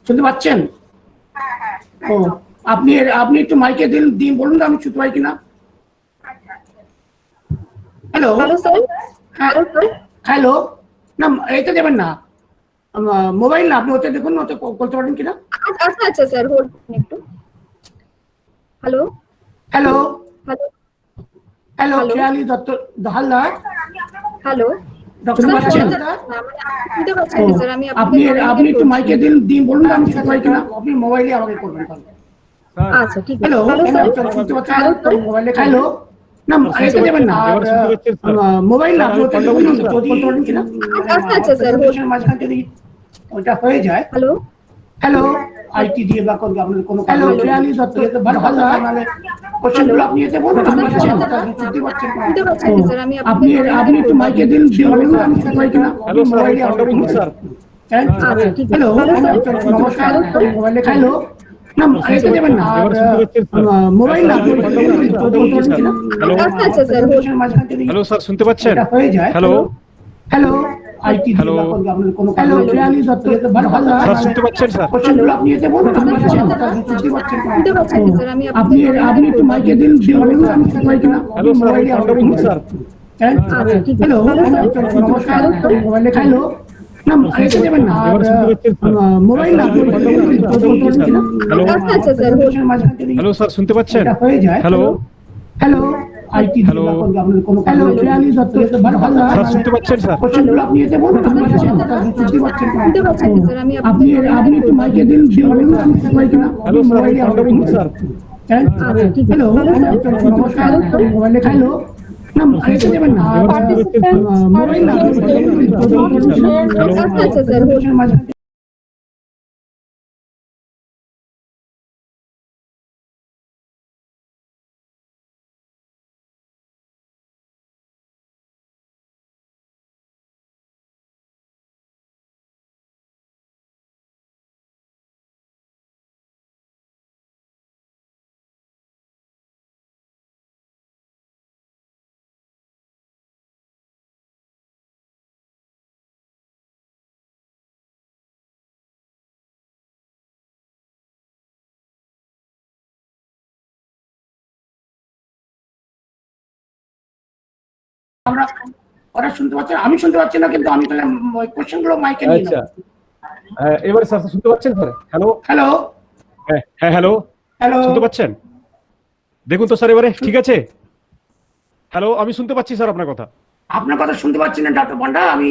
শুনতে পাচ্ছেন? ও আপনি আপনি একটু মাইকে দিন বলুন তো আমি শুনতে পাই কিনা। Hello hello sir. Hello sir. Hello না এইটা দেবেন না, মোবাইল না, আপনি ওতে দেখুন ওতে বলতে পারেন কিনা। আচ্ছা আচ্ছা স্যার, হোল্ড একটু। Hello hello hello hello hello খেয়ালি দত্ত হালদার। হ্যালো ডক্টর পাচ্ছেন? শুনতে পাচ্ছেন না স্যার, আমি আপনি আপনাকে আপনি একটু মাইকে দিন বলুন আমি শুনতে পাই কিনা। আপনি মোবাইলে আমাকে করবেন তাহলে। আচ্ছা ঠিক আছে। Hello hello sir. শুনতে পাচ্ছেন? Hello sir. মোবাইলে হ্যালো না এটা দেবেন না, মোবাইল না, আপনি ওতে দেখুন যদি বলতে পারেন কিনা। আচ্ছা আচ্ছা স্যার, হোল্ড। মাঝখানে যদি ওটা হয়ে যায়। হ্যালো হ্যালো আইটি দিয়ে বা কোনো আপনাদের কোনো হ্যালো খেয়ালি দত্ত হালদার মানে কোশ্চেনগুলো আপনি এতে বলুন আমি শুনতে পাচ্ছেন। শুনতে পাচ্ছেন না স্যার, আমি আপনি একটু মাইকে দিন বলুন আমি শুনতে পাই কিনা। আপনি মোবাইলে আমাকে স্যার। আচ্ছা ঠিক আছে। Hello sir. নমস্কার, মোবাইলে হ্যালো না এটা দেবেন না, মোবাইল না, আপনি ওতে দেখুন যদি বলতে পারেন কিনা। আচ্ছা আচ্ছা স্যার, হোল্ড। মাঝখানে যদি হ্যালো স্যার, শুনতে পাচ্ছেন? এটা হয়ে যায়। হ্যালো হ্যালো আইটি দিয়ে বা কোনো আপনাদের কোনো হ্যালো খেয়ালি দত্ত হালদার স্যার, শুনতে পাচ্ছেন স্যার? কোশ্চেনগুলো আপনি এতে বলুন আমি শুনতে পাচ্ছেন। শুনতে পাচ্ছেন না স্যার, আমি আপনি একটু মাইকে দিন বলুন আমি শুনতে পাই কিনা। হ্যালো স্যার, মোবাইলে আমাকে স্যার। আচ্ছা ঠিক আছে। হ্যালো নমস্কার, মোবাইলে হ্যালো না এটা দেবেন না, মোবাইল না, আপনি ওতে দেখুন যদি বলতে পারেন কিনা। আচ্ছা আচ্ছা স্যার, হোল্ড। মাঝখানে যদি হ্যালো স্যার, শুনতে পাচ্ছেন? এটা হয়ে যায়। হ্যালো হ্যালো আইটি দিয়ে বা কোনো আপনাদের কোনো হ্যালো খেয়ালি দত্ত হালদার স্যার, শুনতে পাচ্ছেন স্যার? কোশ্চেনগুলো আপনি এতে বলুন আমি শুনতে পাচ্ছেন। শুনতে পাচ্ছেন না স্যার, আমি আপনি একটু মাইকে দিন বলুন আমি শুনতে পাই কিনা। হ্যালো স্যার, মোবাইলে আমাকে স্যার। আচ্ছা ঠিক আছে। হ্যালো নমস্কার, মোবাইলে হ্যালো না এটা দেবেন না, মোবাইল না, আপনি ওতে দেখুন যদি বলতে পারেন কিনা। আচ্ছা আচ্ছা স্যার, হোল্ড। মাঝখানে আমরা ওরা শুনতে পাচ্ছেন, আমি শুনতে পাচ্ছি না, কিন্তু আমি তাহলে কোশ্চেনগুলো মাইকে নিয়ে আচ্ছা, নেব। এবারে স্যার শুনতে পাচ্ছেন স্যার? হ্যালো হ্যালো হ্যাঁ হ্যালো হ্যালো শুনতে পাচ্ছেন? দেখুন তো স্যার এবারে ঠিক আছে? হ্যালো, আমি শুনতে পাচ্ছি স্যার আপনার কথা। আপনার কথা শুনতে পাচ্ছি না ডক্টর পন্ডা, আমি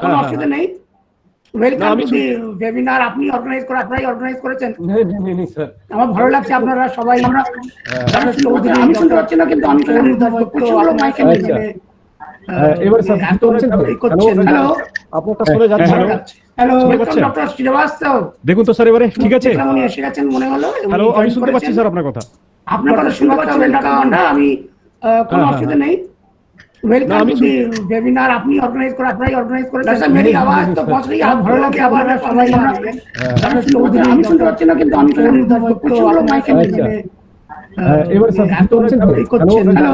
কোনো হ্যাঁ, অসুবিধা নেই। না, ওয়েলকাম আমি টু দি ওয়েবিনার, আপনি আপনারাই অর্গানাইজ করেছেন। নেই স্যার। আমার ভালো লাগছে আপনারা সবাই। আমি শুনতে পাচ্ছি না, কিন্তু আমি কোশ্চেনগুলো মাইকে নিয়ে আচ্ছা, নেব। এবারে স্যার শুনতে পাচ্ছেন? হ্যালো আপনারটা শুনে যাচ্ছে। হ্যালো শুনতে ওয়েলকাম পাচ্ছেন? ডক্টর শ্রীবাস্তব। দেখুন তো স্যার এবারে ঠিক আছে? দেখলাম উনি এসে গেছেন মনে হলো। হ্যালো, আমি শুনতে পাচ্ছি স্যার আপনার কথা। আপনার কথা শুনতে পাচ্ছি ডক্টর পন্ডা, আমি কোনো অসুবিধা নেই। না, वेलकम আমি टू दी वेबिनार, आपनी আপনারাই অর্গানাইজ করেছেন। স্যার मेरी आवाज तो पहुंच रही है, ভালো লাগে আবার সবাই আমি শুনতে পাচ্ছি না, কিন্তু আমি কোশ্চেনগুলো মাইকে নিয়ে নেব। এবারে স্যার শুনতে পাচ্ছেন? হ্যালো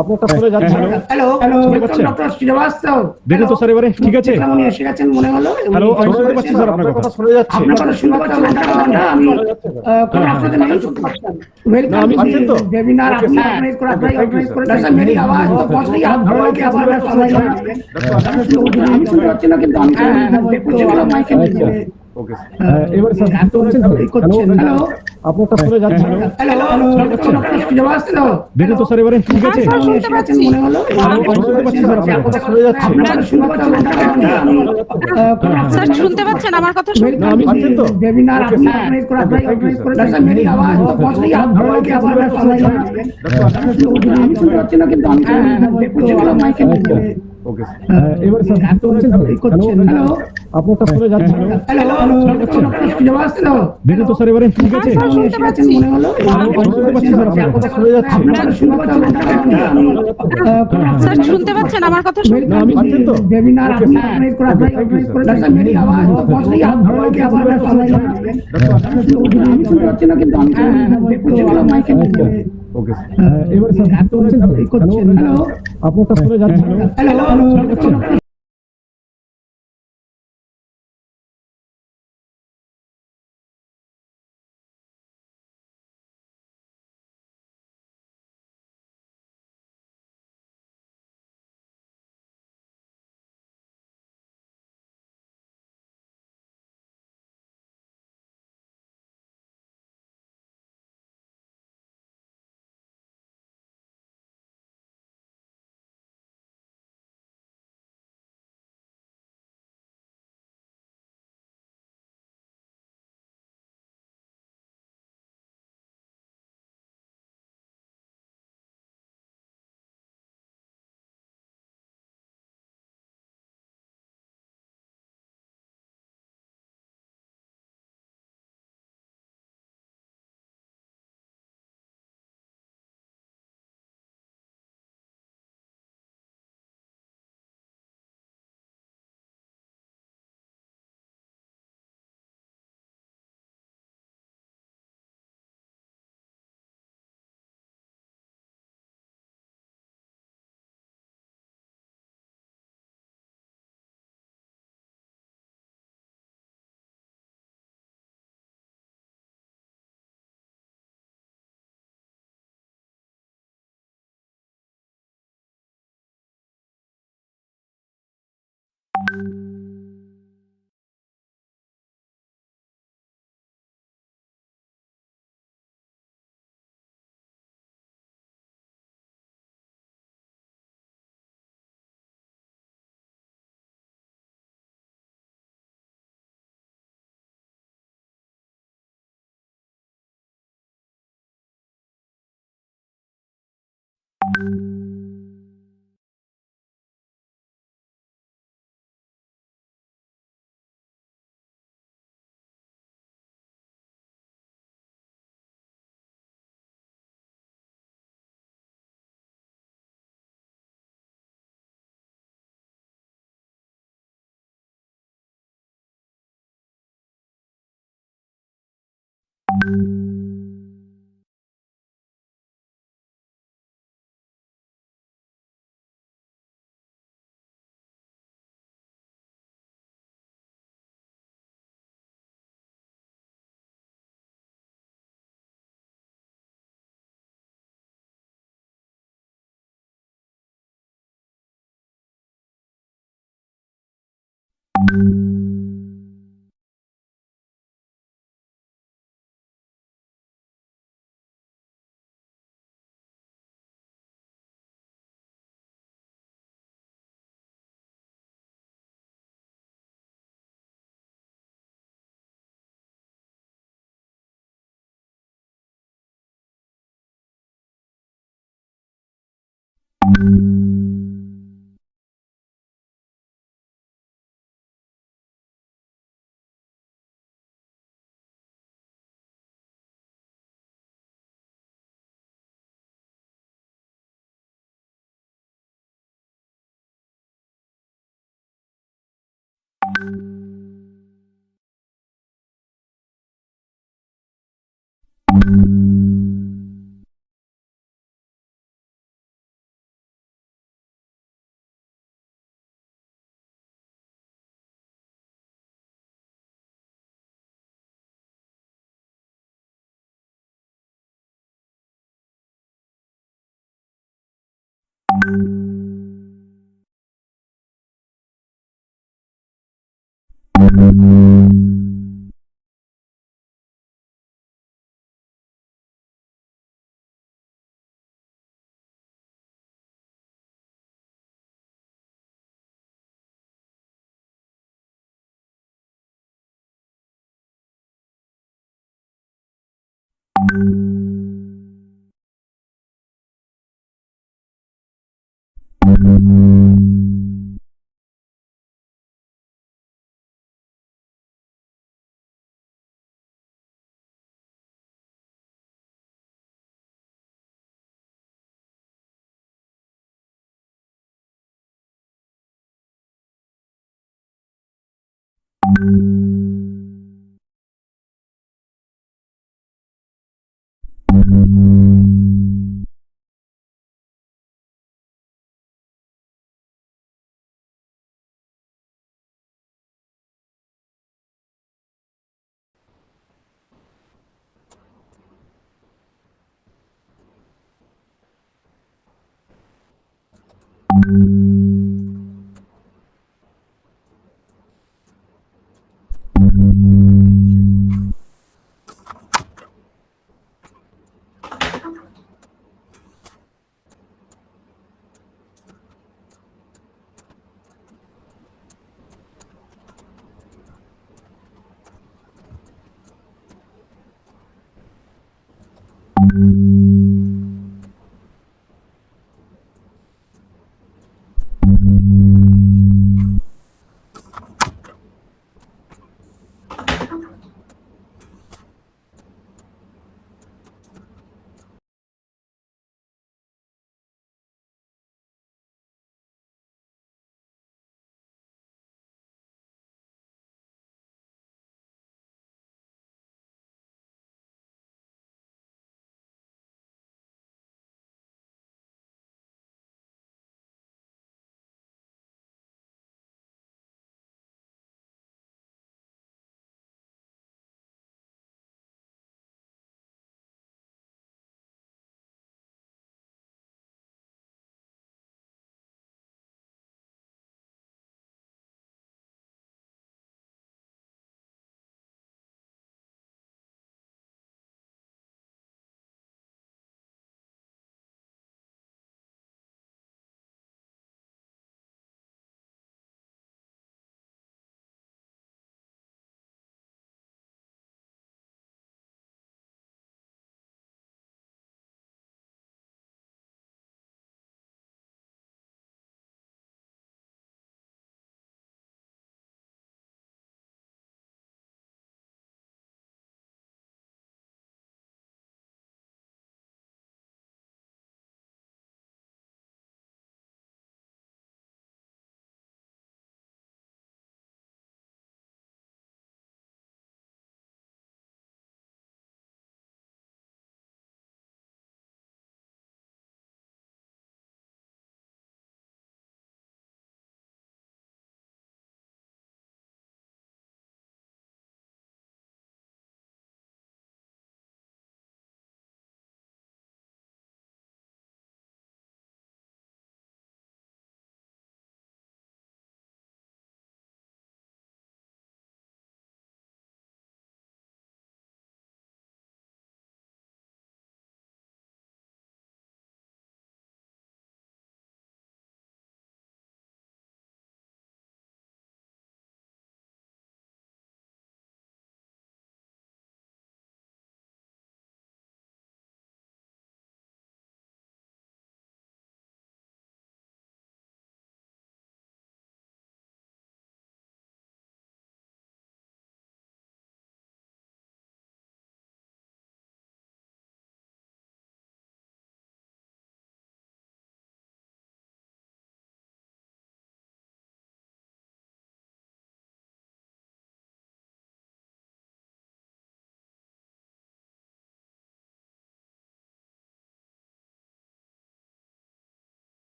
আপনারটা শুনে যাচ্ছে। Hello welcome doctor Srivastava. দেখুন তো স্যার এবারে ঠিক আছে? দেখলাম উনি এসে গেছেন মনে হলো। হ্যালো, আমি শুনতে পাচ্ছি স্যার আপনার কথা। শুনে যাচ্ছে। আপনার কথা শুনতে পাচ্ছি ডক্টর পন্ডা, আমি কোনো অসুবিধা নেই। वेलकम टू दी वेबिनार, आपनी অর্গানাইজ করেছেন। স্যার मेरी आवाज तो पहुंच रही है, ভালো লাগে আবার সবাই আমি শুনতে পাচ্ছি না, কিন্তু আমি কোশ্চেনগুলো মাইকে নিয়ে নেব। ওকে স্যার, এবারে স্যার শুনতে পাচ্ছেন? হ্যালো আপনারটা শুনে যাচ্ছে। Hello doctor Srivastava. দেখুন তো স্যার এবারে ঠিক আছে? উনি এসে গেছেন মনে হলো। আমি শুনতে পাচ্ছি স্যার আপনার কথা। শুনে যাচ্ছে। আপনার শুনতে পাচ্ছি স্যার শুনতে পাচ্ছেন আমার কথা? না, আমি পাচ্ছেন তো? वेबिनार, आपनी অর্গানাইজ করেছেন। স্যার मेरी आवाज तो पहुंच रही है, ভালো লাগে আবার সবাই আমি শুনতে পাচ্ছি না, কিন্তু আমি কোশ্চেনগুলো মাইকে নিয়ে নেব। ওকে স্যার, এবারে স্যার শুনতে পাচ্ছেন? হ্যালো আপনারটা শুনে যাচ্ছে। Hello doctor Srivastava. দেখুন তো স্যার এবারে ঠিক আছে? উনি এসে গেছেন মনে হলো। আমি শুনতে পাচ্ছি স্যার আপনার কথা। শুনে যাচ্ছে। আপনার শুনতে পাচ্ছি স্যার শুনতে পাচ্ছেন আমার কথা? না, আমি পাচ্ছেন তো? वेबिनार, आपनी অর্গানাইজ করেছেন। স্যার मेरी आवाज तो पहुंच रही है, ভালো লাগে আবার সবাই আমি শুনতে পাচ্ছি না, কিন্তু আমি কোশ্চেনগুলো মাইকে নিয়ে নেব। ওকে স্যার, এবারে স্যার হ্যালো আপনারটা শুনে যাচ্ছে। হ্যালো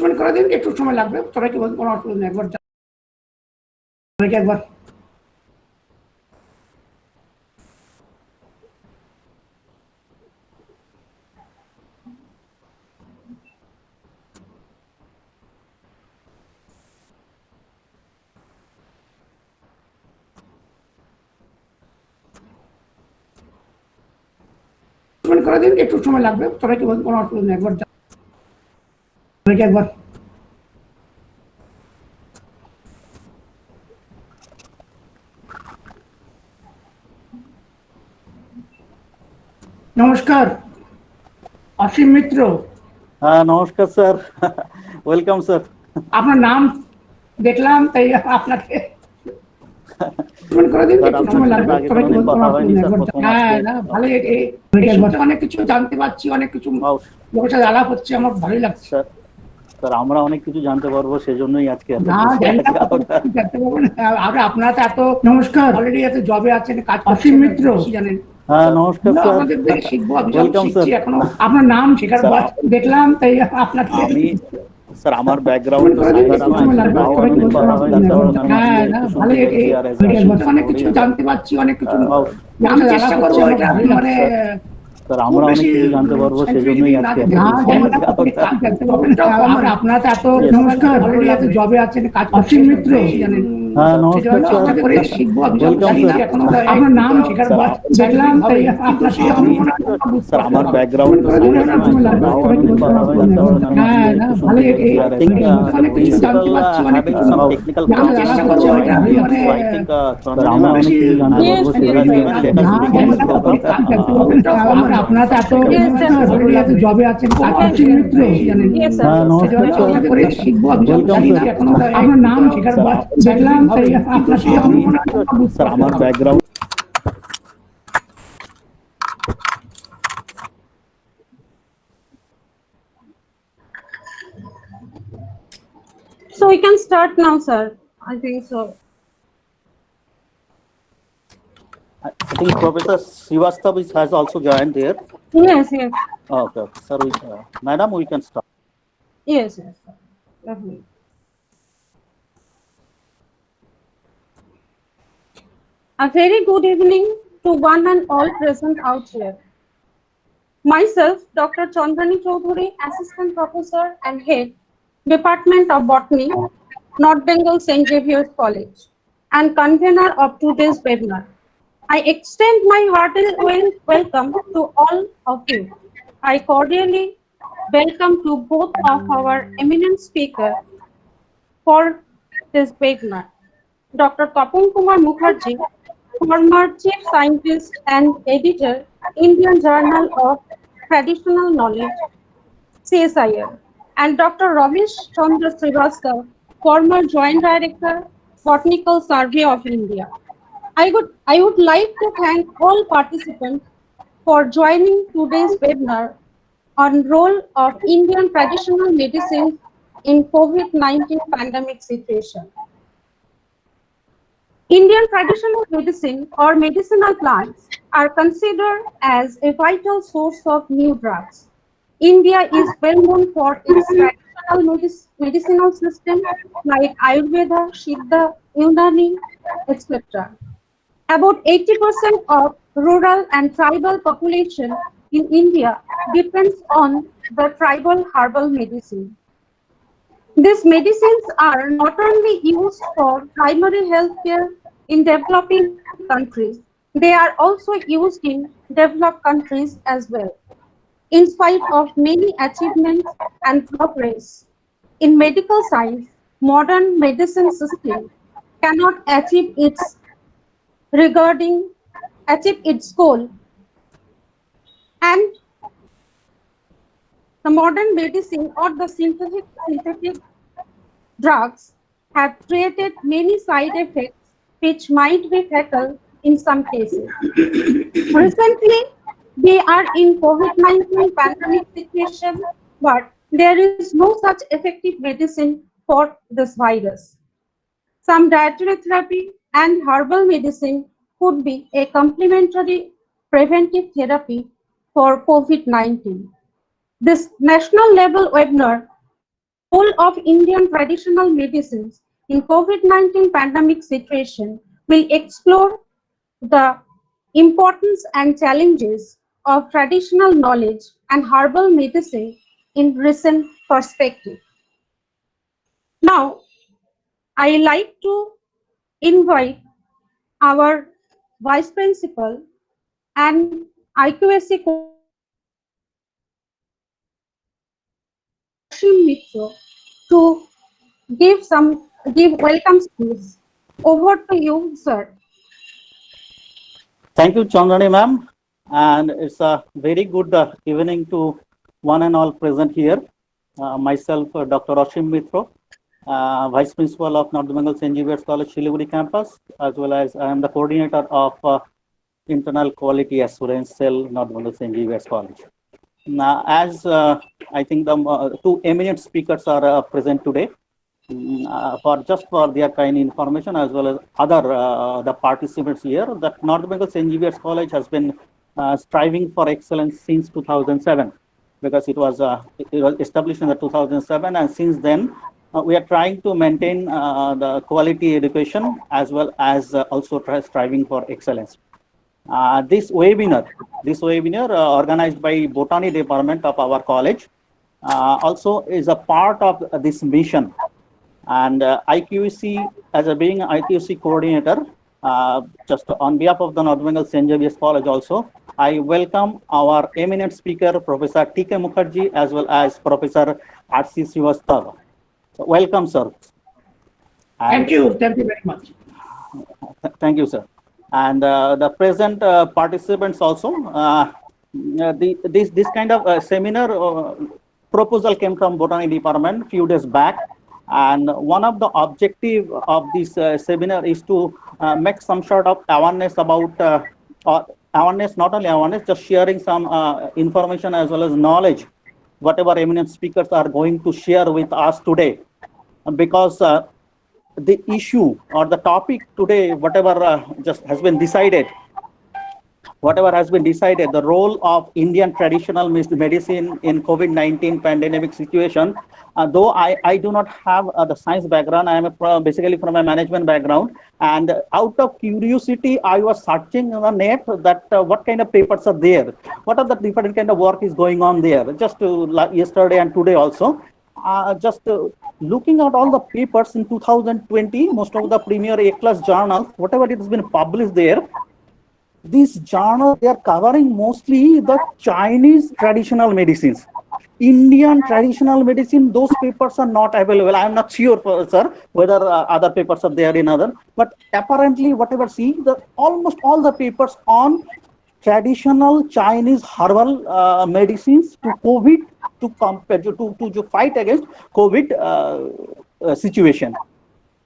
অ্যানাউন্সমেন্ট করে দিন, একটু সময় লাগবে, সবাইকে বলতে কোনো অসুবিধা নেই, একবার সবাইকে একবার করে দিন, একটু সময় লাগবে, সবাইকে বলতে কোনো অসুবিধা নেই, একবার সবাইকে একবার নমস্কার, অসীম মিত্র। হ্যাঁ নমস্কার স্যার, ওয়েলকাম স্যার। আপনার নাম দেখলাম, তাই আপনাকে করে দিন, একটু সময় লাগবে, সবাইকে বলতে কোনো অসুবিধা নেই, একবার হ্যাঁ না ভালো, অনেক কিছু জানতে পারছি, অনেক কিছু লোকের সাথে আলাপ হচ্ছে, আমার ভালোই লাগছে স্যার। স্যার আমরা অনেক কিছু জানতে পারবো, সেজন্যই আজকে আপনারা তো এত নমস্কার, অলরেডি এত জবে আছেন, কাজ অসীম মিত্র জানেন। হ্যাঁ নমস্কার স্যার, আপনাদের থেকে শিখবো, ওয়েলকাম স্যার। এখনো আপনার নাম শেখার দেখলাম, তাই আপনাকে আমি স্যার আমার ব্যাকগ্রাউন্ড অনেক কিছু জানতে পারছি, অনেক কিছু আমি চেষ্টা করবো, মানে স্যার আমরা অনেক কিছু জানতে পারবো, সেজন্যই আজকে আপনারা তো এত নমস্কার, অলরেডি এত জবে আছেন, কাজ অসীম মিত্র জানেন। হ্যাঁ নমস্কার স্যার, শিখবো, ওয়েলকাম স্যার। আপনার নাম শেখার দেখলাম, তাই আপনার স্যার আমার ব্যাকগ্রাউন্ড আপনারা তো এত জবে আছেন, মিত্র জানেন। শিখবো, আপনার নাম শেখার দেখলাম, তাই আপনার স্যার আমার background So we can start now, sir. I think so. I think Professor Srivastav has also joined there. Yes, yes. Okay, sir. Madam, we can start. Yes, yes. Definitely. A very good evening to one and all present out here. Myself, Dr. Chandani Chaudhary, Assistant Professor and Head, Department of Botany, North Bengal St. Xavier's College, and convener of today's webinar. I extend my hearty welcome to all of you. I cordially welcome to both of our eminent speakers for this webinar. Dr. Tapun Kumar Mukherjee, former Chief Scientist and Editor, Indian Journal of Traditional Knowledge, CSIR, and Dr. Ramesh Chandra Srivastav, former Joint Director, Botanical Survey of India. I would like to thank all participants for joining today's webinar on role of Indian traditional medicine in COVID-19 pandemic situation. Indian traditional medicine or medicinal plants are considered as a vital source of new drugs. India is well known for its traditional medicinal system like Ayurveda, Siddha, Unani, etc. About 80% of rural and tribal population in India depends on the tribal herbal medicine. These medicines are not only used for primary health care in developing countries, they are also used in developed countries as well. In spite of many achievements and progress in medical science, modern medicine system cannot achieve its goal, and the modern medicine or the synthetic drugs have created many side effects which might be fatal in some cases. Recently, we are in COVID-19 pandemic situation, but there is no such effective medicine for this virus. Some dietary therapy and herbal medicine could be a complementary preventive therapy for COVID-19. This national level webinar role of Indian traditional medicines in COVID-19 pandemic situation will explore the importance and challenges of traditional knowledge and herbal medicine in recent perspective. Now, I like to invite our Vice Principal and IQSC Ashim Mitra to give welcome speech. Over to you, sir. Thank you, Chandani ma'am. And it's a very good evening to one and all present here. Myself, Dr. Ashim Mitra, Vice Principal of North Bengal St. Xavier's College, Siliguri campus, as well as I am the coordinator of Internal Quality Assurance Cell, North Bengal St. Xavier's College. Now, as I think the two eminent speakers are present today, for their kind information, as well as other the participants here, that North Bengal St. Xavier's College has been striving for excellence since 2007, because it was established in the 2007, and since then we are trying to maintain the quality education as well as also striving for excellence. This webinar organized by Botany department of our college also is a part of this mission. And IQC, as a being IQC coordinator, just on behalf of the North Bengal St. Xavier's College also, I welcome our eminent speaker, Professor T.K. Mukherjee, as well as Professor R.C. Srivastava. So welcome, sir. Thank you very much. Thank you, sir. And the present participants also, this kind of seminar proposal came from Botany department few days back. And one of the objective of this seminar is to make some sort of awareness about, awareness, not only awareness, just sharing some information as well as knowledge, whatever eminent speakers are going to share with us today. Because the issue or the topic today, whatever just has been decided, the role of Indian traditional medicine in COVID-19 pandemic situation, though I do not have the science background, I am basically from a management background, and out of curiosity, I was searching on the net that what kind of papers are there, what are the different kind of work is going on there, just yesterday and today also. Looking at all the papers in 2020, most of the premier A-class journals, whatever it has been published there, these journals, they are covering mostly the Chinese traditional medicines. Indian traditional medicine, those papers are not available. I am not sure, sir, whether other papers are there in other, but apparently whatever see, almost all the papers on traditional Chinese herbal medicines to COVID, to fight against COVID situation.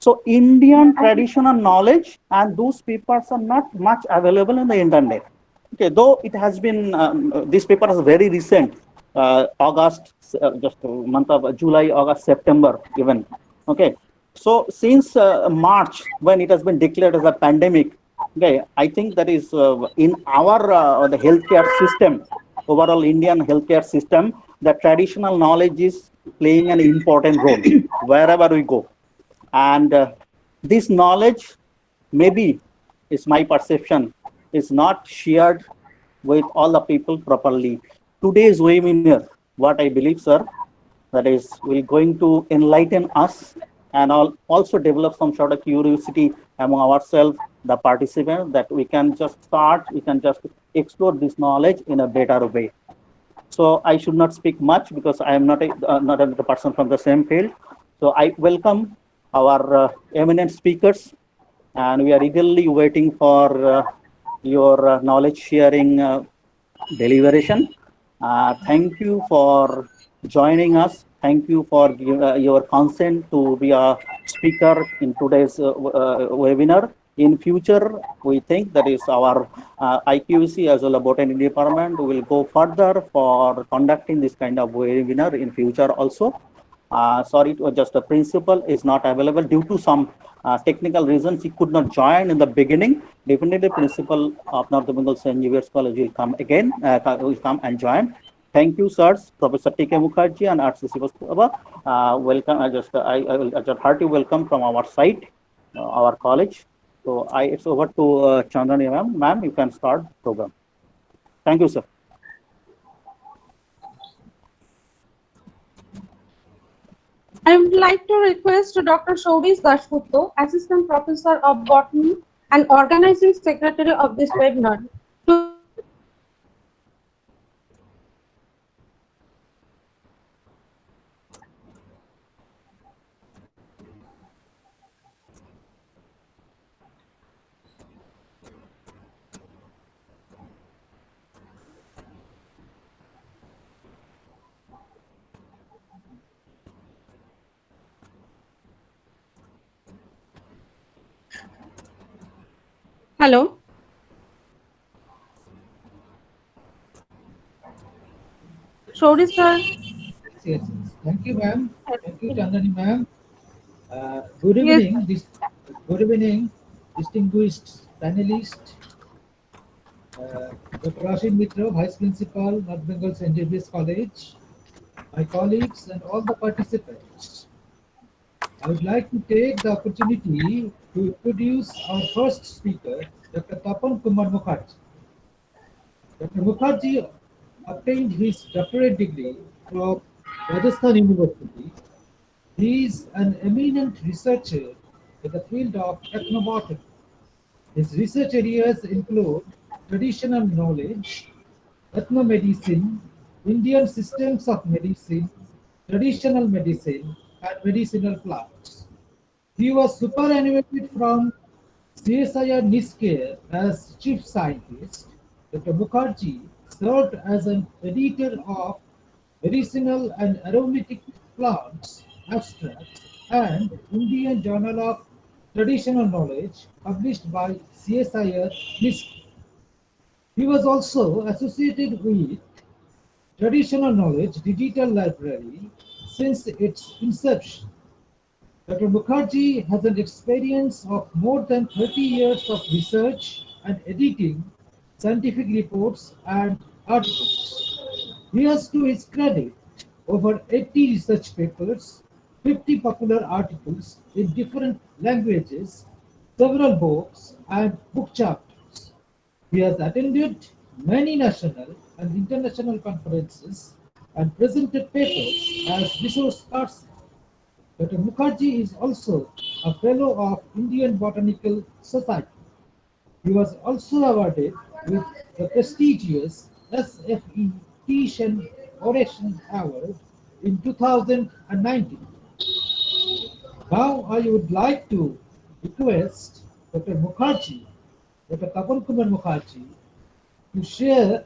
So Indian traditional knowledge and those papers are not much available in the internet. Okay, though it has been, this paper is very recent, August, just month of July, August, September even. Okay, so since March, when it has been declared as a pandemic, okay, I think that is in our the healthcare system, overall Indian healthcare system, the traditional knowledge is playing an important role wherever we go. And this knowledge, maybe, is my perception, is not shared with all the people properly. Today's webinar, what I believe, sir, that is, we're going to enlighten us and also develop some sort of curiosity among ourselves, the participants, that we can just explore this knowledge in a better way. So I should not speak much because I am not a person from the same field. So I welcome our eminent speakers, and we are eagerly waiting for your knowledge sharing deliberation. Thank you for joining us. Thank you for your consent to be a speaker in today's webinar. In future, we think that is our IQC as well as Botany department will go further for conducting this kind of webinar in future also. Sorry, just the principal is not available due to some technical reasons. He could not join in the beginning. Definitely, principal of North Bengal St. Xavier's College will come again, will come and join. Thank you, sirs, Professor T.K. Mukherjee and R.C. Srivastava. Welcome. I will just hearty welcome from our side, our college. So it's over to Chandani ma'am. Ma'am, you can start the program. Thank you, sir. I would like to request Dr. Shobis Dashgupta, Assistant Professor of Botany and Organizing Secretary of this webinar, to Hello. Shobis sir. Yes. Thank you, ma'am. Thank you, Chandani ma'am. Good Yes. evening, good evening, distinguished panelists. Dr. Rashid Mitra, Vice Principal, North Bengal St. David's College, my colleagues and all the participants. I would like to take the opportunity to introduce our first speaker, Dr. Tapan Kumar Mukherjee. Dr. Mukherjee obtained his doctorate degree from Rajasthan University. He is an eminent researcher in the field of ethnobotany. His research areas include traditional knowledge, ethnomedicine, Indian systems of medicine, traditional medicine, and medicinal plants. He was superannuated from CSIR Nisker as chief scientist. Dr. Mukherjee served as an editor of Medicinal and Aromatic Plants Abstracts and Indian Journal of Traditional Knowledge published by CSIR Nisker. He was also associated with Traditional Knowledge Digital Library since its inception. Dr. Mukherjee has an experience of more than 30 years of research and editing scientific reports and articles. He has to his credit over 80 research papers, 50 popular articles in different languages, several books, and book chapters. He has attended many national and international conferences and presented papers as resource person. Dr. Mukherjee is also a fellow of Indian Botanical Society. He was also awarded with the prestigious SFE Titian Oration Award in 2019. Now I would like to request Dr. Mukherjee, Dr. Tapan Kumar Mukherjee, to share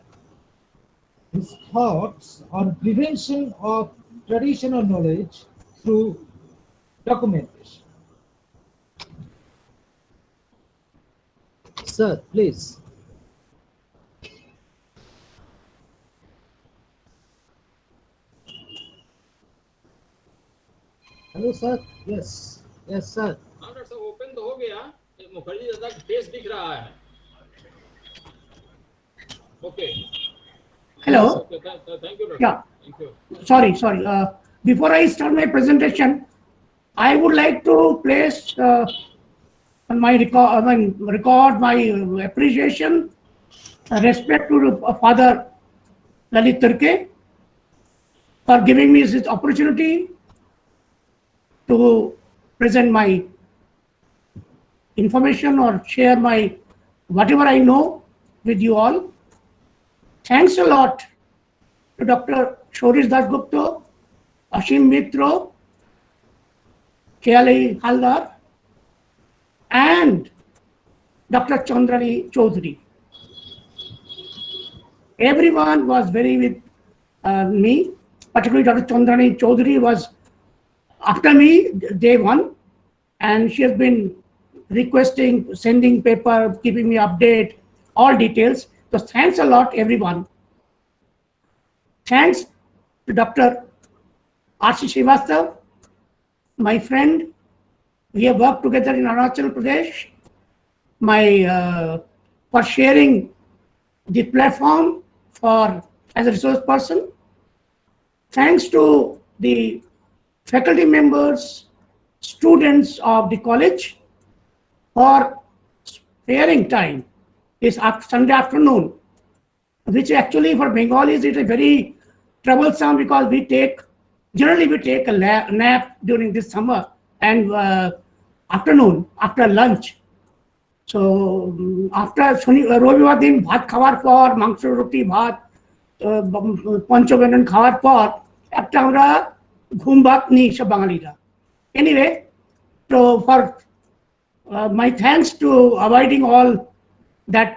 his thoughts on prevention of traditional knowledge through documentation. Sir, please. Hello, sir. Yes. Yes, sir. हाँ doctor साहब open तो हो गया मुखर्जी दादा का face दिख रहा है okay Hello. Thank you doctor Yeah. Thank you Sorry. Before I start my presentation, I would like to place on my record my appreciation, respect to Father Lalit Turke for giving me this opportunity to present my information or share my whatever I know with you all. Thanks a lot to Dr. Shobis Dashgupta, Ashim Mitra, K.L. Haldar, and Dr. Chandrani Chaudhary. Everyone was very with me, particularly Dr. Chandrani Chaudhary was after me, day one, and she has been requesting, sending paper, keeping me update, all details. So thanks a lot, everyone. Thanks to Dr. R.C. Srivastava, my friend. We have worked together in Arunachal Pradesh. For sharing the platform as a resource person. thanks to the faculty members, students of the college for sparing time is Sunday afternoon, which actually for Bengalis it is very troublesome because generally we take a nap during this summer and afternoon after lunch. So after রবিবার দিন ভাত খাওয়ার পর মাংস রুটি ভাত পঞ্চব্যঞ্জন খাওয়ার পর একটা আমরা ঘুম ভাত নিই সব বাঙালিরা। Anyway, so for my thanks to avoiding all that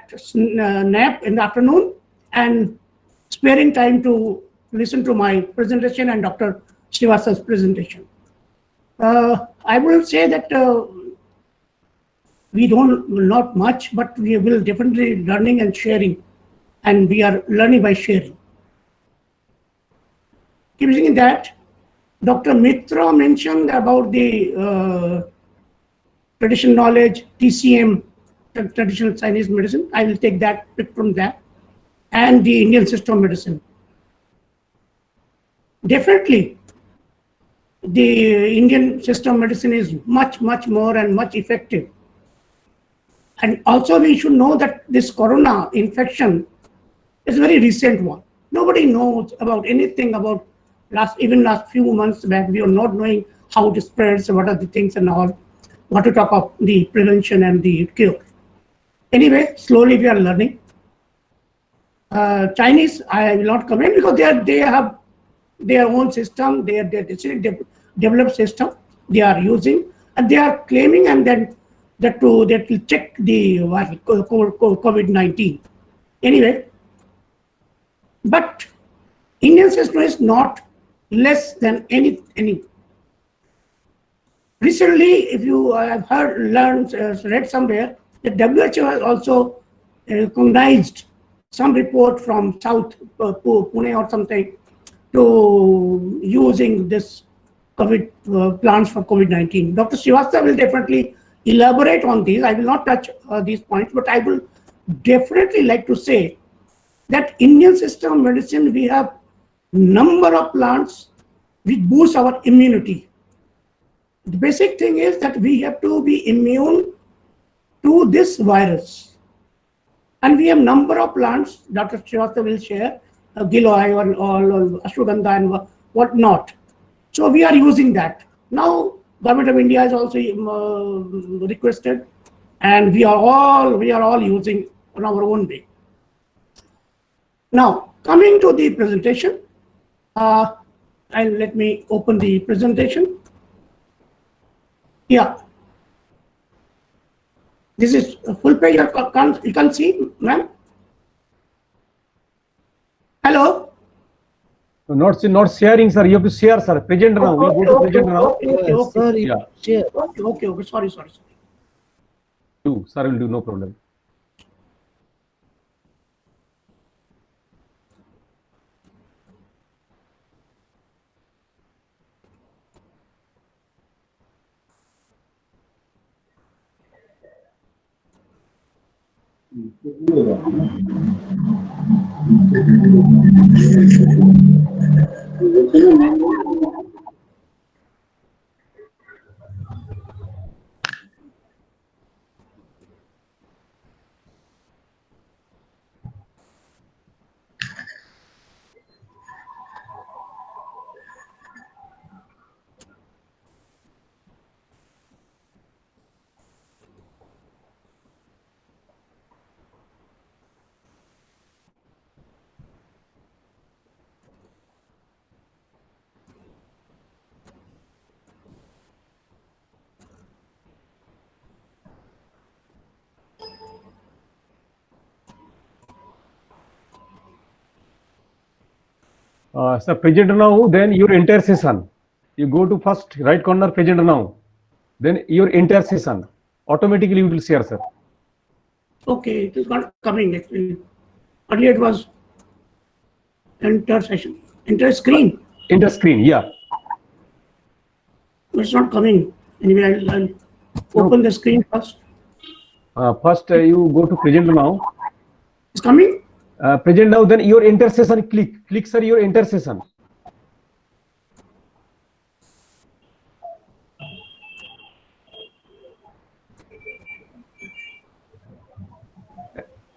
nap in the afternoon and sparing time to listen to my presentation and Dr. Srivasta's presentation. I will say that we don't not much, but we will definitely learning and sharing, and we are learning by sharing. Keeping that, Dr. Mitra mentioned about the traditional knowledge, TCM, traditional Chinese medicine. I will take that pick from that, and the Indian system of medicine. Definitely, the Indian system of medicine is much more and much effective. And also we should know that this corona infection is a very recent one. Nobody knows about anything about last few months back. We are not knowing how it spreads, what are the things and all, what to talk of the prevention and the cure. Anyway, slowly we are learning. Chinese, I will not comment because they have their own system, their developed system they are using, and they are claiming and then that will check the COVID-19. Anyway, but Indian system is not less than any. Recently, if you have read somewhere, the WHO has also recognized some report from South Pune or something to using this COVID plans for COVID-19. Dr. Srivastava will definitely elaborate on these. I will not touch these points, but I will definitely like to say that Indian system of medicine, we have number of plants which boost our immunity. The basic thing is that we have to be immune to this virus. And we have number of plants, Dr. Srivastava will share, giloy or ashwagandha and whatnot. So we are using that. Now, Government of India has also requested, and we are all using on our own way. Now, coming to the presentation, and let me open the presentation. Yeah, this is a full page. You can see, ma'am. Hello. Not sharing, sir. You have to share, sir. Present now. We go to present now. Okay. Yeah. Okay. Sorry. Sir will do, no problem. So present now, then your entire session. You go to first right corner, present now. Then your entire session. Automatically you will share, sir. Okay, it is not coming actually. Earlier it was enter session, enter screen. Enter screen, yeah. It's not coming. Anyway, I'll open the screen first. First you go to present now. It's coming? Present now, then your enter session click, sir, your enter session.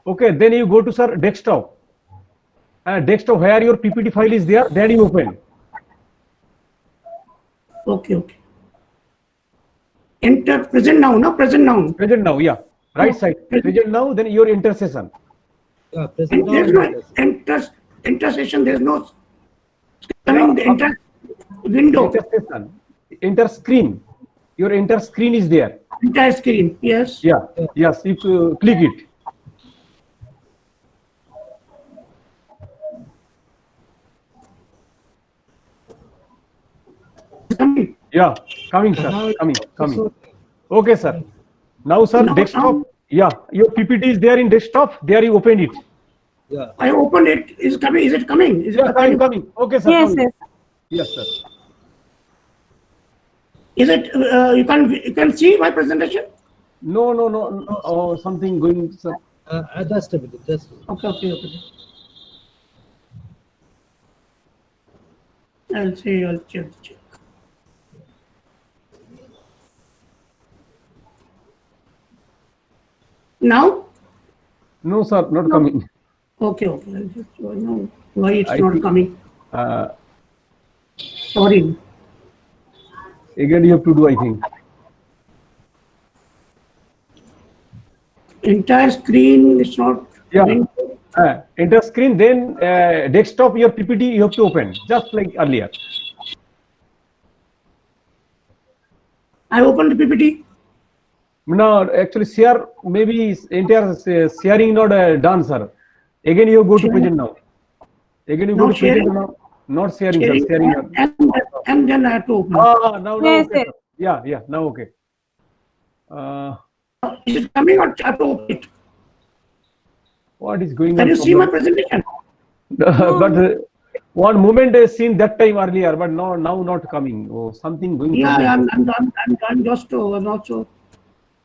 Okay, then you go to sir desktop. Desktop where your PPT file is there, then you open. Okay, okay. Enter present now, no? Present now. Present now, yeah. Right side. Present now, then your enter session. Yeah, present now. There's no enter session, there's no coming the enter window. Enter session. Enter screen. Your enter screen is there. Entire screen, yes. Yeah. Yes, you click it. Coming. Yeah, coming sir, coming. Okay sir. Now sir, desktop. Yeah, your PPT is there in desktop. There you open it. Yeah. I opened it. Is coming? Is it coming? Is Yeah, it coming. Okay sir. Yes, coming. yes. Yes sir. Is it? You can see my presentation. No. Oh, something going sir. Just a minute. Just a minute. Okay. I'll see. I'll check. Now? No sir, not coming. Okay. I'll just know why it's I not think- coming. Uh, Sorry. again you have to do, I think. Entire screen is not. Yeah. coming. Enter screen, then desktop, your PPT you have to open, just like earlier. I opened the PPT. No, actually share, maybe entire sharing not done, sir. Again you go to Sharing. present now. Again you No go to present sharing. now. Not sharing, Sharing, sir. Sharing. and then I have to open. Now Yes, okay. yes. Sir. Yeah, now okay. Is it coming or I have to open it? What is going on? Can you see my presentation? But one moment is seen that time earlier, but now not coming. Oh, something going. Yeah, on. I'm just I'm also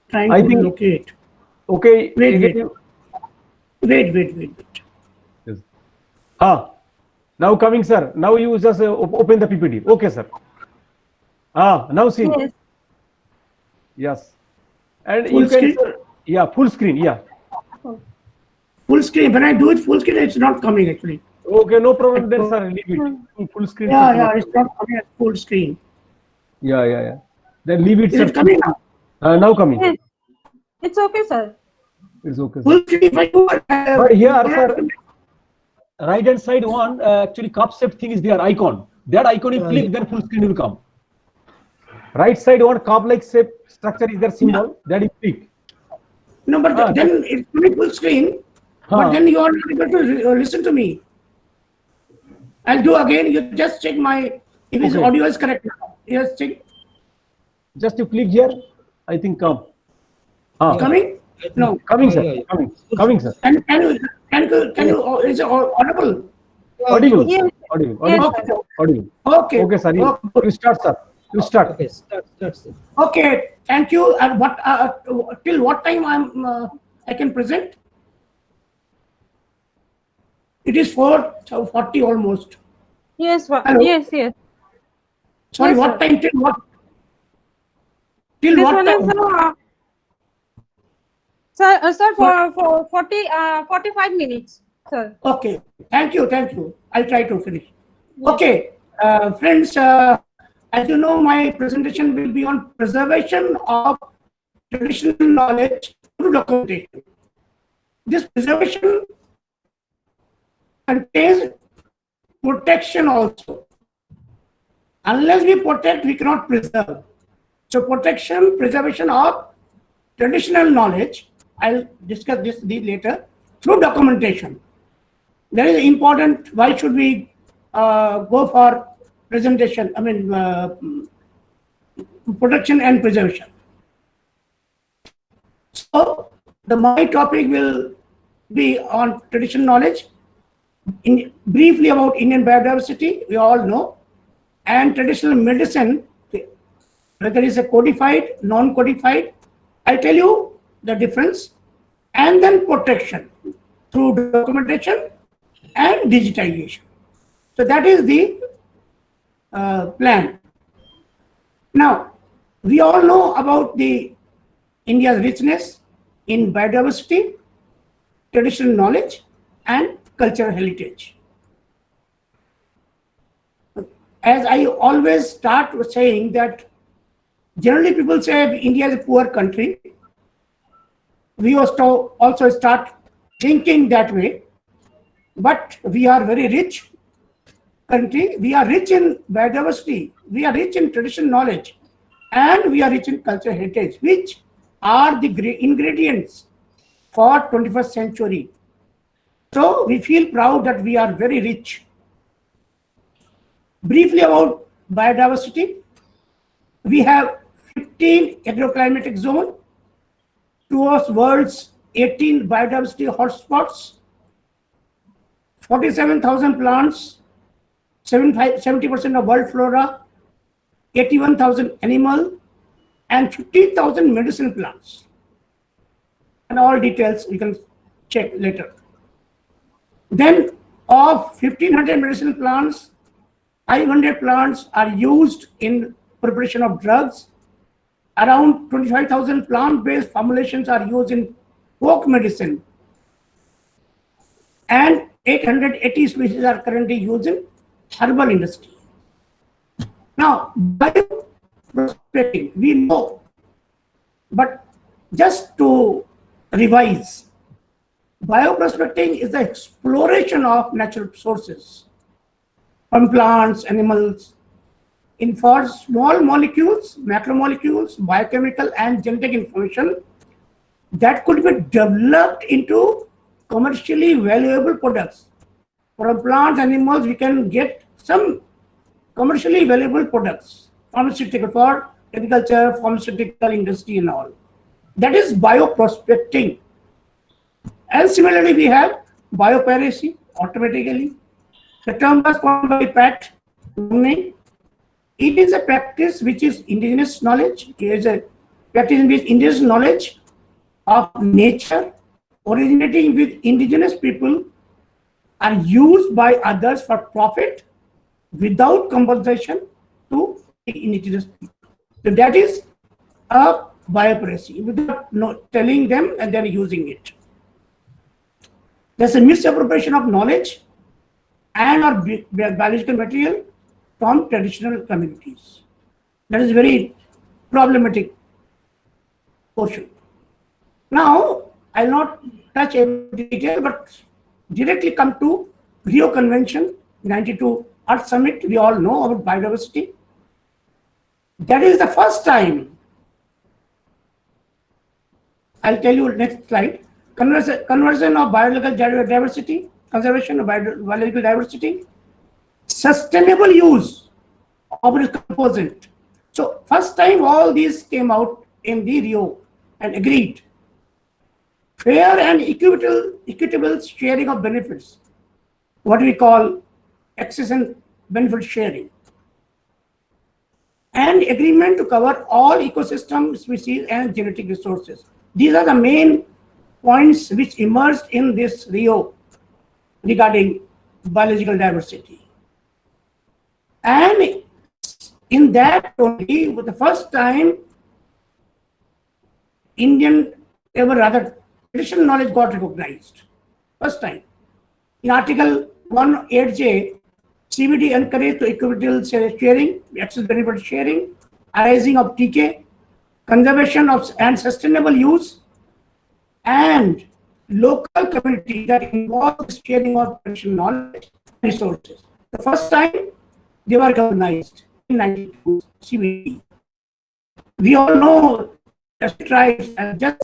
trying I to think- locate. Okay. Wait. again Wait. Yes. Now coming, sir. Now you just open the PPT. Okay, sir. Now see. Yes. Yes. And Full you can, screen? sir, yeah, full screen. Yeah. Full screen. When I do it full screen, it's not coming actually. Okay, no problem then, sir. Leave it. Full screen. Yeah, it's not coming at full screen. Yeah. Then leave it, Is sir. it coming now? Now coming. Yes. It's okay, sir. It's okay, sir. Full screen. If I do, But here, sir, right hand side one, actually cup shaped thing is there, icon. That icon you click, then full screen will come. Right side one cup like shape structure is there symbol, that you click. No, but then it's coming full screen. But then you are not able to listen to me. I'll do again. You just check my if his Okay. audio is correct now. Yes, check. Just you click here, I think come. Coming? No. Coming, sir. Yeah. Coming, sir. And can you is it audible? Audible. Yes. Audible. Yes, Audible. Okay. Okay, sir. Okay. You start, sir. You start. Okay, start. Sir. Okay, thank you. And what till what time I can present? It is 4:40 almost. Yes, Hello? yes. Sorry, Yes, what sir. time till what? Till This what one is, time? sir, for 45 minutes, sir. Okay, thank you. I'll try to finish. Okay, friends, as you know, my presentation will be on preservation of traditional knowledge through documentation. This preservation contains protection also. Unless we protect, we cannot preserve. So preservation of traditional knowledge, I'll discuss this later, through documentation. That is important. Why should we go for presentation? I mean, protection and preservation. So my topic will be on traditional knowledge. Briefly about Indian biodiversity, we all know, and traditional medicine, whether it's a codified, non-codified. I'll tell you the difference, and then protection through documentation and digitization. So that is the plan. Now, we all know about the India's richness in biodiversity, traditional knowledge and cultural heritage. As I always start with saying that generally people say India is a poor country. We also start thinking that way, but we are very rich country. We are rich in biodiversity, we are rich in traditional knowledge, and we are rich in cultural heritage, which are the ingredients for 21st century. So we feel proud that we are very rich. Briefly about biodiversity, we have 15 agroclimatic zones, two of world's 18 biodiversity hotspots, 47,000 plants, 70% of world flora, 81,000 animal, and 15,000 medicinal plants. And all details you can check later. Then of 1,500 medicinal plants, 500 plants are used in preparation of drugs. Around 25,000 plant-based formulations are used in folk medicine. And 880 species are currently used in herbal industry. Now, bioprospecting, we know, but just to revise, bioprospecting is the exploration of natural sources from plants, animals, in for small molecules, macromolecules, biochemical and genetic information that could be developed into commercially valuable products. From plants, animals, we can get some commercially valuable products, pharmaceutical for agriculture, pharmaceutical industry and all. That is bioprospecting. And similarly, we have biopiracy automatically. The term was coined by Pat. It is a practice which is indigenous knowledge. It is a practice in which indigenous knowledge of nature originating with indigenous people are used by others for profit without compensation to the indigenous people. So that is a biopiracy, without telling them and then using it. There's a misappropriation of knowledge and or biological material from traditional communities. That is very problematic portion. Now, I'll not touch every detail, but directly come to Rio Convention, 92 Earth Summit. We all know about biodiversity. That is the first time. I'll tell you next slide. Conversion of biological diversity, conservation of biological diversity, sustainable use of its component. So first time all these came out in the Rio and agreed. Fair and equitable sharing of benefits, what we call access and benefit sharing. And agreement to cover all ecosystem species and genetic resources. These are the main points which emerged in this Rio regarding biological diversity. And in that only, for the first time, traditional knowledge got recognized. First time. In Article 1.8J, CBD encouraged to equitable sharing, access benefit sharing, arising of TK, conservation of and sustainable use, and local community that involves sharing of traditional knowledge and resources. The first time they were recognized in 92 CBD. We all know the tribes and just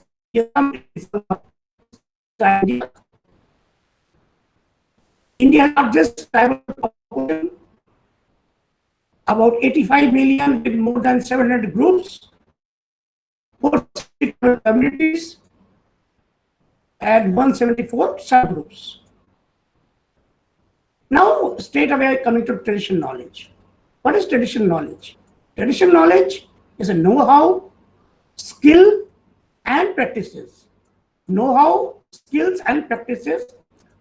India not just tribal population, about 85 million with more than 700 groups, 4 communities, and 174 subgroups. Now, straight away coming to traditional knowledge. What is traditional knowledge? Traditional knowledge is a know-how, skill, and practices. Know-how, skills, and practices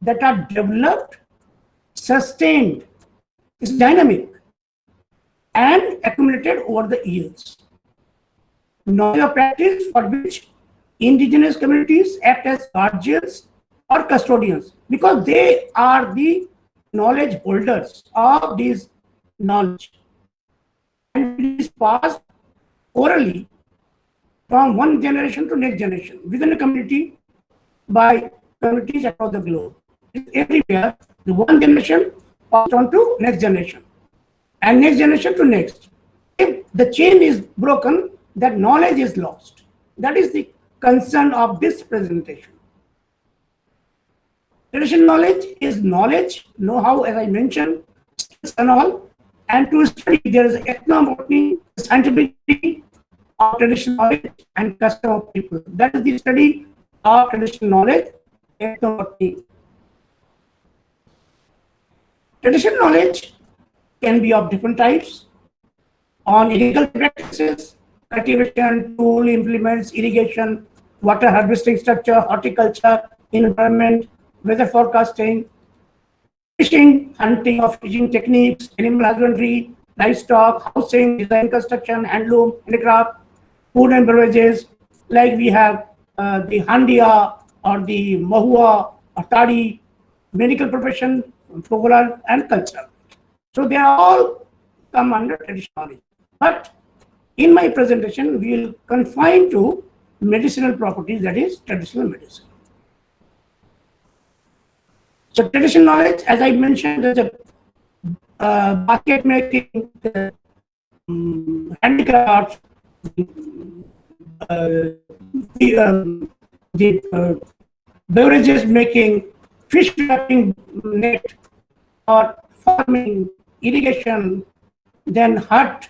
that are developed, sustained, is dynamic, and accumulated over the years. Knowledge of practice for which indigenous communities act as guardians or custodians, because they are the knowledge holders of this knowledge, and it is passed orally from one generation to next generation within a community by communities across the globe. Everywhere, the one generation passed on to next generation and next generation to next. If the chain is broken, that knowledge is lost. That is the concern of this presentation. Traditional knowledge is knowledge, know-how, as I mentioned, skills and all. And to study, there is ethnobotany, scientific of traditional knowledge and custom of people. That is the study of traditional knowledge, ethnobotany. Traditional knowledge can be of different types on agricultural practices, cultivation, tool, implements, irrigation, water harvesting structure, horticulture, environment, weather forecasting, fishing, hunting or fishing techniques, animal husbandry, livestock, housing, design, construction, handloom, handicraft, food and beverages, like we have the handia or the mahua or tadi, medical profession, folklore and culture. So they are all come under traditional knowledge. But in my presentation, we will confine to medicinal properties, that is traditional medicine. So traditional knowledge, as I mentioned, there's a basket making, handicrafts, the beverages making, fish trapping net, or farming, irrigation, then hut,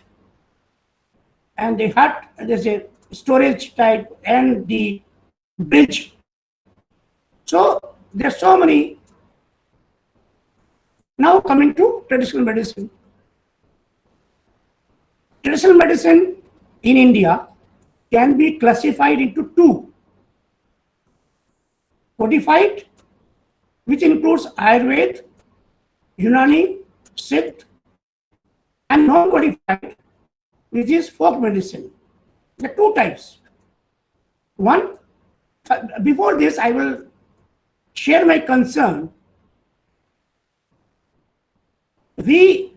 and the hut, there's a storage type, and the bridge. So there's so many. Now coming to traditional medicine. Traditional medicine in India can be classified into two: codified, which includes Ayurveda, Unani, Siddha, and non-codified, which is folk medicine. The two types. One, before this, I will share my concern. We,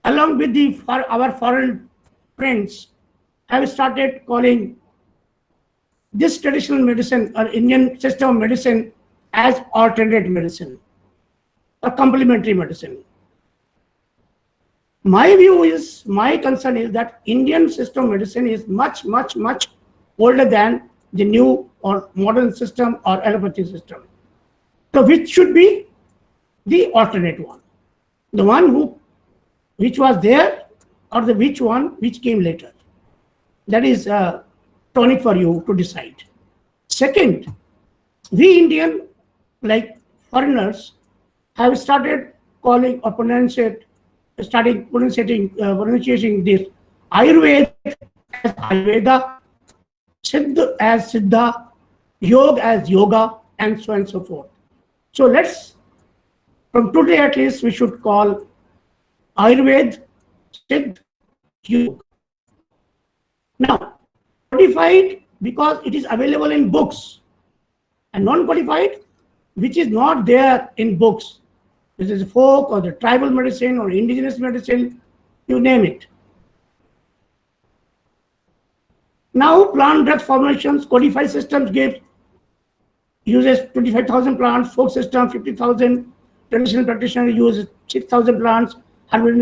along with our foreign friends, have started calling this traditional medicine or Indian system of medicine as alternate medicine or complementary medicine. My view is, my concern is that Indian system of medicine is much, much, much older than the new or modern system or allopathy system. So which should be the alternate one? The one which was there, or the which came later? That is tonic for you to decide. Second, we Indian, like foreigners, have started calling or pronunciating this Ayurveda as Ayurveda, Siddha as Siddha, Yoga as Yoga, and so on and so forth. So let's, from today at least, we should call Ayurveda, Siddha, Yoga. Now, codified because it is available in books, and non-codified, which is not there in books. This is folk or the tribal medicine or indigenous medicine, you name it. Now, plant drug formulations, codified systems uses 25,000 plants, folk system 50,000, traditional practitioner uses 6,000 plants, herbal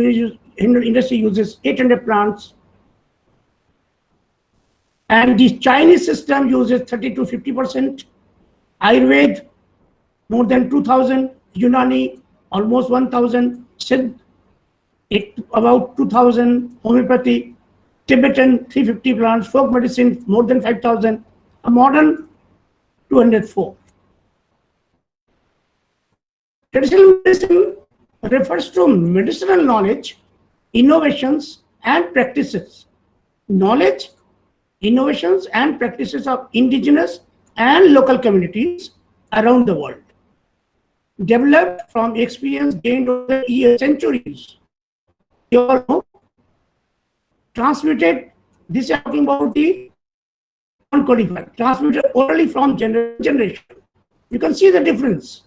industry uses 800 plants, and the Chinese system uses 30 to 50%, Ayurveda more than 2,000, Unani almost 1,000, Siddha about 2,000, homeopathy, Tibetan 350 plants, folk medicine more than 5,000, a modern 204. Traditional medicine refers to medicinal knowledge, innovations, and practices. Knowledge, innovations, and practices of indigenous and local communities around the world, developed from experience gained over the years, centuries. You all know, transmitted, this is talking about the non-codified, transmitted orally from generation to generation. You can see the difference.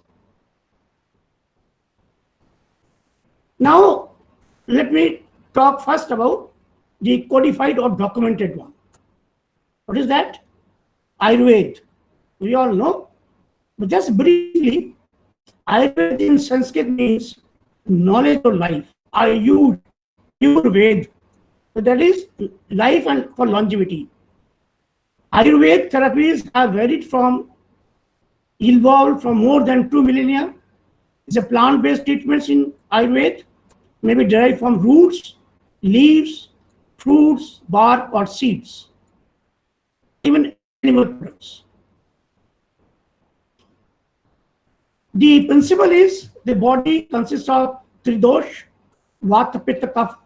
Now, let me talk first about the codified or documented one. What is that? Ayurveda. We all know. But just briefly, Ayurveda in Sanskrit means knowledge of life. Ayurveda. So that is life and for longevity. Ayurveda therapies have evolved from more than 2 millennia. It's a plant-based treatments in Ayurveda, may be derived from roots, leaves, fruits, bark, or seeds, even animal products. The principle is the body consists of three dosh, vata, pitta, kapha,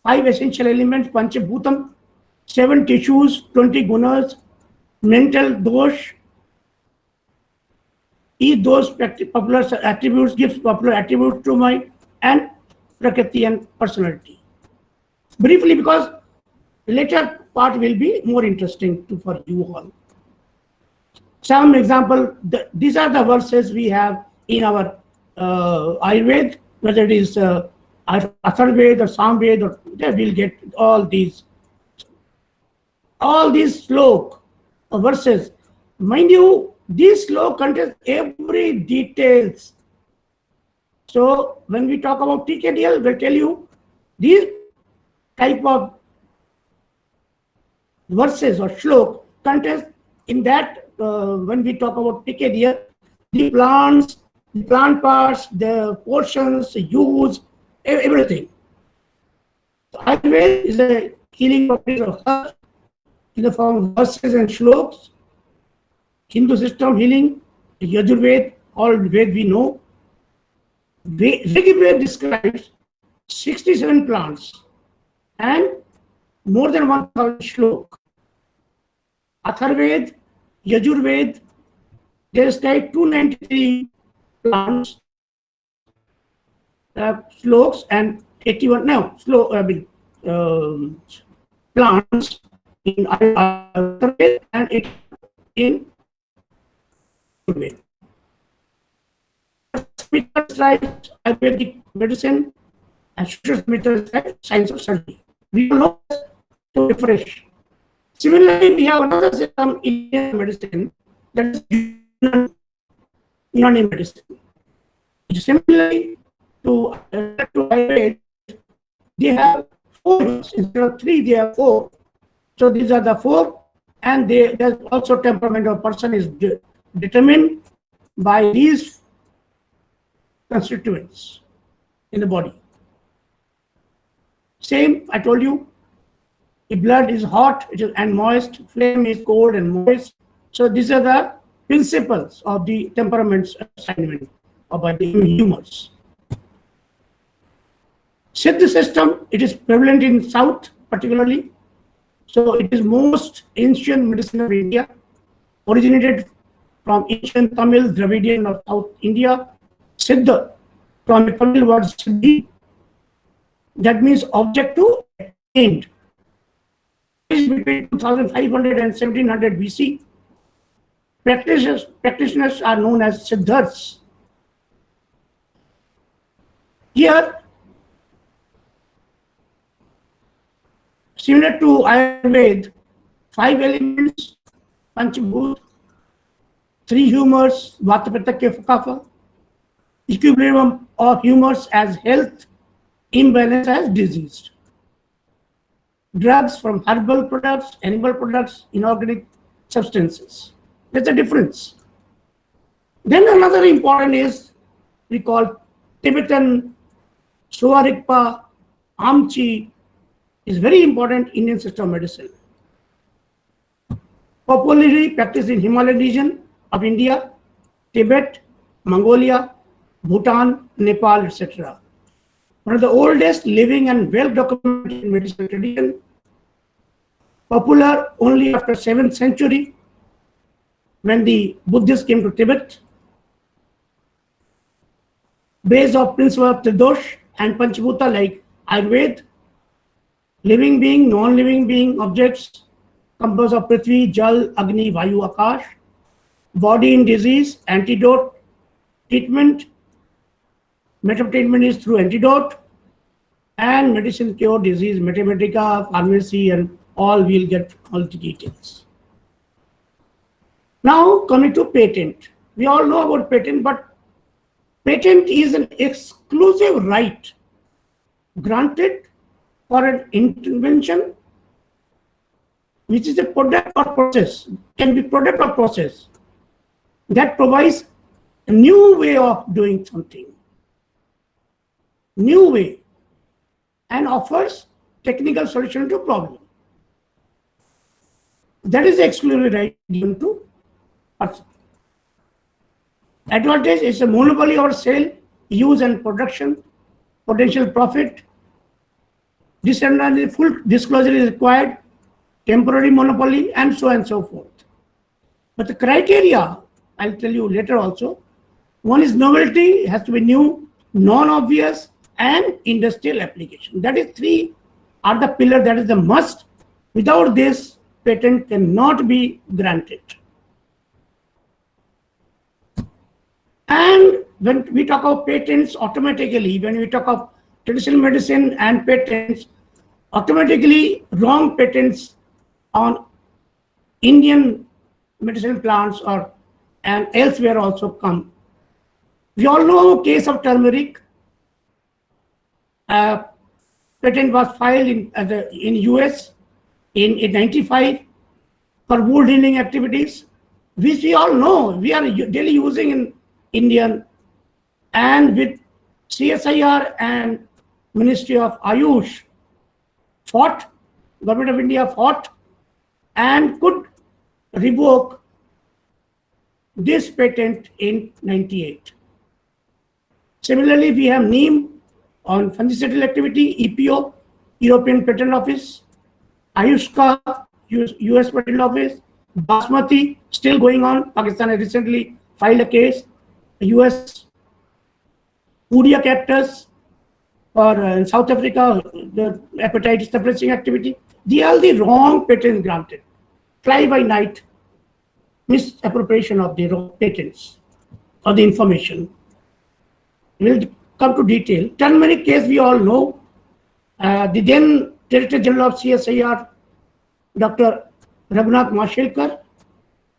5 essential elements, panchabhutam, 7 tissues, 20 gunas, mental dosh. Each those popular attributes gives popular attributes to mind and prakriti and personality. Briefly, because the later part will be more interesting for you all. Some example, these are the verses we have in our Ayurveda, whether it is Atharveda or Samveda, or we'll get all these slok verses. Mind you, this slok contains every details. So when we talk about TKDL, we'll tell you these type of verses or slok contains in that when we talk about TKDL, the plants, the plant parts, the portions, the use, everything. So Ayurveda is a healing properties of herbs in the form of verses and shloks. Hindu system healing, Yajurveda, all Ved we know. Rigveda describes 67 plants and more than 1,000 shlok. Atharveda, Yajurveda, they describe 293 plants, sloks, and 81 plants in Atharveda and 80 in Yajurveda. Smita describes Ayurvedic medicine and Smita describes science of surgery. We all know to refresh. Similarly, we have another system in Indian medicine, that is Unani medicine. Similarly to Ayurveda, they have 4 instead of 3, they have 4. So these are the 4, and there's also temperament of person is determined by these constituents in the body. Same, I told you, if blood is hot and moist, flame is cold and moist. So these are the principles of the temperaments assignment by the humors. Siddha system, it is prevalent in South particularly. So it is most ancient medicine of India, originated from ancient Tamil, Dravidian of South India. Siddha, from the Tamil word siddhi, that means object to attained. Between 2500 and 1700 BC, practitioners are known as siddharthas. Here, similar to Ayurveda, 5 elements, Panchabhut, 3 humors, Vata, Pitta, Kapha, equilibrium of humors as health, imbalance as disease. Drugs from herbal products, animal products, inorganic substances. That's the difference. Then another important is we call Tibetan, Suarikpa, Amchi is very important Indian system of medicine. Popularly practiced in Himalayan region of India, Tibet, Mongolia, Bhutan, Nepal, etc. One of the oldest living and well-documented medicinal tradition, popular only after 7th century when the Buddhists came to Tibet, based on principle of Tridosh and Panchabhuta like Ayurveda, living being, non-living being objects composed of Prithvi, Jal, Agni, Vayu, Akash, body in disease, antidote, treatment. Method of treatment is through antidote, and medicine cure disease, mathematica, pharmacy, and all will get all the details. Now coming to patent. We all know about patent, but patent is an exclusive right granted for an intervention which is a product or process, can be product or process, that provides a new way of doing something, new way, and offers technical solution to problem. That is the exclusive right given to person. Advantage is a monopoly over sale, use and production, potential profit. Disadvantage, full disclosure is required, temporary monopoly, and so on and so forth. But the criteria, I'll tell you later also. One is novelty, has to be new, non-obvious, and industrial application. That is three are the pillar, that is the must. Without this, patent cannot be granted. And when we talk of patents, automatically, when we talk of traditional medicine and patents, automatically wrong patents on Indian medicinal plants or and elsewhere also come. We all know case of turmeric. Patent was filed in US in 95 for wound healing activities, which we all know we are daily using in Indian, and with CSIR and Ministry of Ayush fought, Government of India fought and could revoke this patent in 98. Similarly, we have neem on fungicidal activity, EPO, European Patent Office, Ayushka, US Patent Office, Basmati, still going on. Pakistan has recently filed a case. US Udia cactus, or in South Africa, the appetite suppressing activity. They are the wrong patents granted. Fly by night, misappropriation of the wrong patents or the information. We'll come to detail. Turmeric case we all know. The then Director General of CSIR, Dr. Raghunath Mashelkar,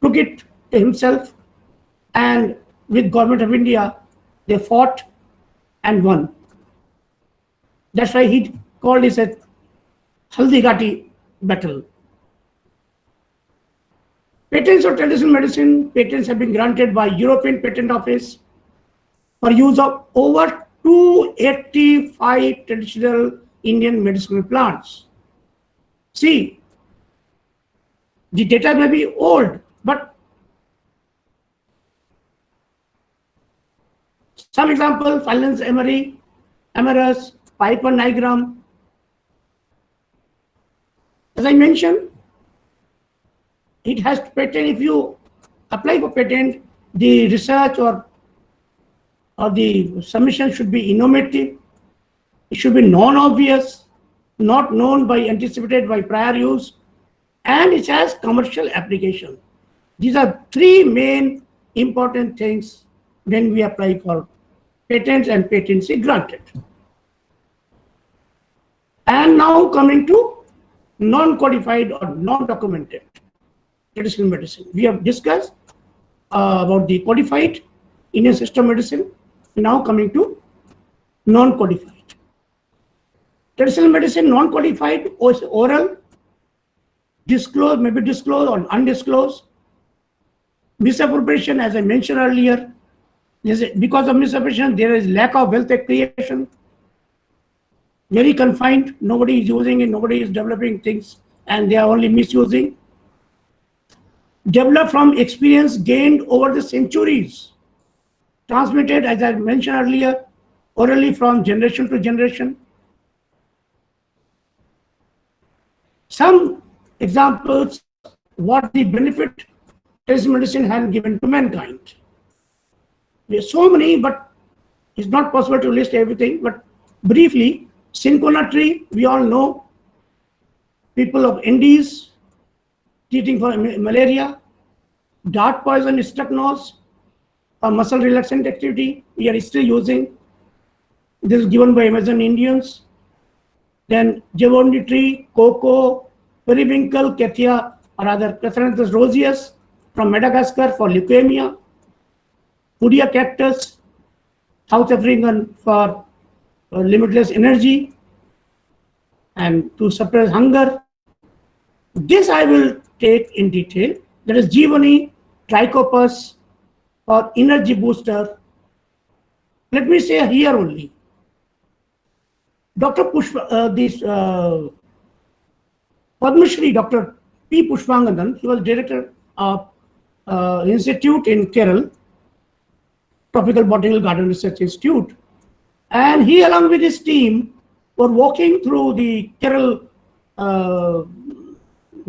took it to himself, and with Government of India, they fought and won. That's why he called it a Haldigati battle. Patents of traditional medicine, patents have been granted by European Patent Office for use of over 285 traditional Indian medicinal plants. See, the data may be old, but some example, Phyllens emery, Amarus, Piper nigrum. As I mentioned, it has patent. If you apply for patent, the research or the submission should be innovative. It should be non-obvious, not known by anticipated by prior use, and it has commercial application. These are three main important things when we apply for patents and patency granted. And now coming to non-codified or non-documented traditional medicine. We have discussed about the codified Indian system medicine. Now coming to non-codified. Traditional medicine, non-codified, oral, disclosed, maybe disclosed or undisclosed. Misappropriation, as I mentioned earlier, because of misappropriation, there is lack of wealth creation. Very confined, nobody is using it, nobody is developing things, and they are only misusing. Developed from experience gained over the centuries. Transmitted, as I mentioned earlier, orally from generation to generation. Some examples, what the benefit traditional medicine has given to mankind. There are so many, but it's not possible to list everything. But briefly, cinchona tree, we all know, people of Indies treating for malaria. dart poison stuck nose, a muscle relaxant activity we are still using. This is given by Amazon Indians. Then Javoni tree, cocoa, periwinkle, Cathia, or rather Catharanthus roseus from Madagascar for leukemia. Pudia cactus, South African for limitless energy and to suppress hunger. This I will take in detail. That is Jivani trichopus for energy booster. Let me say here only. Dr. Padma Shri Dr. P. Pushpangandan, he was director of institute in Kerala, Tropical Botanical Garden Research Institute, and he along with his team were walking through the Kerala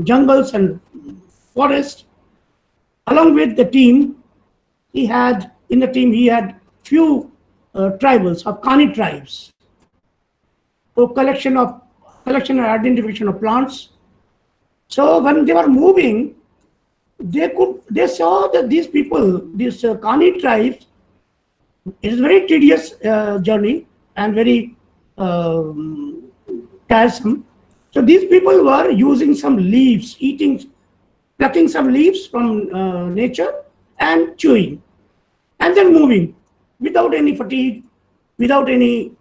jungles and forest. Along with the team, he had few tribals of Kani tribes. So collection and identification of plants. So when they were moving, they saw that these people, these Kani tribes, it is very tedious journey and very tiresome. So these people were using some leaves, plucking some leaves from nature and chewing, and then moving without any fatigue, without any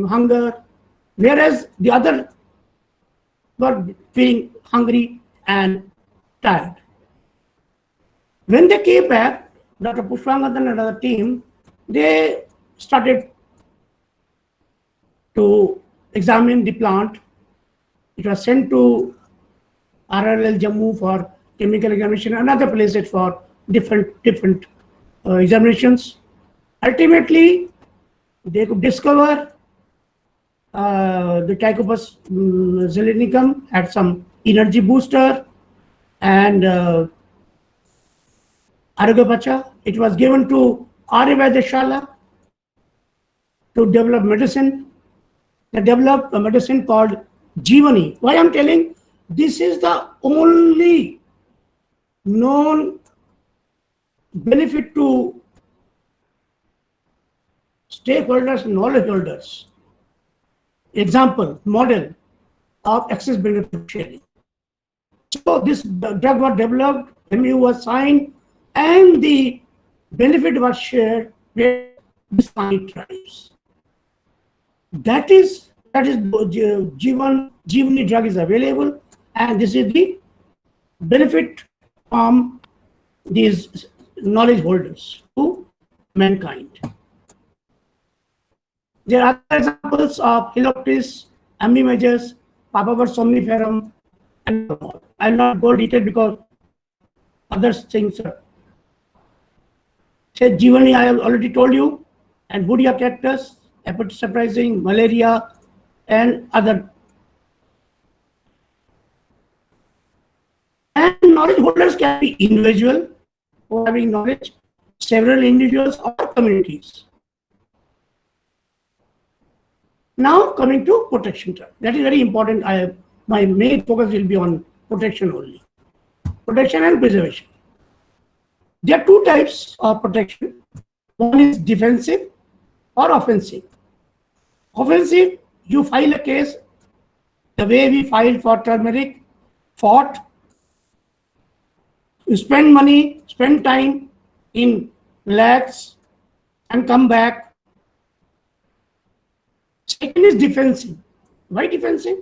hunger, whereas the other were feeling hungry and tired. When they came back, Dr. Pushpangandan and other team, they started to examine the plant. It was sent to RRL Jammu for chemical examination, another places for different examinations. Ultimately, they could discover the Trichopus zelenicum had some energy booster, and Aragapacha, it was given to Aryavadashala to develop medicine. They developed a medicine called Jivani. Why I'm telling? This is the only known benefit to stakeholders and knowledge holders. Example, model of access benefit sharing. So this drug was developed, MU was signed, and the benefit was shared with these Kani tribes. That is Jivani drug is available, and this is the benefit from these knowledge holders to mankind. There are other examples of Heloptis, Amimajus, Papaver somniferum, and more. I will not go detail because other things are. Say Jivani, I have already told you, and Budia cactus, hepatitis surprising, malaria, and other. And knowledge holders can be individual who are having knowledge, several individuals or communities. Now coming to protection term. That is very important. My main focus will be on protection only. Protection and preservation. There are two types of protection. One is defensive or offensive. Offensive, you file a case the way we filed for turmeric, fought, you spend money, spend time in labs and come back. Second is defensive. Why defensive?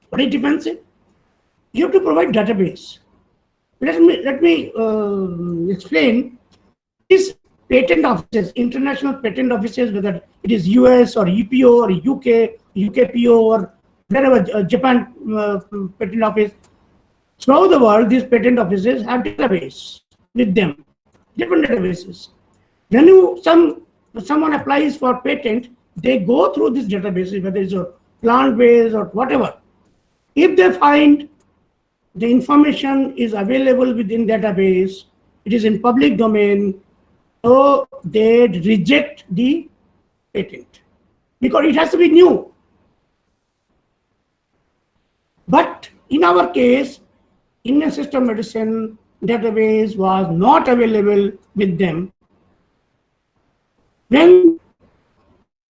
What is defensive? You have to provide database. Let me explain. These patent offices, international patent offices, whether it is US or EPO or UK, UKPO or wherever, Japan patent office, throughout the world, these patent offices have database with them, different databases. When someone applies for patent, they go through these databases, whether it's a plant-based or whatever. If they find the information is available within database, it is in public domain, so they reject the patent because it has to be new. But in our case, Indian system medicine, database was not available with them, when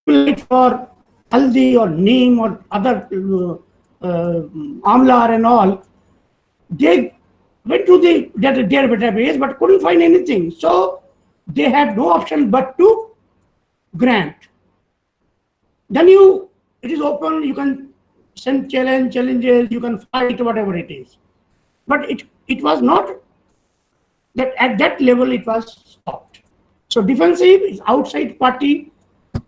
people write for haldi or neem or other amla and all, they went to the database but couldn't find anything. So they had no option but to grant. Then it is open, you can send challenges, you can fight, whatever it is. But it was not that at that level it was stopped. So defensive is outside party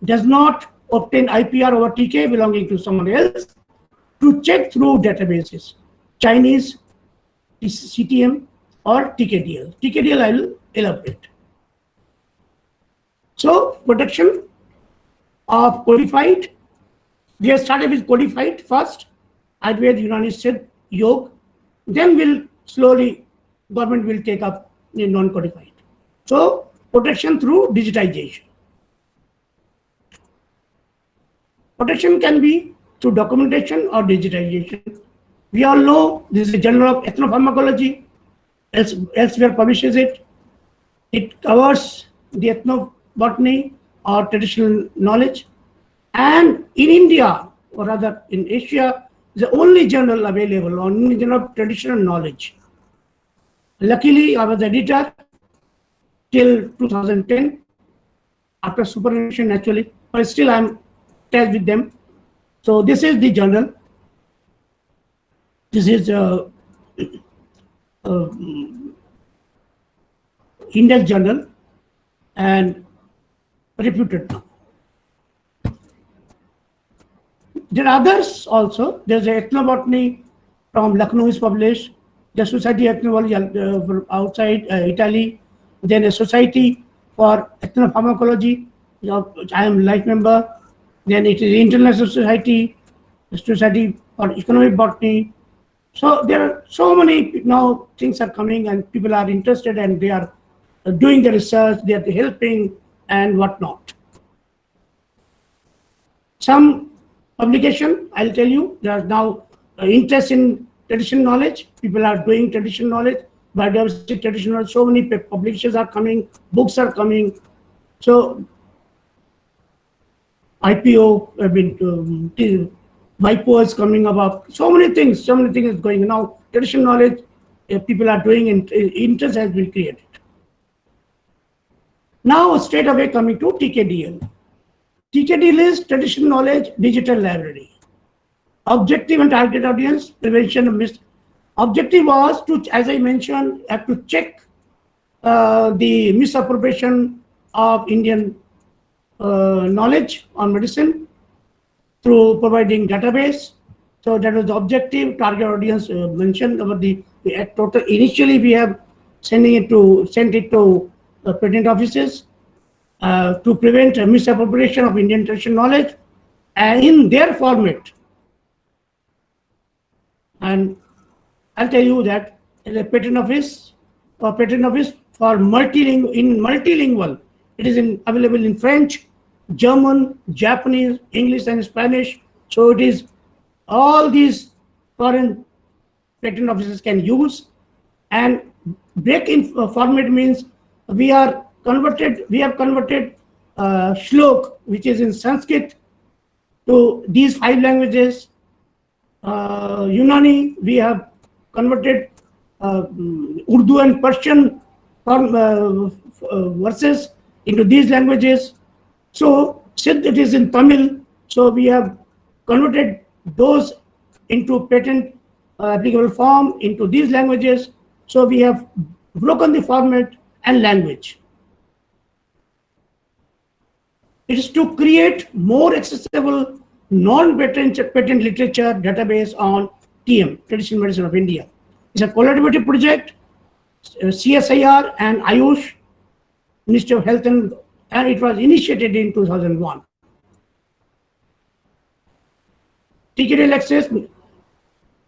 does not obtain IPR over TK belonging to someone else to check through databases, Chinese, CTM or TKDL. TKDL I will elaborate. So protection of codified, we have started with codified first, Ayurveda, Unani, Siddha, Yoga, then government will take up in non-codified. So protection through digitization. Protection can be through documentation or digitization. We all know this is a Journal of Ethnopharmacology, elsewhere publishes it. It covers the ethnobotany or traditional knowledge. And in India, or rather in Asia, the only journal available on the journal of traditional knowledge. Luckily, I was editor till 2010, after superannuation actually, but still I'm attached with them. So this is the journal. This is Index journal and reputed now. There are others also. There's a ethnobotany from Lucknow is published. The Society of Ethnology from outside Italy. Then a Society for Ethnopharmacology, which I am life member. Then it is International Society, the Society for Economic Botany. So there are so many now things are coming and people are interested and they are doing the research, they are helping and whatnot. Some publication, I'll tell you, there is now interest in traditional knowledge. People are doing traditional knowledge, biodiversity, traditional, so many publications are coming, books are coming. So IPO, WIPO is coming up, so many things is going now. Traditional knowledge, people are doing and interest has been created. Now straight away coming to TKDL. TKDL is Traditional Knowledge Digital Library. Objective and target audience, prevention of Objective was to, as I mentioned, have to check the misappropriation of Indian knowledge on medicine through providing database. So that was the objective. Target audience mentioned about the total. Initially, we have sent it to patent offices to prevent misappropriation of Indian traditional knowledge in their format. And I'll tell you that in a patent office for multilingual, it is available in French, German, Japanese, English, and Spanish. So it is all these foreign patent offices can use. And break in format means we have converted Shlok, which is in Sanskrit, to these 5 languages. Unani, we have converted Urdu and Persian verses into these languages. So Siddha, it is in Tamil. So we have converted those into patent applicable form into these languages. So we have broken the format and language. It is to create more accessible non-patent literature database on TM, Traditional Medicine of India. It's a collaborative project, CSIR and Ayush, Ministry of Health, and it was initiated in 2001. TKDL access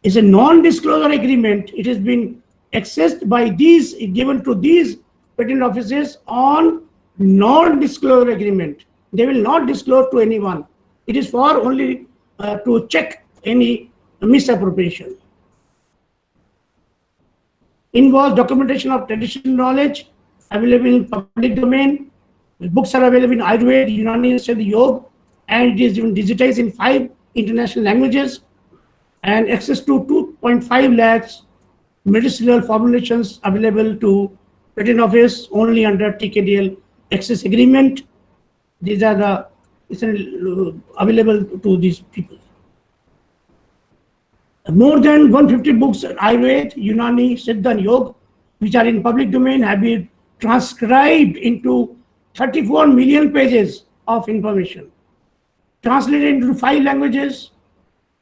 is a non-disclosure agreement. It has been accessed by these, given to these patent offices on non-disclosure agreement. They will not disclose to anyone. It is for only to check any misappropriation. involves documentation of traditional knowledge available in public domain. The books are available in Ayurveda, Unani, Siddha, Yoga, and it is even digitized in 5 international languages, and access to 2.5 lakhs medicinal formulations available to patent office only under TKDL access agreement. These are the available to these people. More than 150 books on Ayurveda, Unani, Siddha, and Yoga, which are in public domain, have been transcribed into 34 million pages of information, translated into 5 languages,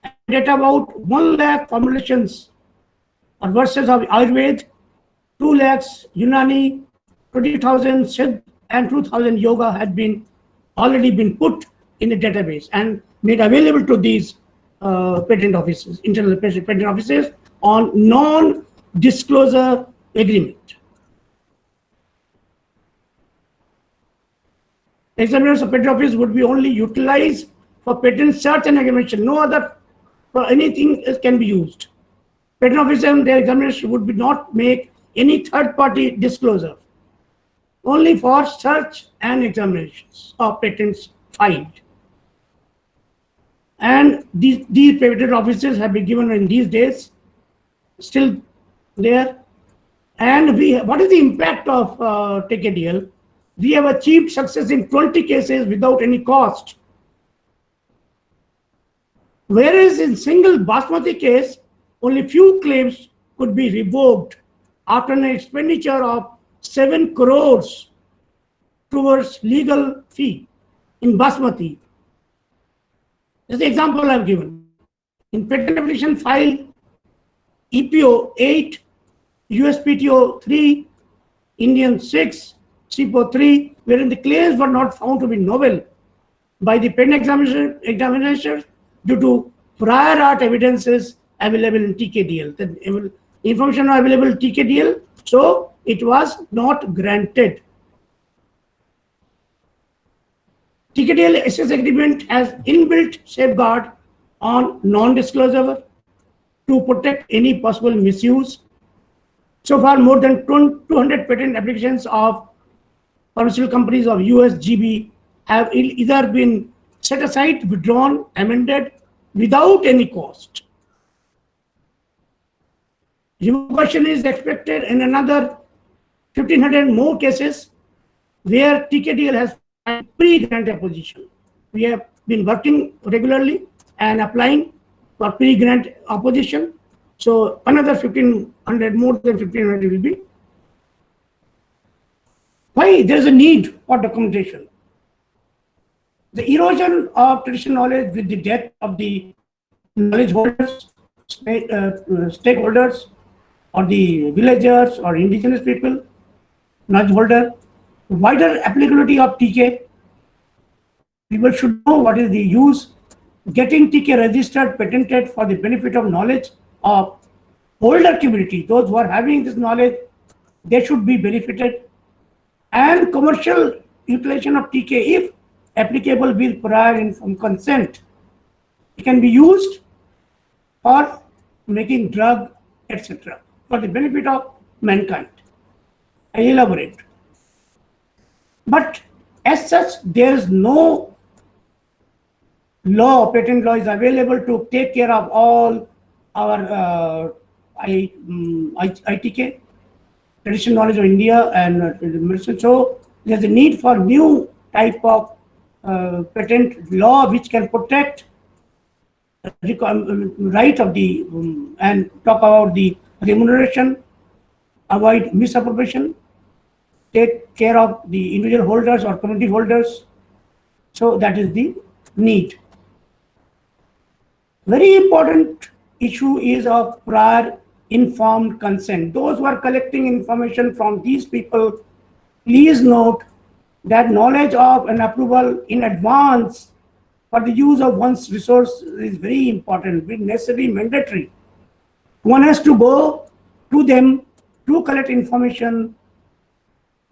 and at about 1 lakh formulations or verses of Ayurveda, 2 lakhs Unani, 20,000 Siddha, and 2,000 Yoga had been already been put in the database and made available to these patent offices, internal patent offices, on non-disclosure agreement. Examiners of patent office would be only utilized for patent search and examination. No other for anything else can be used. Patent office and their examiners would be not make any third-party disclosure. Only for search and examinations of patents filed. And these patent offices have been given in these days, still there. And what is the impact of TKDL? We have achieved success in 20 cases without any cost. Whereas in single Basmati case, only few claims could be revoked after an expenditure of 7 crores towards legal fee in Basmati. This is the example I have given. In patent application file EPO 8, USPTO 3, Indian 6, CPO 3, wherein the claims were not found to be novel by the patent examination due to prior art evidences available in TKDL. The information available in TKDL, so it was not granted. TKDL access agreement has inbuilt safeguard on non-disclosure to protect any possible misuse. So far, more than 200 patent applications of pharmaceutical companies of US GB have either been set aside, withdrawn, amended without any cost. Revocation is expected in another 1,500 more cases where TKDL has pre-grant opposition. We have been working regularly and applying for pre-grant opposition. So another 1,500, more than 1,500 will be. Why there is a need for documentation? The erosion of traditional knowledge with the death of the knowledge holders, stakeholders, or the villagers or indigenous people, knowledge holder, wider applicability of TK. People should know what is the use, getting TK registered, patented for the benefit of knowledge of older community. Those who are having this knowledge, they should be benefited. And commercial utilization of TK, if applicable with prior informed consent, it can be used for making drug, etc., for the benefit of mankind. I elaborate. But as such, there is no law, patent law is available to take care of all our ITK, traditional knowledge of India and medicine. So there's a need for new type of patent law which can protect the right of the and talk about the remuneration, avoid misappropriation, take care of the individual holders or community holders. So that is the need. Very important issue is of prior informed consent. Those who are collecting information from these people, please note that knowledge of an approval in advance for the use of one's resource is very important, very necessary, mandatory. One has to go to them to collect information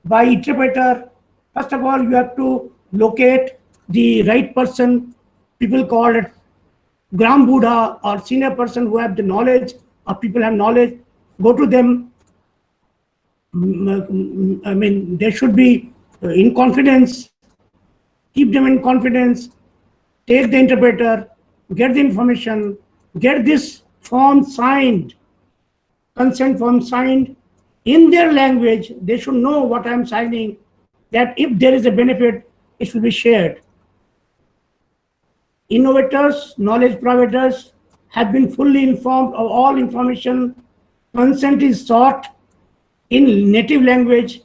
by interpreter. First of all, you have to locate the right person. People call it Gram Buddha or senior person who have the knowledge, or people have knowledge. Go to them, I mean, they should be in confidence, keep them in confidence, take the interpreter, get the information, get this form signed, consent form signed in their language. They should know what I'm signing, that if there is a benefit, it should be shared. Innovators, knowledge providers have been fully informed of all information. Consent is sought in native language.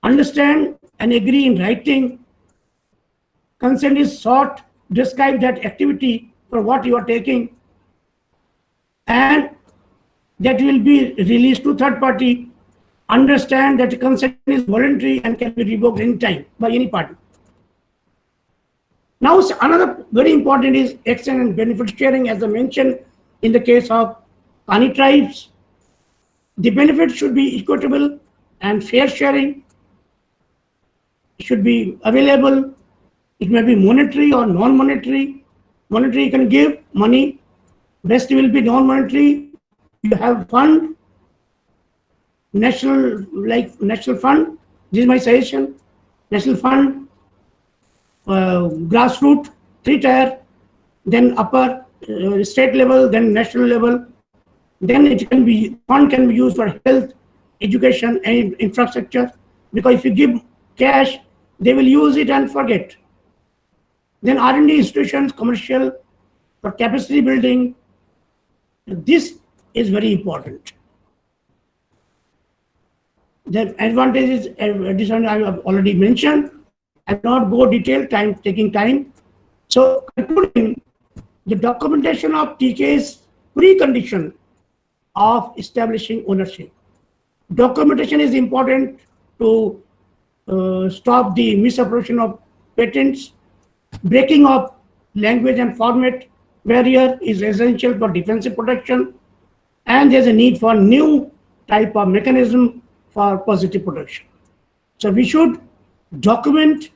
Understand and agree in writing. Consent is sought, describe that activity for what you are taking, and that will be released to third party. Understand that consent is voluntary and can be revoked anytime by any party. Now, another very important is exchange and benefit sharing, as I mentioned in the case of Pani tribes. The benefit should be equitable and fair sharing. It should be available. It may be monetary or non-monetary. Monetary you can give money. Rest will be non-monetary. You have fund, national fund. This is my suggestion. National fund, grassroots, 3-tier, then upper state level, then national level. Then it can be, fund can be used for health, education, and infrastructure. Because if you give cash, they will use it and forget. Then R&D institutions, commercial, for capacity building. This is very important. The advantages, addition I have already mentioned. I will not go detailed, taking time. So concluding, the documentation of TK is precondition of establishing ownership. Documentation is important to stop the misappropriation of patents. Breaking of language and format barrier is essential for defensive protection, and there's a need for new type of mechanism for positive protection. So we should document,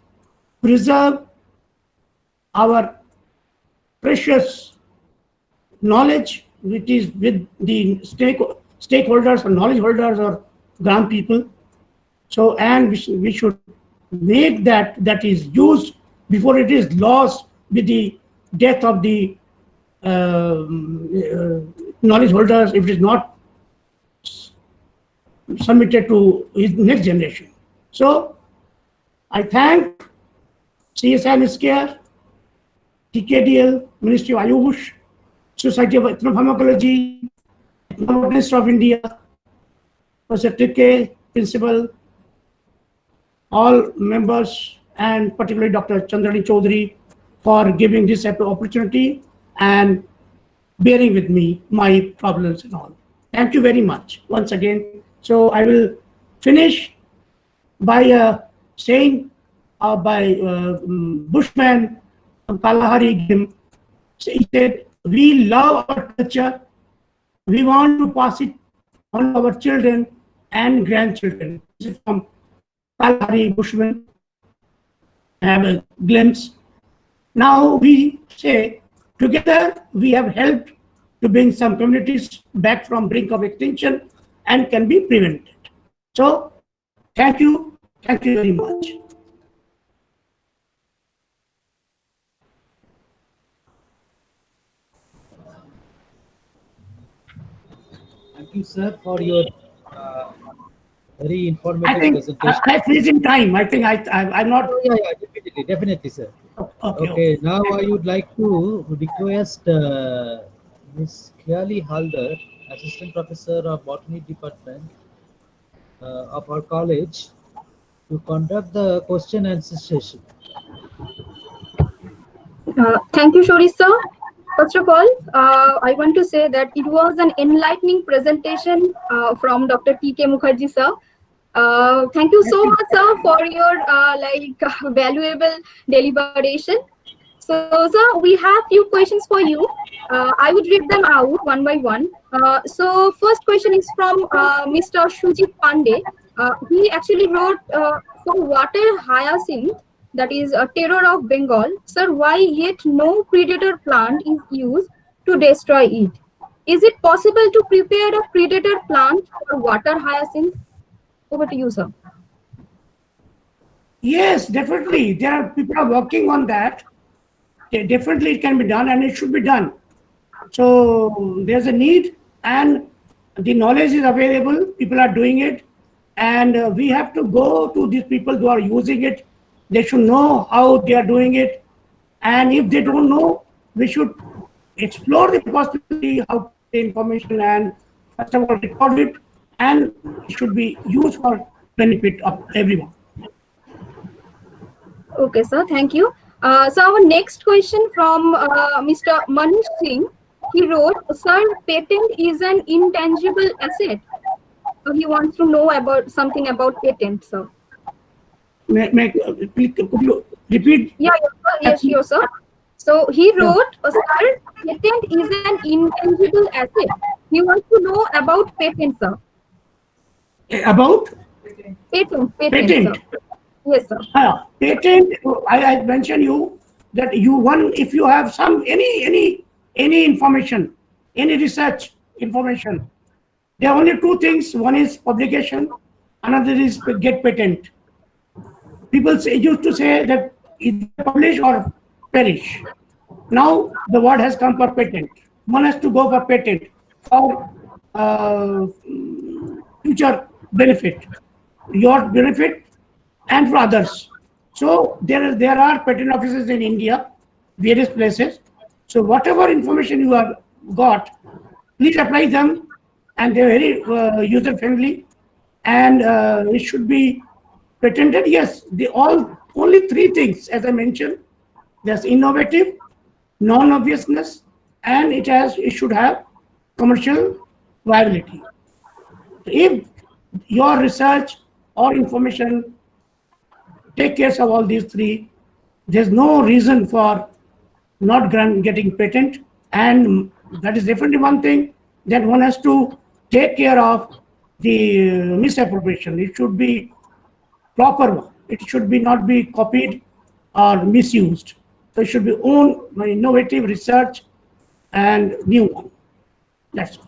preserve our precious knowledge, which is with the stakeholders or knowledge holders or ground people. So, and we should make that is used before it is lost with the death of the knowledge holders, if it is not submitted to his next generation. So I thank CSIR, TKDL, Ministry of Ayush, Society of Ethnopharmacology, Ethnobotanist of India, Professor TK, Principal, all members, and particularly Dr. Chandrani Chaudhary for giving this opportunity and bearing with me my problems and all. Thank you very much once again. So I will finish by saying by Bushman Kalahari, he said, we love our culture, we want to pass it on our children and grandchildren. This is from Kalahari Bushman. I have a glimpse. Now we say, together we have helped to bring some communities back from brink of extinction and can be prevented. So thank you very much. Thank you, sir, for your very informative presentation. I freeze in time. I think I'm not. Oh, yeah, definitely, sir. Okay. Now I would like to request Ms. Khyali Halder, Assistant Professor of Botany Department of our college, to conduct the question and answer session. Thank you, Shori sir. First of all, I want to say that it was an enlightening presentation from Dr. T.K. Mukherjee sir. Thank you so much, sir, for your valuable deliberation. So, sir, we have few questions for you. I would read them out one by one. So, first question is from Mr. Shujit Pandey. He actually wrote, for water hyacinth, that is a terror of Bengal, sir, why yet no predator plant is used to destroy it? Is it possible to prepare a predator plant for water hyacinth? Over to you, sir. Yes, definitely. There are people are working on that. Definitely it can be done and it should be done. So there's a need and the knowledge is available. People are doing it. And we have to go to these people who are using it. They should know how they are doing it. And if they don't know, we should explore the possibility how to get information and first of all record it, and it should be used for benefit of everyone. Okay, sir. Thank you. So our next question from Mr. Manish Singh. He wrote, "Sir, patent is an intangible asset." So he wants to know about something about patent, sir. Please, could you repeat? Yeah, yes, sure, sir. So he wrote, "Sir, patent is an intangible asset." He wants to know about patent, sir. About Patent, patent. sir. Yes, sir. Patent. I mentioned you that if you have some any information, any research information, there are only two things. One is publication, another is get patent. People used to say that either publish or perish. Now the word has come for patent. One has to go for patent for future benefit, your benefit and for others. So there are patent offices in India, various places. So whatever information you have got, please apply them, and they're very user friendly, and it should be patented. Yes, only three things as I mentioned. There's innovative, non-obviousness, and it should have commercial viability. If your research or information take care of all these three, there's no reason for not getting patent, and that is definitely one thing that one has to take care of the misappropriation. It should be proper one. It should be not be copied or misused. So it should be own innovative research and new one. That's all.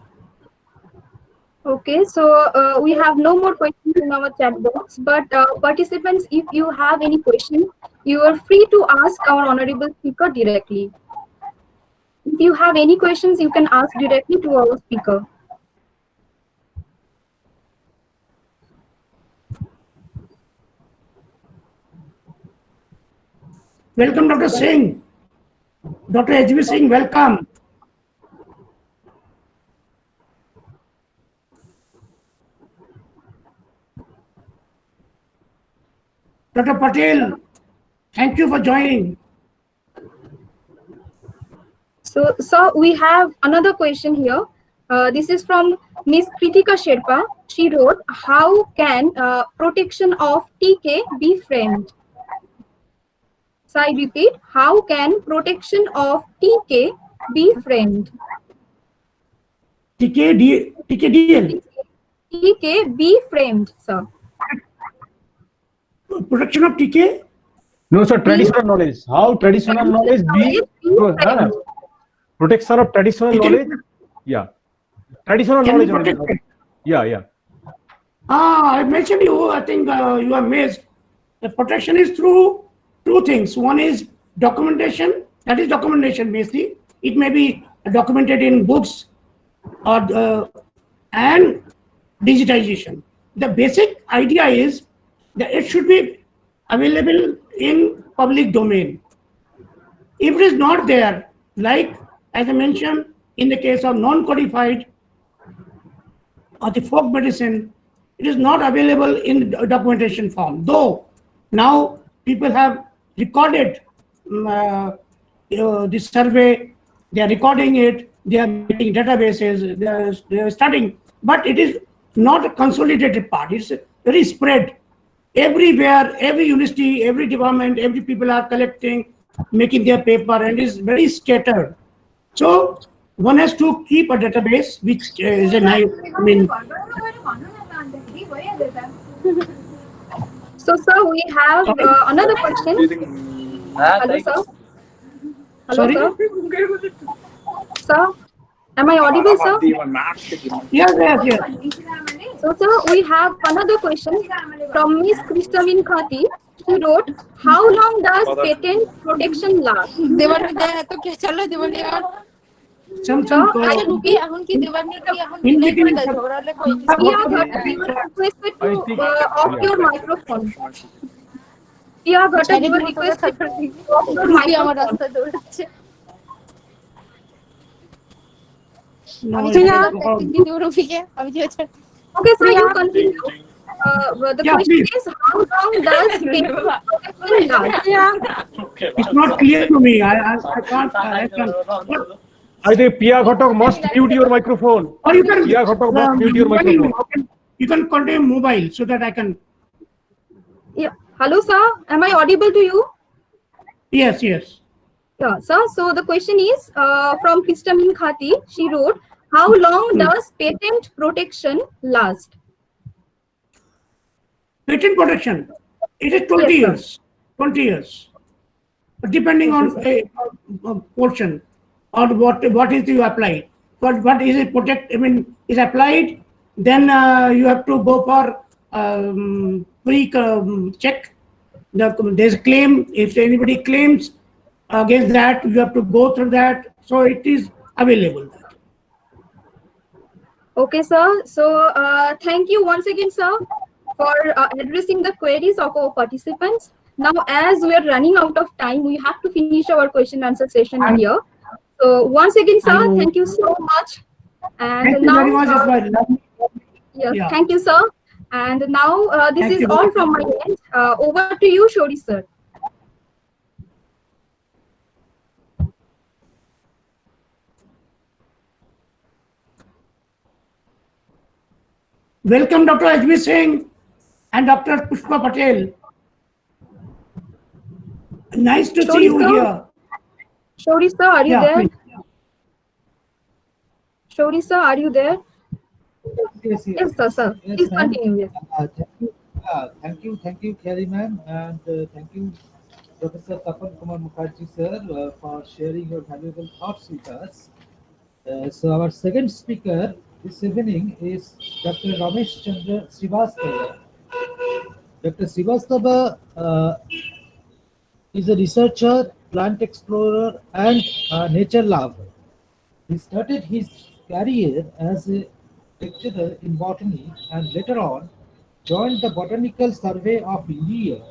Okay, so we have no more questions in our chat box, but participants, if you have any question, you are free to ask our honorable speaker directly. If you have any questions, you can ask directly to our speaker. Welcome, Dr. Singh. Dr. H.B. Singh, welcome. Dr. Patel, thank you for joining. So we have another question here. This is from Ms. Kritika Sherpa. She wrote, "How can protection of TK be framed?" So I repeat, how can protection of TK be framed? TKDL. TK be framed, sir. Protection of TK? No, sir, traditional knowledge. How traditional knowledge be protection of traditional knowledge? Yeah. Traditional knowledge only. Yeah. I mentioned you, I think you are missed. The protection is through two things. One is documentation. That is documentation basically. It may be documented in books or and digitization. The basic idea is that it should be available in public domain. If it is not there, like as I mentioned, in the case of non-codified or the folk medicine, it is not available in documentation form. Though now people have recorded this survey, they are recording it, they are making databases, they are studying, but it is not a consolidated part. It's very spread. Everywhere, every university, every department, every people are collecting, making their paper, and is very scattered. So one has to keep a database, which is a nice. So, sir, we have another question. Hello, sir. Hello, Sorry? sir. Sir, Am I audible, sir? Yes, yes, yes. So, sir, we have another question from Miss Kristamin Khati. She wrote, how long does patent protection last? Some Sir, I in between. Priya Ghatak, you are requested to off your microphone. Priya Ghatak, you are requested to off your microphone. No, Okay, sir, you continue. The Yeah, question please. is, how long does patent protection last? It's not clear to me. I can't. I think Pia Ghatak must mute your microphone. Or you can. Pia Ghatak must mute your microphone. You can continue mobile so that I can. Yeah. Hello, sir. Am I audible to you? Yes, yes. Yeah, sir. So the question is from Kristamin Khati. She wrote, how long does patent protection last? Patent protection. It is 20 Yes, sir. years. 20 years. Depending on a portion or what is you applied. What is it protect? I mean, is applied. Then you have to go for pre-check. There's a claim. If anybody claims against that, you have to go through that. So it is available. Okay, sir. So thank you once again, sir, for addressing the queries of our participants. Now, as we are running out of time, we have to finish our question and answer session here. So once again, sir, thank you so much. And Thank you now, very much. yes, Yeah. thank you, sir. And now this Thank is you. all from my end. Over to you, Shori, sir. Welcome, Dr. HB Singh and Dr. Pushpa Patel. Nice to see you here. Shori, sir, are you there? Please. Shori, sir, are you there? Yes, Yes, sir. Yes, Please ma'am. continue. Yes. Thank you, Kelly ma'am, and thank you, Professor Tapan Kumar Mukherjee sir, for sharing your valuable thoughts with us. So our second speaker this evening is Dr. Ramesh Chandra Srivastava. Dr. Srivastava is a researcher, plant explorer, and nature lover. He started his career as a lecturer in botany and later on joined the Botanical Survey of India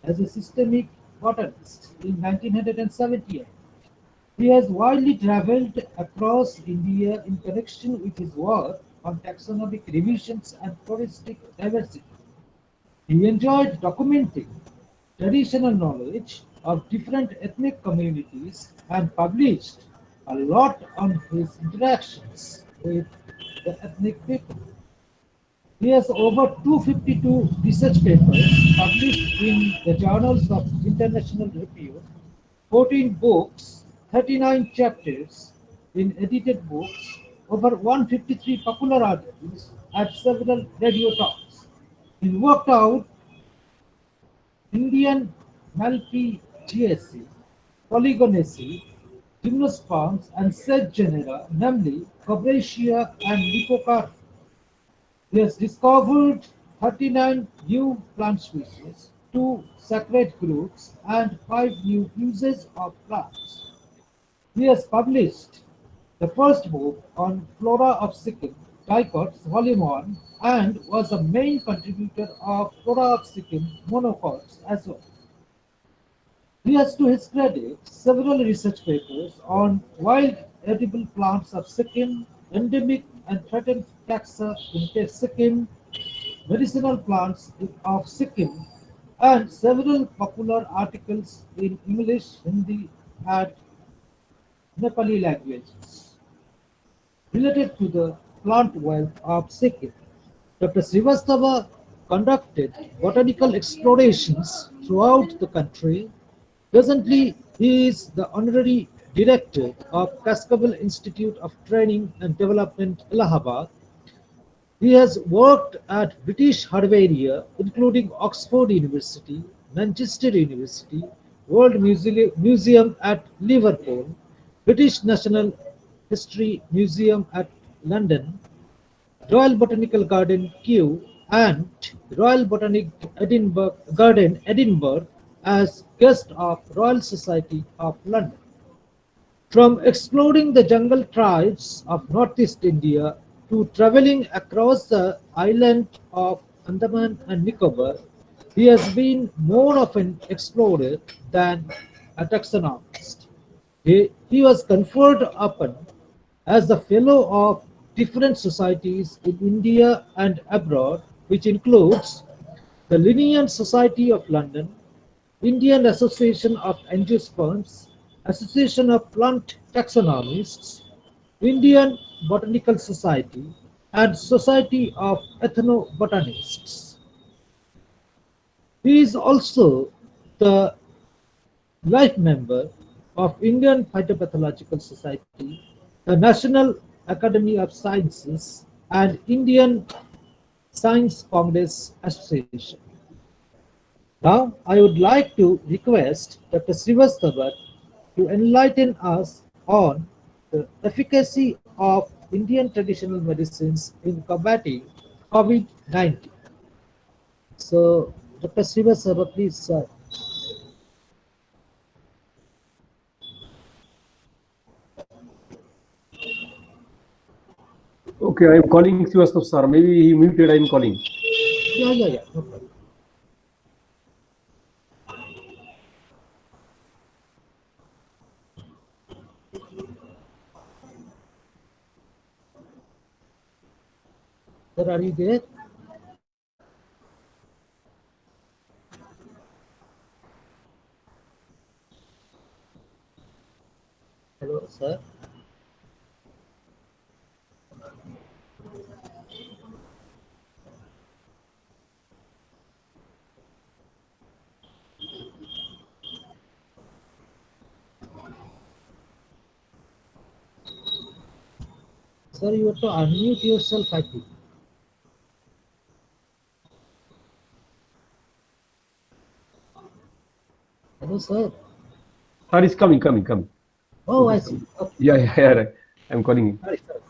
as a systemic botanist in 1978. He has widely traveled across India in connection with his work on taxonomic revisions and floristic diversity. He enjoyed documenting traditional knowledge of different ethnic communities and published a lot on his interactions with the ethnic people. He has over 252 research papers published in the journals of international review, 14 books, 39 chapters in edited books, over 153 popular articles, and several radio talks. He worked out Indian Malpighiaceae, Polygonaceae, Gymnosperms, and set genera, namely Cobracia and Lycocarpa. He has discovered 39 new plant species, 2 sacred groups, and 5 new uses of plants. He has published the first book on Flora of Sikkim, Dicots, Volume 1, and was a main contributor of Flora of Sikkim monocots as well. He has to his credit several research papers on wild edible plants of Sikkim, endemic and threatened taxa in Sikkim, medicinal plants of Sikkim, and several popular articles in English, Hindi, and Nepali languages related to the plant wealth of Sikkim. Dr. Srivastava conducted botanical explorations throughout the country. Presently, he is the honorary director of Cascavel Institute of Training and Development, Allahabad. He has worked at British Herbaria, including Oxford University, Manchester University, World Museum at Liverpool, British National History Museum at London, Royal Botanical Garden, Kew, and Royal Botanic Garden, Edinburgh, as guest of Royal Society of London. From exploring the jungle tribes of Northeast India to traveling across the island of Andaman and Nicobar, he has been more of an explorer than a taxonomist. He was conferred upon as the fellow of different societies in India and abroad, which includes the Linnean Society of London, Indian Association of Angiosperms, Association of Plant Taxonomists, Indian Botanical Society, and Society of Ethnobotanists. He is also the life member of Indian Phytopathological Society, the National Academy of Sciences, and Indian Science Congress Association. Now, I would like to request Dr. Srivastava to enlighten us on the efficacy of Indian traditional medicines in combating COVID-19. So, Dr. Srivastava, please, sir. Okay, I am calling Srivastava sir. Maybe he muted. I am calling. Yeah. No problem. Sir, are you there? Hello, sir. Sir, you have to unmute yourself, I think. Hello, sir. Sir is coming. Oh, I see. Okay. Yeah, right. I am calling him. Sorry, sir.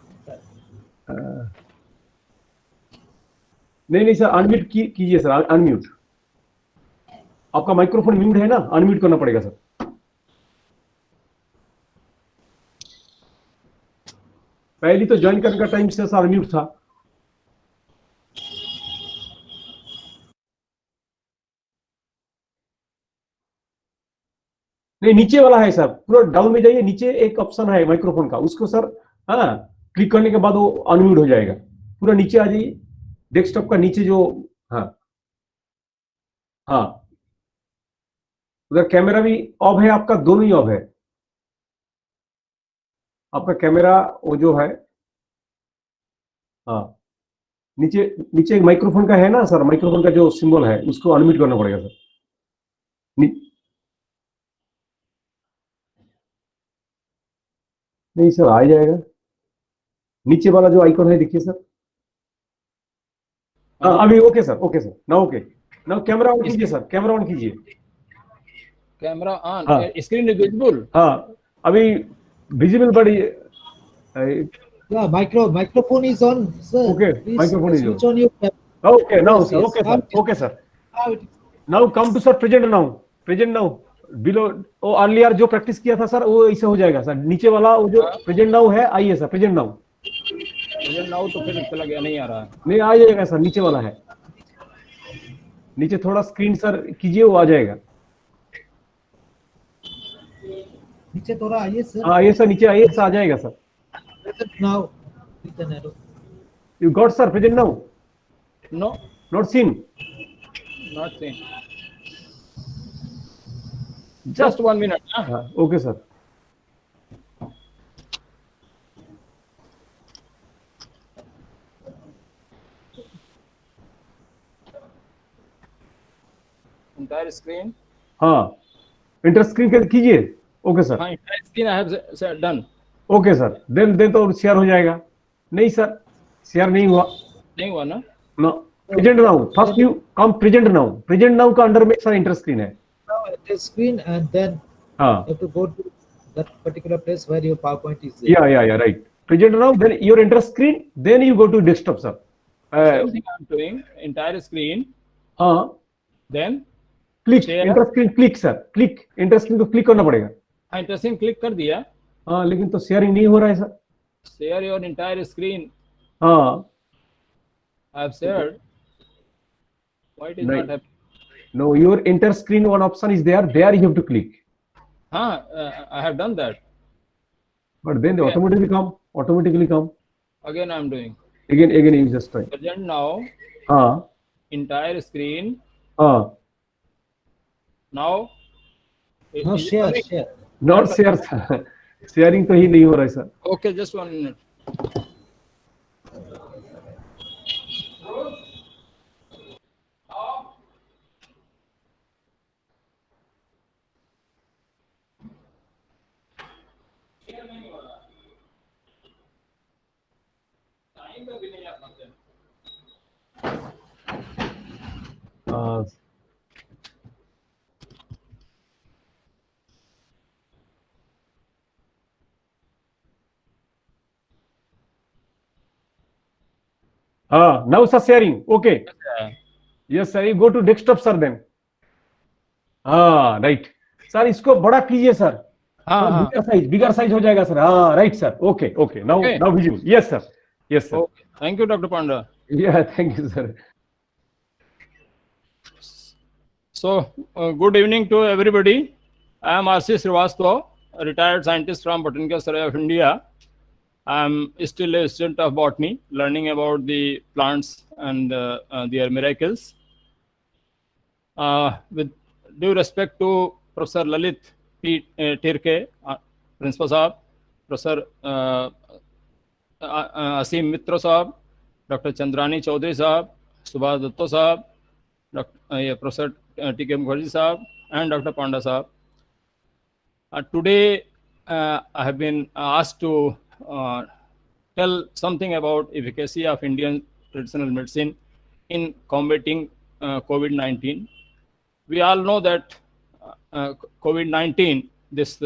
नहीं sir, unmute कीजिए sir, unmute. आपका microphone mute है ना, unmute करना पड़ेगा sir. पहले तो join करने का टाइम से सर अनम्यूट था। नहीं, नीचे वाला है सर, पूरा डाउन में जाइए, नीचे एक ऑप्शन है माइक्रोफोन का, उसको सर क्लिक करने के बाद वो अनम्यूट हो जाएगा। पूरा नीचे आ जाइए, डेस्कटॉप का नीचे जो उधर कैमरा भी ऑफ है आपका, दोनों ही ऑफ है आपका कैमरा, वो जो है नीचे एक माइक्रोफोन का है ना सर, माइक्रोफोन का जो सिंबल है उसको अनम्यूट करना पड़ेगा सर। नहीं सर, आ जाएगा, नीचे वाला जो आइकॉन है देखिए सर। अभी okay sir, now camera on कीजिए सर, कैमरा ऑन कीजिए। Camera on, screen is visible. अभी विजिबल बड़ी microphone is on, sir. Okay, please microphone is switch on. on your camera. Okay, now Yes, sir, yes. okay sir. Now come to sir present now. Below वो earlier जो practice किया था sir, वो ऐसे हो जाएगा sir. नीचे वाला वो जो प्रेजेंट नाउ है, आइए सर, प्रेजेंट नाउ तो फिर चला गया, नहीं आ रहा है। नहीं, आ जाएगा सर, नीचे वाला है, नीचे थोड़ा स्क्रीन सर कीजिए, वो आ जाएगा। नीचे थोड़ा आइए सर। आइए सर, नीचे आइए सर, आ जाएगा sir. Now, you got sir present now? No, not seen. Just 1 minute. Okay sir. Entire screen. Entire screen कीजिए। Okay sir. Entire screen I have done. Okay sir, then तो share हो जाएगा। नहीं sir, share नहीं हुआ ना? No, present now, first you come present now का under में सर इंटर स्क्रीन है। Now it is screen and then have to go to that particular place where your PowerPoint is there. Yeah, right. Present now, then your enter screen, then you go to desktop, sir. Same thing I'm doing, entire screen. Then click, share. enter screen, click, sir. Click, enter screen को click करना पड़ेगा. हाँ, enter screen click कर दिया. हाँ, लेकिन तो sharing नहीं हो रहा है, sir. Share your entire screen. हाँ. I have shared. Why it is not happening? No, your enter screen one option is there. There you have to click. I have done that. But then they automatically come. Again, I'm doing. Again, you just try. Present now. Entire screen. Now. No, share. Not share, sir. Sharing तो ही नहीं हो रहा है, sir. Okay, just 1 minute. Now sir, sharing. Okay. Yes, sir. You go to desktop, sir. Then. Right. Sir, इसको बड़ा कीजिए, sir. Bigger size हो जाएगा, sir. Right, sir. Okay. Now visible. Yes, sir. Okay. Thank you, Dr. Panda. Yeah, thank you, sir. So, good evening to everybody. I am R.C. Srivastava, a retired scientist from Botanical Survey of India. I am still a student of botany, learning about the plants and their miracles. With due respect to Professor Lalit P. Tirke, Principal Saab, Professor Asim Mitra Saab, Dr. Chandrani Chaudhary Saab, Subhas Dutta Saab, Professor T.K. Mukherjee Saab, and Dr. Panda Saab. Today, I have been asked to tell something about efficacy of Indian traditional medicine in combating COVID-19. We all know that COVID-19, this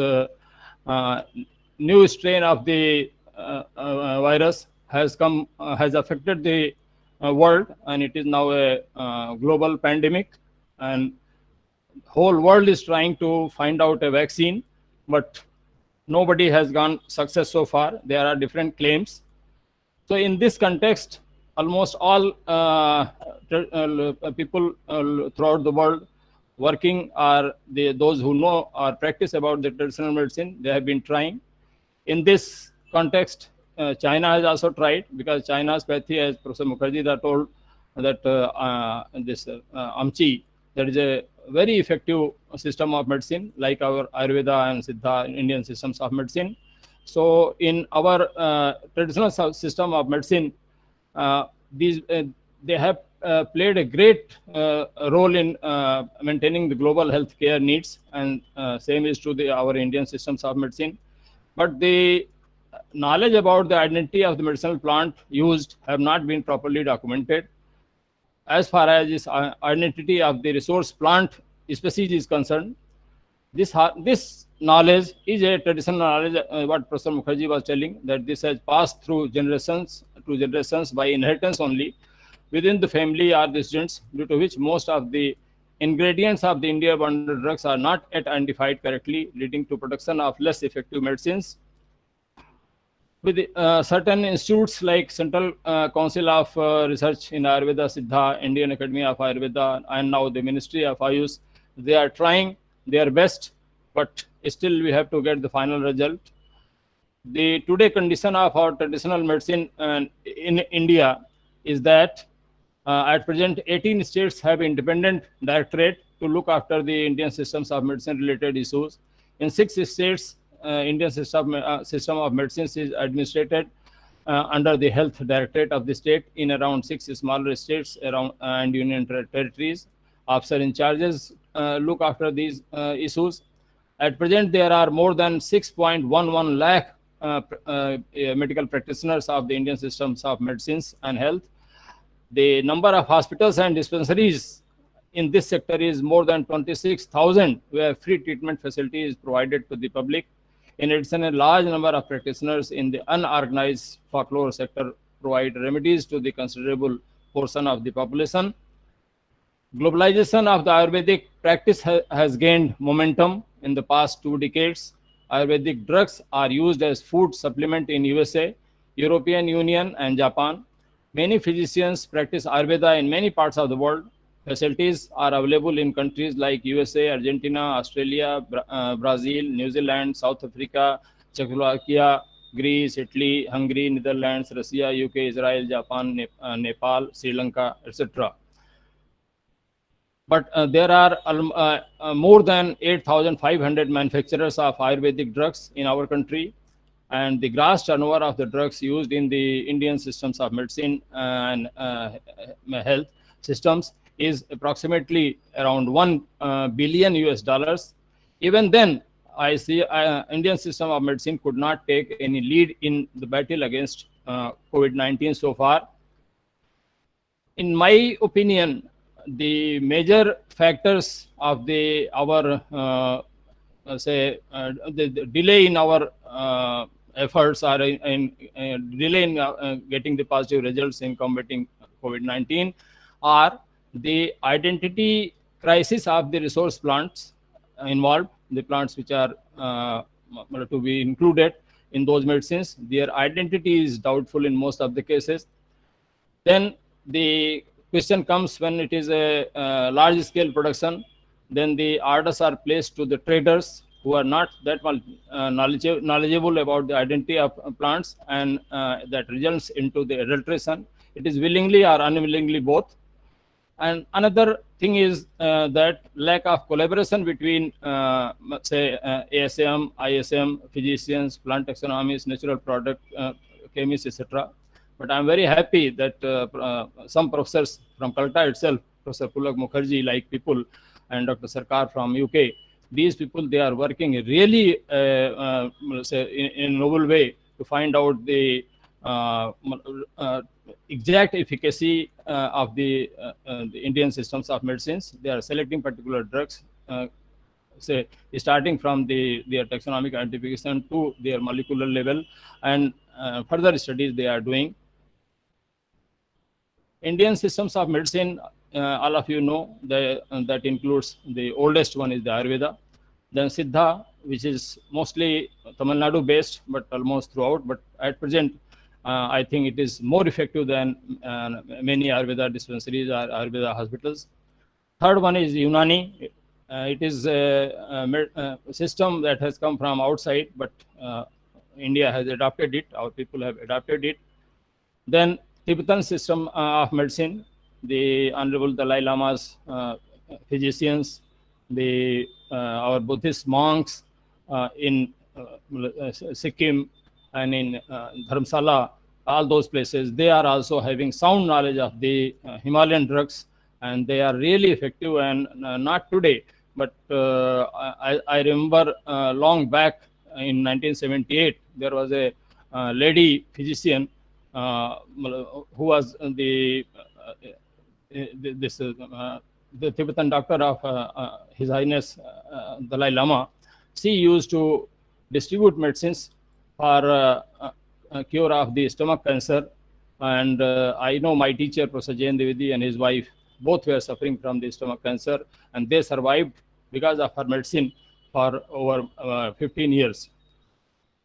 new strain of the virus has affected the world, and it is now a global pandemic, and whole world is trying to find out a vaccine, but nobody has gone success so far. There are different claims. So in this context, almost all people throughout the world working are those who know or practice about the traditional medicine. They have been trying. In this context, China has also tried, because China's pathy, as Professor Mukherjee told, that this Amchi, that is a very effective system of medicine, like our Ayurveda and Siddha Indian systems of medicine. So in our traditional system of medicine, they have played a great role in maintaining the global health care needs, and same is true our Indian systems of medicine. But the knowledge about the identity of the medicinal plant used have not been properly documented. As far as this identity of the resource plant species is concerned, this knowledge is a traditional knowledge, what Professor Mukherjee was telling, that this has passed through generations to generations by inheritance only within the family or the students, due to which most of the ingredients of the India bundle drugs are not yet identified correctly, leading to production of less effective medicines. With certain institutes like Central Council of Research in Ayurveda, Siddha, Indian Academy of Ayurveda, and now the Ministry of Ayush, they are trying their best, but still we have to get the final result. The today condition of our traditional medicine in India is that at present 18 states have independent directorate to look after the Indian systems of medicine related issues. In 6 states, Indian system of medicine is administered under the health directorate of the state. In around 6 smaller states and union territories, officer in charges look after these issues. At present, there are more than 6.11 lakh medical practitioners of the Indian systems of medicines and health. The number of hospitals and dispensaries in this sector is more than 26,000, where free treatment facility is provided to the public. In addition, a large number of practitioners in the unorganized folklore sector provide remedies to the considerable portion of the population. Globalization of the Ayurvedic practice has gained momentum in the past 2 decades. Ayurvedic drugs are used as food supplement in USA, European Union, and Japan. Many physicians practice Ayurveda in many parts of the world. Facilities are available in countries like USA, Argentina, Australia, Brazil, New Zealand, South Africa, Czechoslovakia, Greece, Italy, Hungary, Netherlands, Russia, UK, Israel, Japan, Nepal, Sri Lanka, etc. But there are more than 8,500 manufacturers of Ayurvedic drugs in our country, and the gross turnover of the drugs used in the Indian systems of medicine and health systems is approximately around 1 billion US dollars. Even then, I see Indian system of medicine could not take any lead in the battle against COVID-19 so far. In my opinion, the major factors of the delay in our efforts are in delay in getting the positive results in combating COVID-19 are the identity crisis of the resource plants involved, the plants which are to be included in those medicines. Their identity is doubtful in most of the cases. Then the question comes when it is a large scale production, then the orders are placed to the traders who are not that knowledgeable about the identity of plants, and that results into the adulteration. It is willingly or unwillingly both. And another thing is that lack of collaboration between, say, ASM, ISM, physicians, plant taxonomists, natural product chemists, etc. But I'm very happy that some professors from Calcutta itself, Professor Pulak Mukherjee, like people, and Dr. Sarkar from UK, these people, they are working really say in a noble way to find out the exact efficacy of the Indian systems of medicines. They are selecting particular drugs, say starting from their taxonomic identification to their molecular level, and further studies they are doing. Indian systems of medicine, all of you know, that includes the oldest one is the Ayurveda, then Siddha, which is mostly Tamil Nadu based, but almost throughout. But at present, I think it is more effective than many Ayurveda dispensaries or Ayurveda hospitals. Third one is Unani. It is a system that has come from outside, but India has adopted it. Our people have adopted it. Then Tibetan system of medicine, the Honorable Dalai Lama's physicians, our Buddhist monks in Sikkim and in Dharamsala, all those places, they are also having sound knowledge of the Himalayan drugs, and they are really effective. And not today, but I remember long back in 1978, there was a lady physician who was the Tibetan doctor of His Highness Dalai Lama. She used to distribute medicines for cure of the stomach cancer, and I know my teacher, Professor Jain Devidi, and his wife, both were suffering from the stomach cancer, and they survived because of her medicine for over 15 years.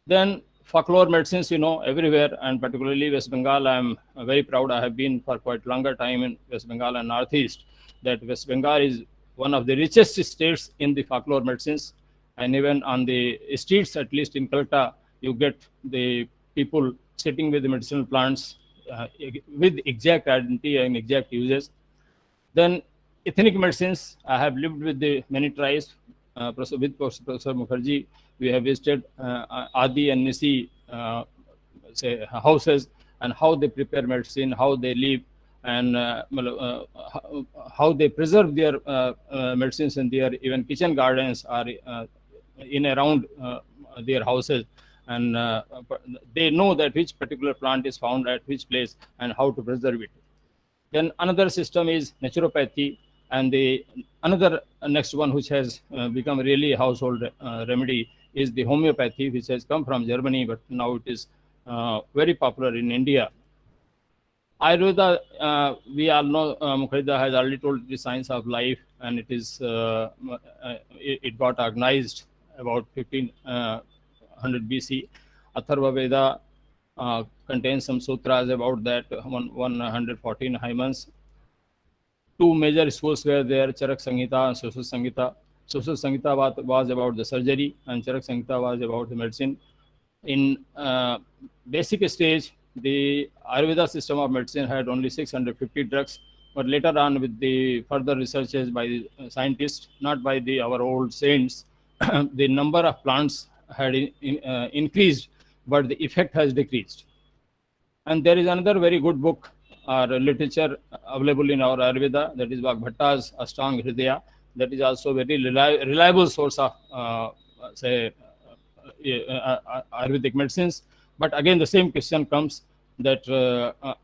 Then folklore medicines, you know, everywhere, and particularly West Bengal. I am very proud. I have been for quite longer time in West Bengal and Northeast. That West Bengal is one of the richest states in the folklore medicines, and even on the streets, at least in Calcutta, you get the people sitting with the medicinal plants with exact identity and exact uses. Then ethnic medicines. I have lived with the many tribes. With Professor Mukherjee, we have visited Adi and Nisi say houses, and how they prepare medicine, how they live, and how they preserve their medicines in their even kitchen gardens or in around their houses, and they know that which particular plant is found at which place and how to preserve it. Then another system is naturopathy, And the another next one which has become really a household remedy is the homeopathy, which has come from Germany, but now it is very popular in India. Ayurveda, we all know, Mukherjee has already told the science of life, and it is it got organized about 1500 BC. Atharva Veda contains some sutras about that, 114 hymens. Two major schools were there, Charak Samhita and Sushruta Samhita. Sushruta Samhita was about the surgery, and Charak Samhita was about the medicine. In basic stage, the Ayurveda system of medicine had only 650 drugs, but later on, with the further researches by the scientists, not by our old saints, the number of plants had increased, but the effect has decreased. And there is another very good book or literature available in our Ayurveda, that is Bhatta's Ashtanga Hridaya. That is also a very reliable source of Ayurvedic medicines. But again, the same question comes that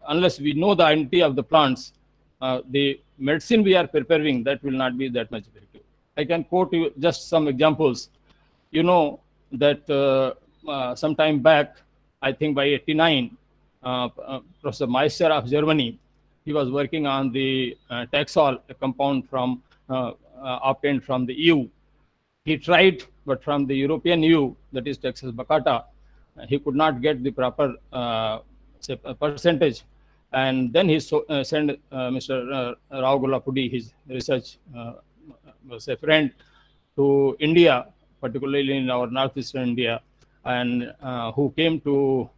unless we know the identity of the plants, the medicine we are preparing, that will not be that much effective. I can quote you just some examples. You know that some time back, I think by 89, Professor Meister of Germany, he was working on the Taxol, a compound from obtained from the EU. He tried, but from the European EU, that is Texas Bacata, he could not get the proper percentage. And then he sent Mr. Rao Golapudi, his research was a friend, to India, particularly in our northeastern India, and who came to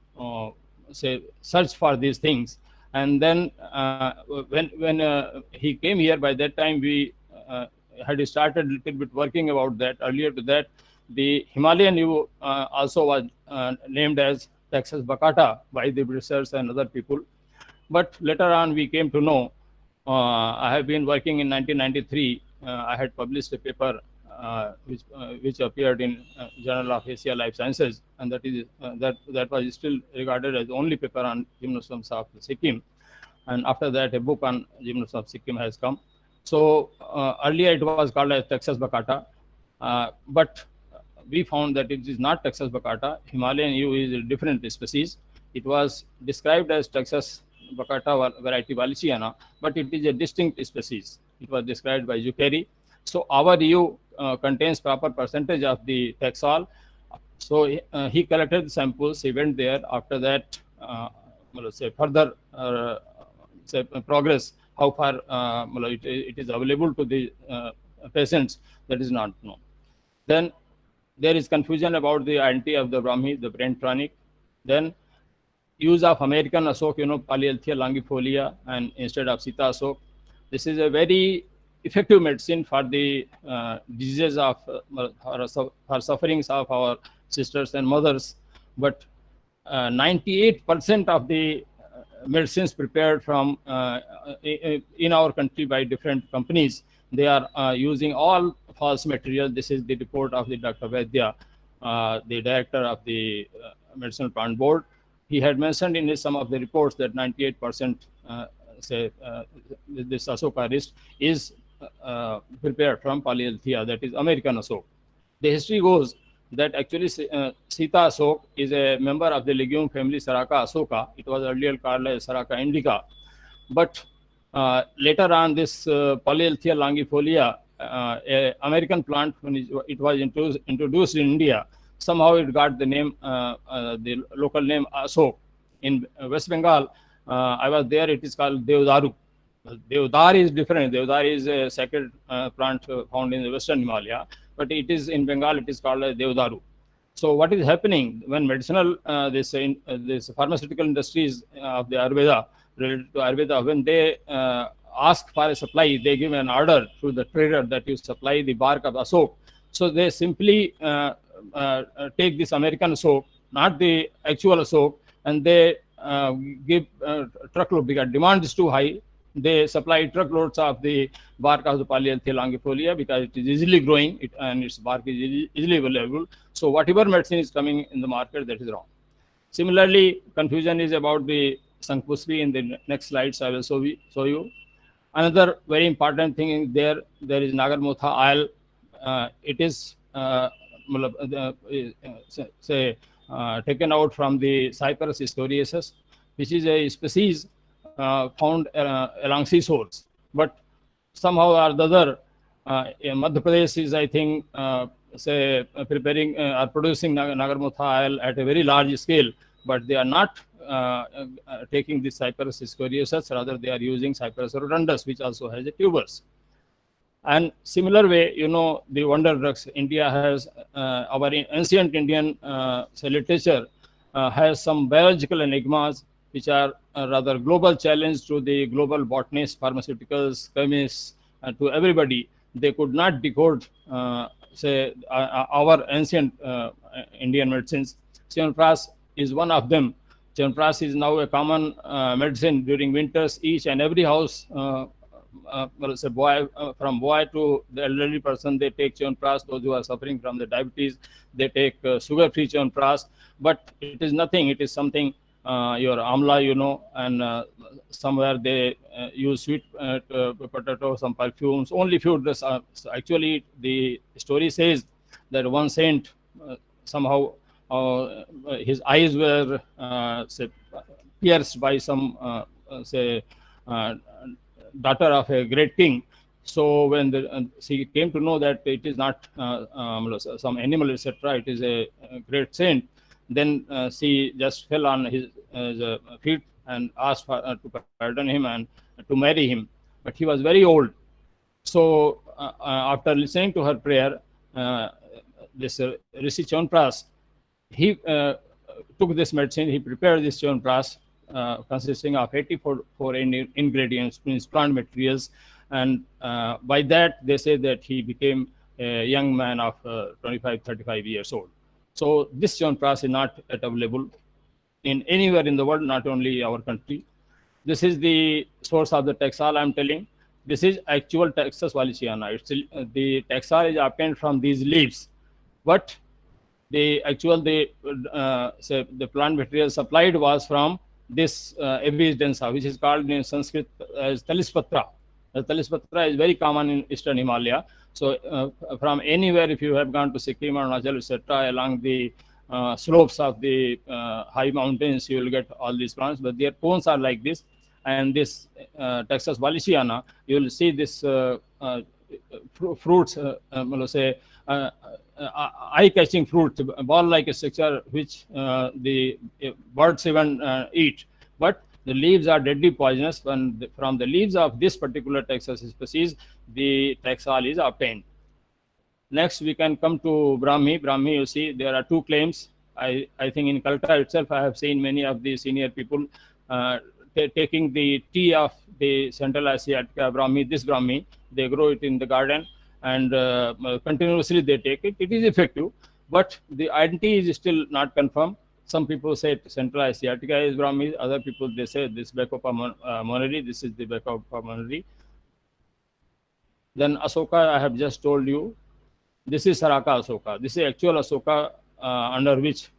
search for these things. And then when he came here, by that time we had started a little bit working about that. Earlier to that, the Himalayan yew also was named as Texas Bacata by the Britishers and other people. But later on, we came to know. I have been working in 1993. I had published a paper which appeared in Journal of Asia Life Sciences, and that is that was still regarded as the only paper on gymnosperms of Sikkim. And after that, a book on gymnosperms of Sikkim has come. So earlier it was called as Texas Bacata, but we found that it is not Texas Bacata. Himalayan yew is a different species. It was described as Texas Bacata variety Wallichiana, but it is a distinct species. It was described by Zuccheri. So our yew contains proper percentage of the Taxol. So he collected the samples. He went there. After that, further progress, how far it is available to the patients, that is not known. Then there is confusion about the identity of the Brahmi, the brain tonic. Then use of American Asok, Polyalthia longifolia, and instead of Sita Asok. This is a very effective medicine for the diseases of for sufferings of our sisters and mothers. But 98% of the medicines prepared from in our country by different companies, they are using all false material. This is the report of the Dr. Vaidya, the director of the Medicinal Plant Board. He had mentioned in some of the reports that 98% this Asoka wrist is prepared from Polyalthia, that is American Asok. The history goes that actually Sita Asok is a member of the legume family Saraca Asoka. It was earlier called as Saraca indica. But later on, this Polyalthia longifolia, American plant, when it was introduced in India, somehow it got the name, the local name Asok. In West Bengal, I was there, it is called Devdaru. Devdar is different. Devdar is a sacred plant found in the Western Himalaya, but it is in Bengal, it is called Devdaru. So what is happening when medicinal, this pharmaceutical industries of the Ayurveda, related to Ayurveda, when they ask for a supply, they give an order to the trader that you supply the bark of Asok. So they simply take this American Asok, not the actual Asok, and they give truckload, because demand is too high. They supply truckloads of the bark of the Polyalthia longifolia because it is easily growing and its bark is easily available. So whatever medicine is coming in the market, that is wrong. Similarly, confusion is about the Sankpuspi. In the next slides, I will show you. Another very important thing in there is Nagarmotha oil. It is taken out from the Cyperus historiaceus, which is a species found along seashores. But somehow or the other, Madhya Pradesh is, I think, preparing or producing Nagarmotha oil at a very large scale, but they are not taking this Cyperus scoliosus, rather they are using Cyperus rotundus, which also has a tubers. And similar way, the wonder drugs, India has, our ancient Indian literature has some biological enigmas, which are rather global challenge to the global botanists, pharmaceuticals, chemists, to everybody. They could not decode, our ancient Indian medicines. Chyawanprash is one of them. Chyawanprash is now a common medicine during winters. Each and every house, from boy to the elderly person, they take Chyawanprash. Those who are suffering from the diabetes, they take sugar-free Chyawanprash. But it is nothing. It is something, your amla, and somewhere they use sweet potato, some perfumes, only few. Actually, the story says that one saint somehow his eyes were pierced by some daughter of a great king. So when she came to know that it is not some animal, etc., it is a great saint, then she just fell on his feet and asked to pardon him and to marry him. But he was very old. So after listening to her prayer, this Rishi Chyawanprash, he took this medicine, he prepared this Chyawanprash consisting of 84 ingredients, means plant materials, and by that they say that he became a young man of 25-35 years old. So this Chyawanprash is not available in anywhere in the world, not only our country. This is the source of the Taxol I am telling. This is actual Taxus wallichiana. The Taxol is obtained from these leaves, but the plant material supplied was from this Abies densa, which is called in Sanskrit as Talispatra. The Talispatra is very common in eastern Himalaya. So from anywhere, if you have gone to Sikkim or Arunachal, etc., along the slopes of the high mountains, you will get all these plants, but their cones are like this. And this Taxus wallichiana, you will see this fruits, eye-catching fruit, ball-like structure, which the birds even eat. But the leaves are deadly poisonous. From the leaves of this particular Taxus species, the Taxol is obtained. Next, we can come to Brahmi. Brahmi, you see, there are two claims. I think in Calcutta itself, I have seen many of the senior people taking the tea of the Central Asiatica Brahmi, this Brahmi. They grow it in the garden, and continuously they take it. It is effective, but the identity is still not confirmed. Some people say Central Asiatica is Brahmi. Other people, they say this Bacopa moneri. This is the Bacopa moneri. Then Asoka, I have just told you. This is Saraka Asoka. This is actual Asoka under which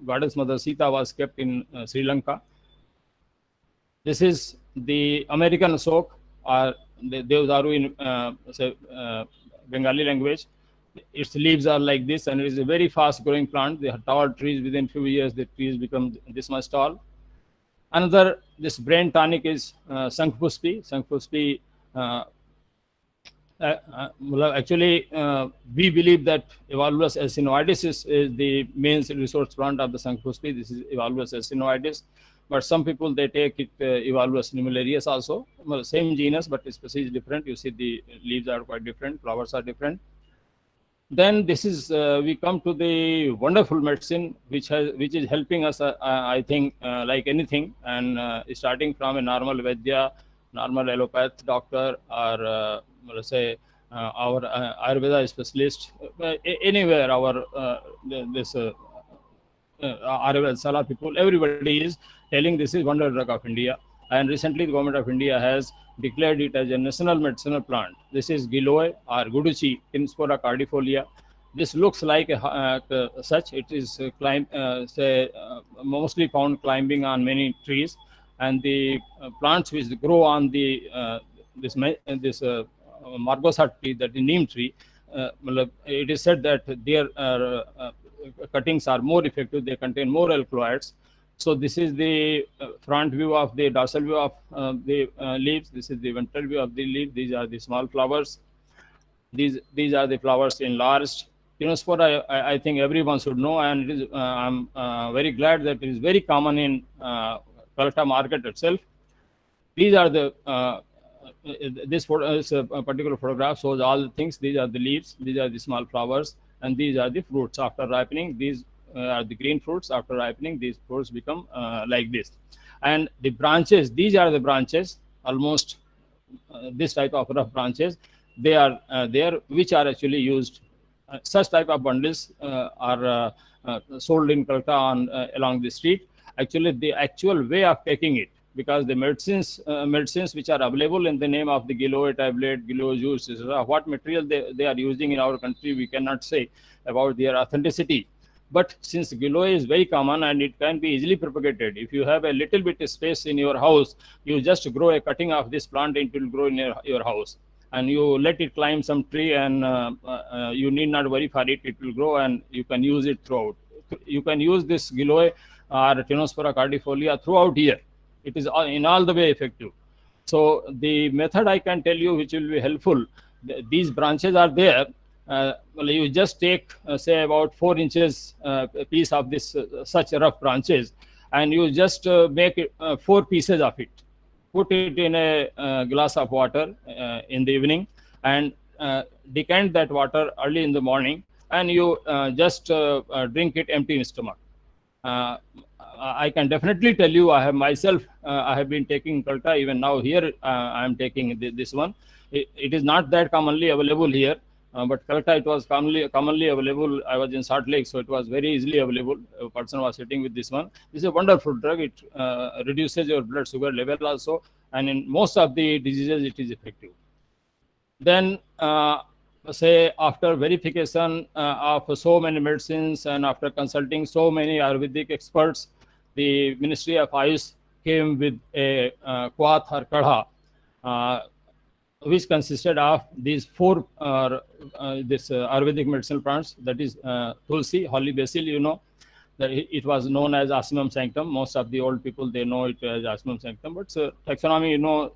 Goddess Mother Sita was kept in Sri Lanka. This is the American Asok, or the Devdaru in Bengali language. Its leaves are like this, and it is a very fast growing plant. They are tall trees. Within few years, the trees become this much tall. Another, this brain tonic is Sankhpuspi. Sankhpuspi, actually, we believe that Evolvulus acinoides is the main resource plant of the Sankhpuspi. This is Evolvulus acinoides. But some people, they take it Evolvulus numularius also. Well, same genus, but the species is different. You see the leaves are quite different, flowers are different. Then this is, we come to the wonderful medicine, which is helping us, I think, like anything, and starting from a normal Vaidya, normal allopath doctor, or let's say our Ayurveda specialist, anywhere our Ayurveda Salah people, everybody is telling this is wonder drug of India. And recently the government of India has declared it as a national medicinal plant. This is Giloy or Guduchi, Tinspora cardifolia. This looks like such. It is mostly found climbing on many trees, and the plants which grow on the this margosa tree, that the neem tree, it is said that their cuttings are more effective, they contain more alkaloids. So this is the front view of the dorsal view of the leaves. This is the ventral view of the leaf. These are the small flowers. These are the flowers enlarged. Tinospora, I think everyone should know, and it is, I'm very glad that it is very common in Calcutta market itself. These are the this particular photograph shows all the things. These are the leaves, these are the small flowers, and these are the fruits. After ripening, these are the green fruits. After ripening, these fruits become like this. And the branches, these are the branches, almost this type of rough branches. They are there, which are actually used. Such type of bundles are sold in Calcutta on along the street. Actually, the actual way of taking it, because the medicines which are available in the name of the Giloy tablet, Giloy juice, what material they are using in our country, we cannot say about their authenticity. But since Giloy is very common and it can be easily propagated, if you have a little bit of space in your house, you just grow a cutting of this plant, it will grow in your house. And you let it climb some tree, and you need not worry for it, it will grow and you can use it throughout. You can use this Giloy or Tinospora cordifolia throughout year. It is in all the way effective. So the method I can tell you, which will be helpful, these branches are there. You just take say about 4 inches piece of this such rough branches, and you just make it, 4 pieces of it. Put it in a glass of water in the evening, and decant that water early in the morning, and you just drink it empty in stomach. I can definitely tell you, I have myself, I have been taking Calcutta. Even now here, I am taking this one. It is not that commonly available here, but Calcutta it was commonly available. I was in Salt Lake, so it was very easily available. A person was sitting with this one. This is a wonderful drug. It reduces your blood sugar level also, and in most of the diseases, it is effective. Then, say after verification of so many medicines and after consulting so many Ayurvedic experts, the Ministry of Ayush came with a quath or kadha, which consisted of these 4 Ayurvedic medicinal plants. That is tulsi, holy basil. You know that it was known as Asimum sanctum. Most of the old people, they know it as Asimum sanctum. But taxonomy, you know,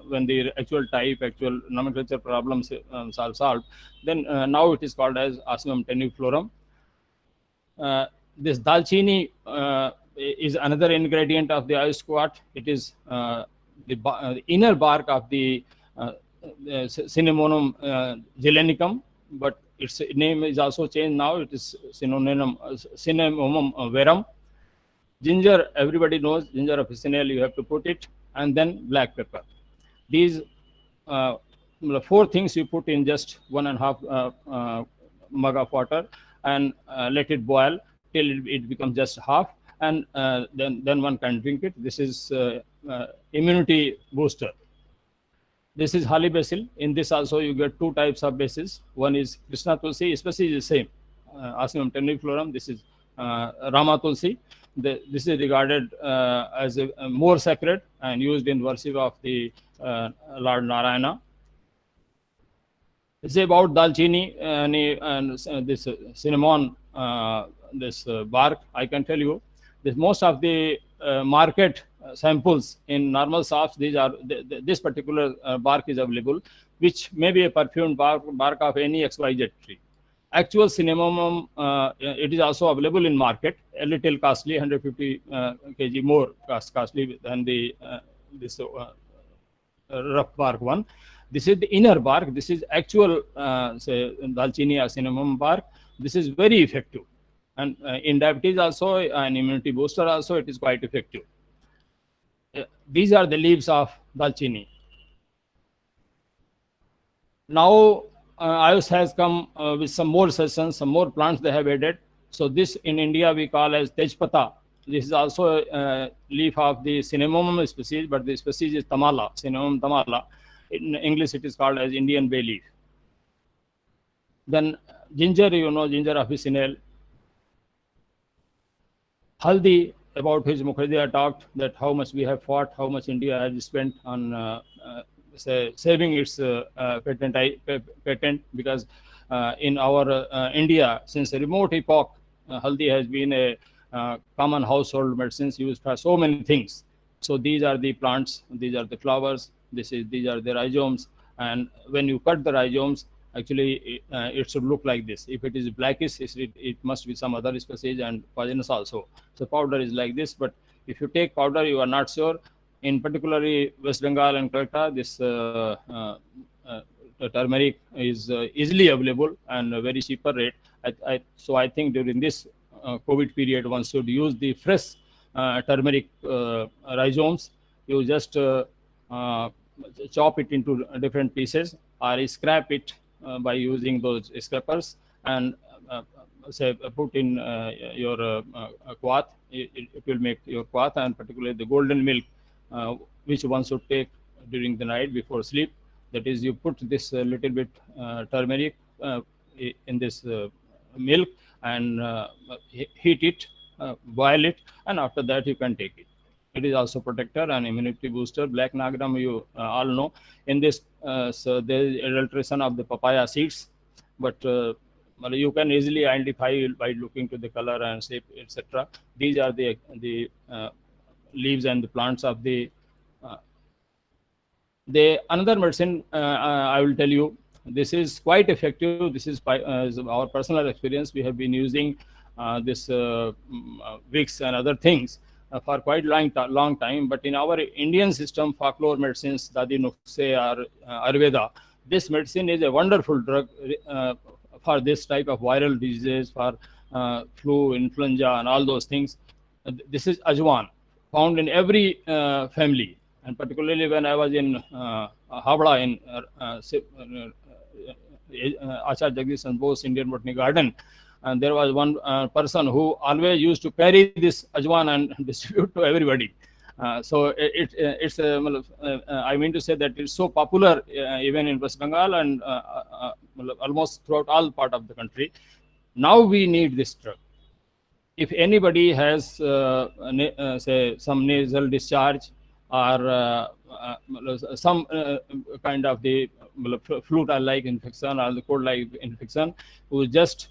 when the actual actual nomenclature problems are solved, then now it is called as Asimum tenuiflorum. This dalchini is another ingredient of the Ayush quath. It is the inner bark of the Cinnamomum gelenicum, but its name is also changed now. It is Cinnamomum verum. Ginger, everybody knows, ginger officinale, you have to put it, and then black pepper. These 4 things you put in just 1.5 mug of water, and let it boil till it becomes just half, and then one can drink it. This is immunity booster. This is holy basil. In this also you get 2 types of basil. One is Krishna tulsi, species is the same, Asimum tenuiflorum. This is Rama tulsi. This is regarded as a more sacred and used in worship of the Lord Narayana. It's about dalchini and this cinnamon, this bark. I can tell you, this most of the market samples in normal shops, these are this particular bark is available, which may be a perfumed bark of any XYZ tree. Actual cinnamomum, it is also available in market, a little costly, 150 kg more costly than the this rough bark one. This is the inner bark. This is actual say dalchini or cinnamon bark. This is very effective, and in diabetes also, an immunity booster also, it is quite effective. These are the leaves of dalchini. Now Ayush has come with some more sessions, some more plants they have added. So this in India we call as Tejpata. This is also a leaf of the Cinnamomum species, but the species is Tamala, Cinnamomum tamala. In English it is called as Indian bay leaf. Then ginger, you know, ginger officinale. Haldi, about which Mukherjee had talked, that how much we have fought, how much India has spent on saving its patent, because in our India, since a remote epoch, haldi has been a common household medicines used for so many things. So these are the plants, these are the flowers, these are the rhizomes, and when you cut the rhizomes, actually it should look like this. If it is blackish, it must be some other species and poisonous also. So powder is like this, but if you take powder, you are not sure. In particularly West Bengal and Calcutta, this turmeric is easily available and a very cheaper rate. So I think during this COVID period, one should use the fresh turmeric rhizomes. You just chop it into different pieces or scrap it by using those scrapers, and say put in your kwath. It will make your kwath, and particularly the golden milk, which one should take during the night before sleep. That is, you put this little bit turmeric in this milk and heat it, boil it, and after that you can take it. It is also protector and immunity booster. Black nagram, you all know. In this, so there is adulteration of the papaya seeds, but you can easily identify by looking to the color and shape, etc. These are the leaves and the plants of the another medicine. I will tell you, this is quite effective. This is our personal experience. We have been using this Vicks and other things for quite long time. But in our Indian system, folklore medicines, Dadi Nukse or Ayurveda, this medicine is a wonderful drug for this type of viral diseases, for flu, influenza, and all those things. This is Ajwan, found in every family. And particularly when I was in Havla in Acharya Jagdish Bose Indian Botany Garden, and there was one person who always used to carry this ajwan and distribute to everybody. So it's I mean to say that it's so popular even in West Bengal and almost throughout all part of the country. Now we need this drug. If anybody has say some nasal discharge or some kind of the flu-like infection or the cold-like infection, who just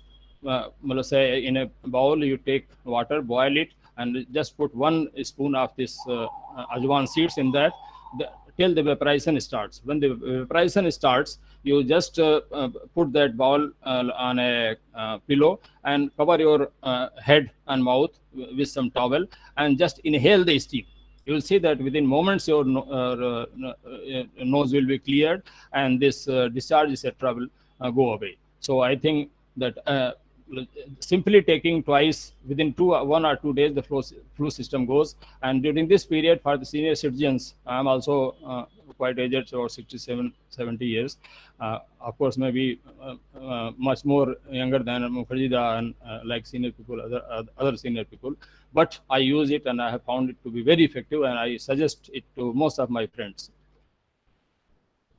say in a bowl you take water, boil it, and just put 1 spoon of this ajwan seeds in that till the vaporization starts. When the vaporization starts, you just put that bowl on a pillow and cover your head and mouth with some towel and just inhale the steam. You will see that within moments your nose will be cleared and this discharge, etc., will go away. So I think that simply taking twice within 1 or 2 days, the flu system goes. And during this period, for the senior citizens, I am also quite aged, about 67, 70 years. Of course, maybe much more younger than Mukherjee and like senior people, other senior people. But I use it and I have found it to be very effective, and I suggest it to most of my friends.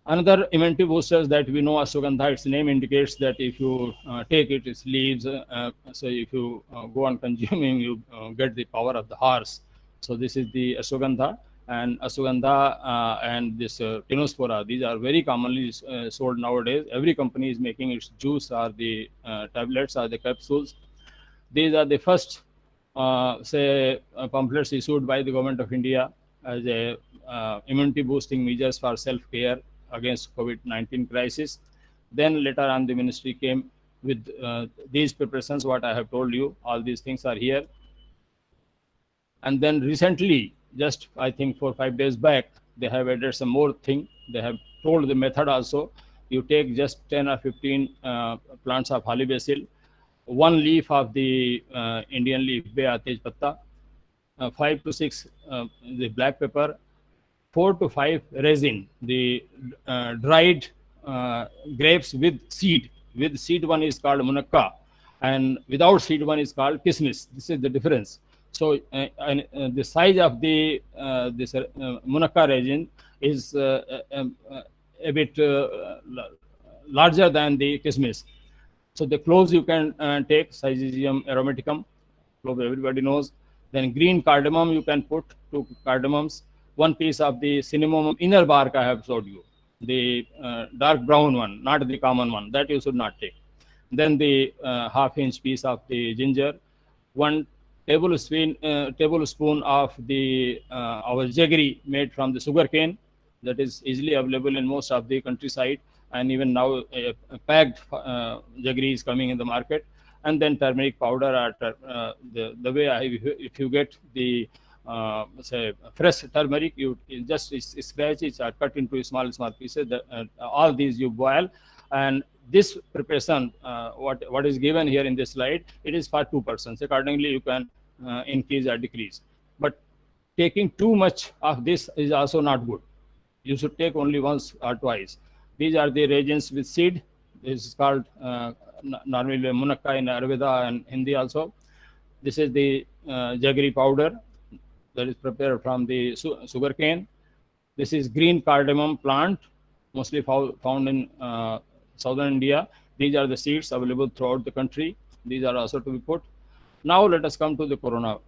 Another immunity boosters that we know, ashwagandha, its name indicates that if you take it, its leaves, so if you go on consuming, you get the power of the horse. So this is the ashwagandha, and ashwagandha and this tinospora, these are very commonly sold nowadays. Every company is making its juice or the tablets or the capsules. These are the first pamphlets issued by the government of India as a immunity boosting measures for self-care against COVID-19 crisis. Then later on, the ministry came with these preparations, what I have told you, all these things are here. And then recently, just I think 4 or 5 days back, they have added some more thing. They have told the method also. You take just 10 or 15 plants of holly basil, 1 leaf of the Indian leaf bay or tej patta, 5 to 6 the black pepper, 4 to 5 resin, the dried grapes with seed. With seed one is called munakka, and without seed one is called kismis. This is the difference. So the size of the this munakka resin is a bit larger than the kismis. So the cloves you can take, Syzygium aromaticum, clove everybody knows. Then green cardamom you can put 2 cardamoms, 1 piece of the cinnamon inner bark I have showed you, the dark brown one, not the common one, that you should not take. Then the half-inch piece of the ginger, 1 tablespoon of the our jaggery made from the sugar cane, that is easily available in most of the countryside, and even now packed jaggery is coming in the market. And then turmeric powder, or the way if you get the say fresh turmeric, you just scratch it or cut into small pieces. All these you boil, and this preparation, what is given here in this slide, it is for 2 persons. Accordingly, you can increase or decrease. But taking too much of this is also not good. You should take only once or twice. These are the raisins with seed. This is called normally munakka in Ayurveda and Hindi also. This is the jaggery powder that is prepared from the sugar cane. This is green cardamom plant, mostly found in southern India. These are the seeds available throughout the country. These are also to be put. Now let us come to the coronal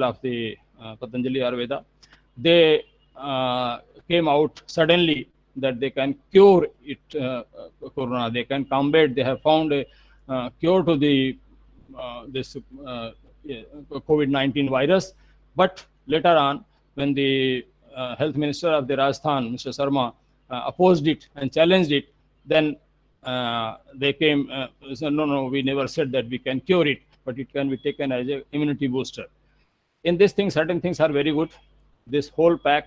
of the Patanjali Ayurveda. They came out suddenly that they can cure it, corona. They can combat. They have found a cure to the this COVID-19 virus. But later on, when the health minister of the Rajasthan, Mr. Sharma, opposed it and challenged it, then they came, said, no, we never said that we can cure it, but it can be taken as an immunity booster. In this thing, certain things are very good. This whole pack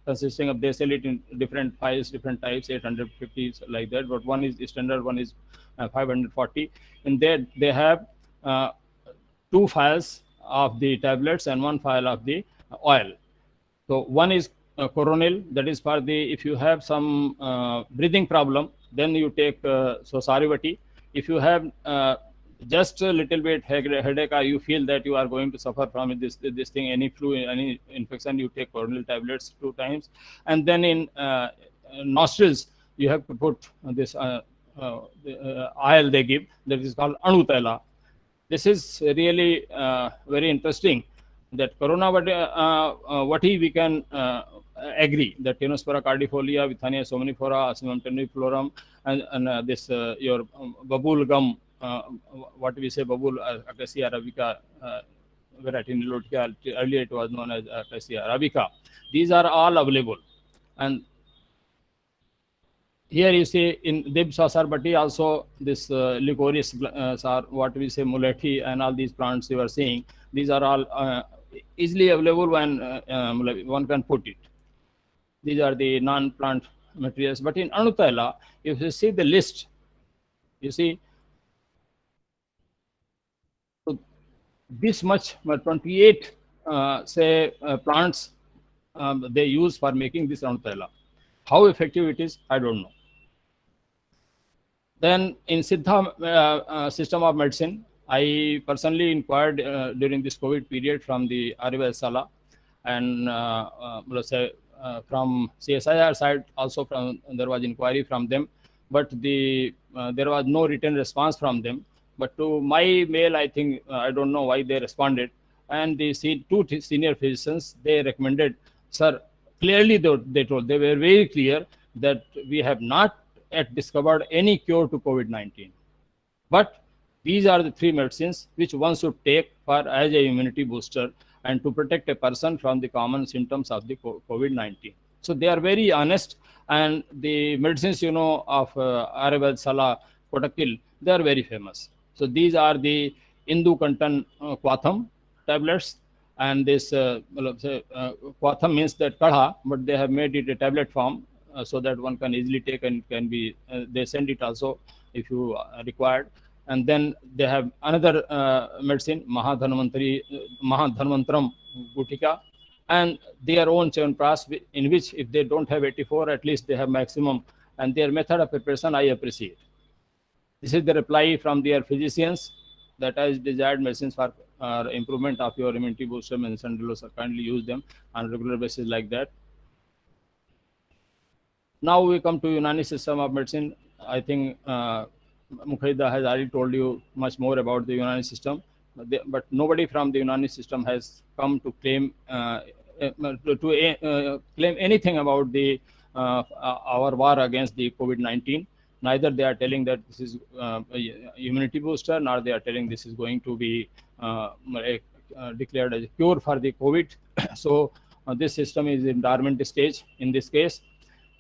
consisting of, they sell it in different files, different types, 850 like that, but one is standard, one is 540. And there they have 2 files of the tablets and 1 file of the oil. So one is coronal, that is for the, if you have some breathing problem, then you take Sosarivati. If you have just a little bit headache, or you feel that you are going to suffer from this thing, any flu, any infection, you take coronal tablets 2 times. And then in nostrils, you have to put this oil they give, that is called Anutela. This is really very interesting, that corona, what we can agree that Tinospora cardifolia, Withania somnifera, Asimum teniflorum, and this your babul gum, what we say babul Acacia arabica variety nilotica, earlier it was known as Acacia arabica. These are all available. And here you see in Dibsasarbati also this licorice, what we say mulethi, and all these plants you are seeing, these are all easily available when one can put it. These are the non-plant materials. But in Anutela, if you see the list, you see this much, 28 plants they use for making this Anutela. How effective it is, I don't know. Then in Siddha system of medicine, I personally inquired during this COVID period from the Ayurveda Sala, and from CSIR side also there was inquiry from them, but there was no written response from them. But to my mail, I think I don't know why they responded, and the 2 senior physicians, they recommended, sir, clearly they told, they were very clear that we have not yet discovered any cure to COVID-19, but these are the 3 medicines which one should take for as a immunity booster and to protect a person from the common symptoms of the COVID-19. So they are very honest, and the medicines, you know, of Ayurveda Sala, Kotakil, they are very famous. So these are the Indu Kantan Kwatham tablets, and this Kwatham means that kadha, but they have made it a tablet form so that one can easily take, and can be, they send it also if you required. And then they have another medicine, Mahadhanvantram Gutika, and their own Chavanpras, in which if they don't have 84, at least they have maximum, and their method of preparation I appreciate. This is the reply from their physicians, that as desired medicines for improvement of your immunity booster medicine, kindly use them on a regular basis like that. Now we come to Unani system of medicine. I think Mukherjee has already told you much more about the Unani system. but nobody from the Unani system has come to claim claim anything about the our war against the COVID-19. Neither they are telling that this is a immunity booster, nor they are telling this is going to be declared as a cure for the COVID. So this system is in dormant stage in this case.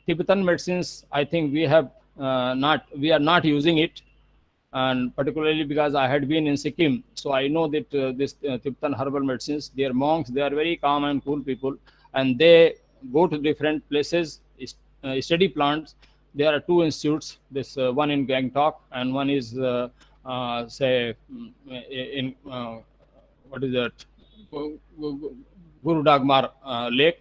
Tibetan medicines, I think we are not using it, and particularly because I had been in Sikkim, so I know that this Tibetan herbal medicines, they are monks, they are very calm and cool people, and they go to different places, study plants. There are two institutes, this one in Gangtok and one is say in what is that, Guru Dagmar Lake.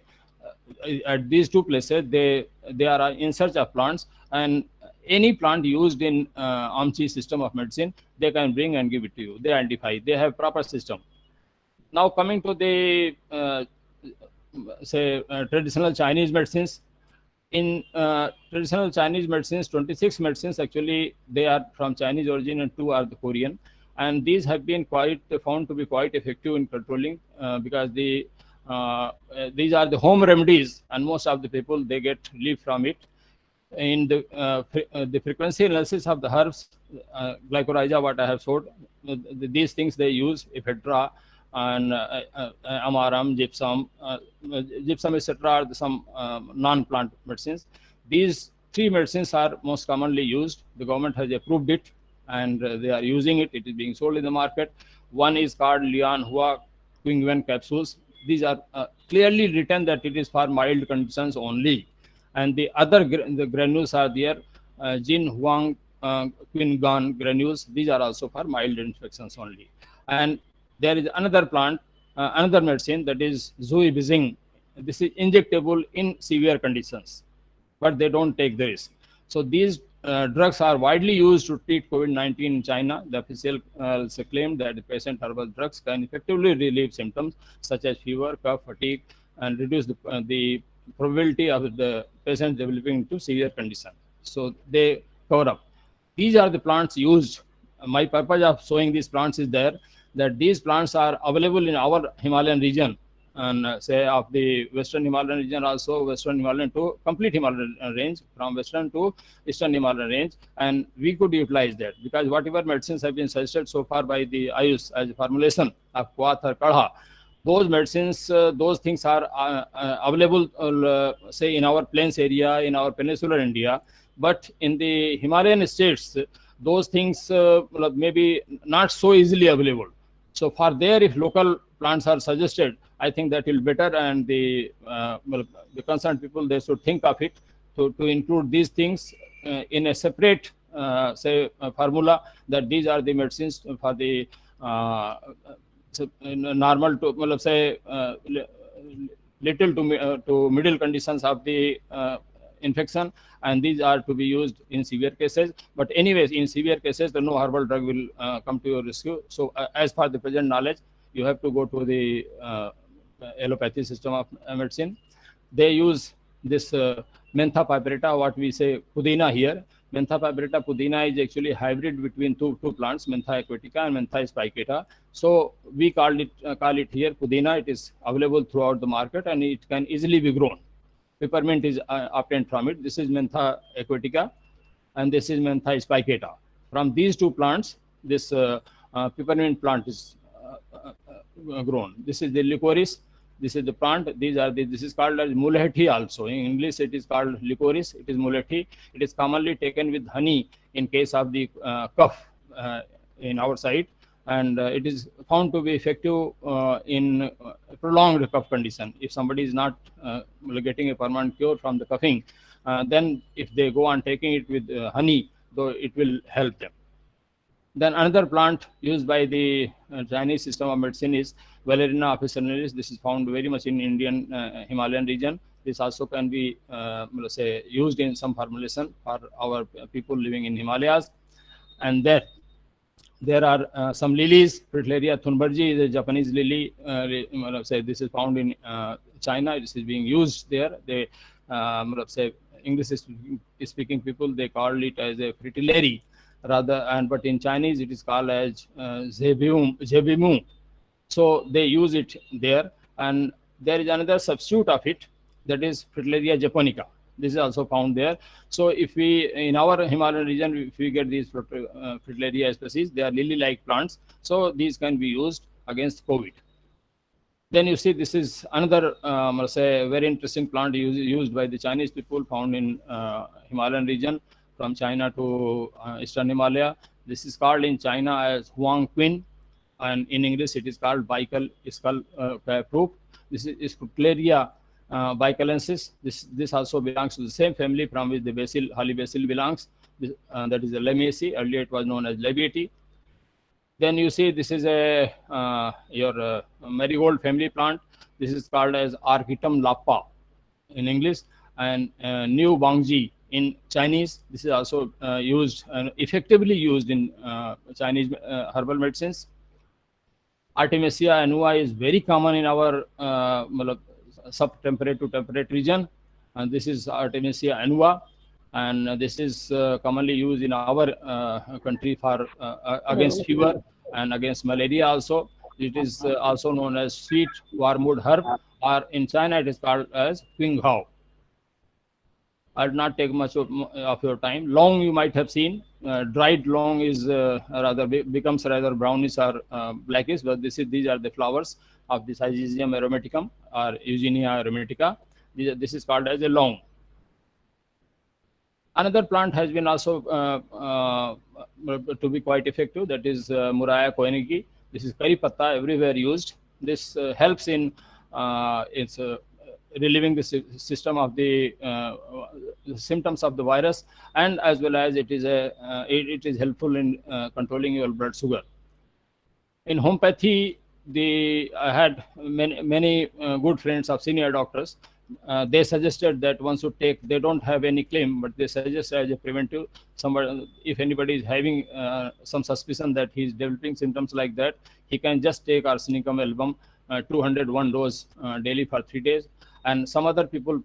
At these two places, they are in search of plants, and any plant used in Amchi system of medicine, they can bring and give it to you. They identify, they have proper system. Now coming to the traditional Chinese medicines. In traditional Chinese medicines, 26 medicines actually, they are from Chinese origin and 2 are the Korean, and these have been found to be quite effective in controlling because these are the home remedies, and most of the people, they get relief from it. In the frequency analysis of the herbs, glycorrhiza, what I have showed, these things they use, ephedra and amaram, gypsum, etc. are some non-plant medicines. These 3 medicines are most commonly used. The government has approved it, and they are using it. It is being sold in the market. One is called Lian Hua Qingwen capsules. These are clearly written that it is for mild conditions only. And the other the granules are there, Jin Huang Qingan granules. These are also for mild infections only. And there is another plant, another medicine, that is Zui Bizing. This is injectable in severe conditions, but they don't take the risk. So these drugs are widely used to treat COVID-19 in China. The official claimed that the patient herbal drugs can effectively relieve symptoms such as fever, cough, fatigue, and reduce the probability of the patient developing into severe condition. So they cover up. These are the plants used. My purpose of showing these plants is there, that these plants are available in our Himalayan region, and say of the Western Himalayan region, also Western Himalayan to complete Himalayan range, from Western to Eastern Himalayan range, and we could utilize that, because whatever medicines have been suggested so far by the Ayush as a formulation of Quath or Kadha, those medicines, those things are available, say in our plains area, in our peninsular India, but in the Himalayan states, those things maybe not so easily available. So for there, if local plants are suggested, I think that will better, and the concerned people, they should think of it to include these things in a separate say formula, that these are the medicines for the normal to say little to middle conditions of the infection, and these are to be used in severe cases. But anyways, in severe cases, the no herbal drug will come to your rescue. So as per the present knowledge, you have to go to the allopathy system of medicine. They use this Mentha piperita, what we say pudina here. Mentha piperita pudina is actually a hybrid between two plants, Mentha aquatica and Mentha spicata. So we call it here pudina. It is available throughout the market, and it can easily be grown. Peppermint is obtained from it. This is Mentha aquatica, and this is Mentha spicata. From these 2 plants, this peppermint plant is grown. This is the licorice. This is the plant. This is called as mulethi also. In English, it is called licorice. It is mulethi. It is commonly taken with honey in case of the cough in our side, and it is found to be effective in prolonged cough condition. If somebody is not getting a permanent cure from the coughing, then if they go on taking it with honey, though it will help them. Then another plant used by the Chinese system of medicine is Valeriana officinalis. This is found very much in Indian Himalayan region. This also can be say used in some formulation for our people living in Himalayas. And there are some lilies. Fritillaria thunbergi is a Japanese lily. Say this is found in China. This is being used there. They say English speaking people, they call it as a fritillary. but in Chinese it is called as zebimu. So they use it there, and there is another substitute of it, that is Fritillaria japonica. This is also found there. So if we, in our Himalayan region, if we get these Fritillaria species, they are lily-like plants. So these can be used against COVID. Then you see, this is another, say, very interesting plant used by the Chinese people, found in Himalayan region from China to Eastern Himalaya. This is called in China as Huang Quin, and in English it is called Baikal skull proof. This is Fritillaria baicalensis. This also belongs to the same family from which the basil, holly basil belongs. That is the Lamiaceae. Earlier it was known as Labiati. Then you see, this is a your marigold family plant. This is called as Architum lapa in English, and New Bangji in Chinese. This is also used and effectively used in Chinese herbal medicines. Artemisia annua is very common in our sub-temperate to temperate region, and this is Artemisia annua, and this is commonly used in our country for against fever and against malaria also. It is also known as sweet wormwood herb, or in China it is called as Qinghao. I'll not take much of your time. Long you might have seen. Dried long is becomes rather brownish or blackish, but these are the flowers of this Syzygium aromaticum or Eugenia aromatica. This is called as a long. Another plant has been also to be quite effective, that is Murraya koenigi. This is curry patta, everywhere used. This helps in relieving the system of the symptoms of the virus, and as well as it is helpful in controlling your blood sugar. In homeopathy, I had many good friends of senior doctors. They suggested that one should take, they don't have any claim, but they suggest as a preventive, if anybody is having some suspicion that he is developing symptoms like that, he can just take arsenicum album 201 dose daily for 3 days. And some other people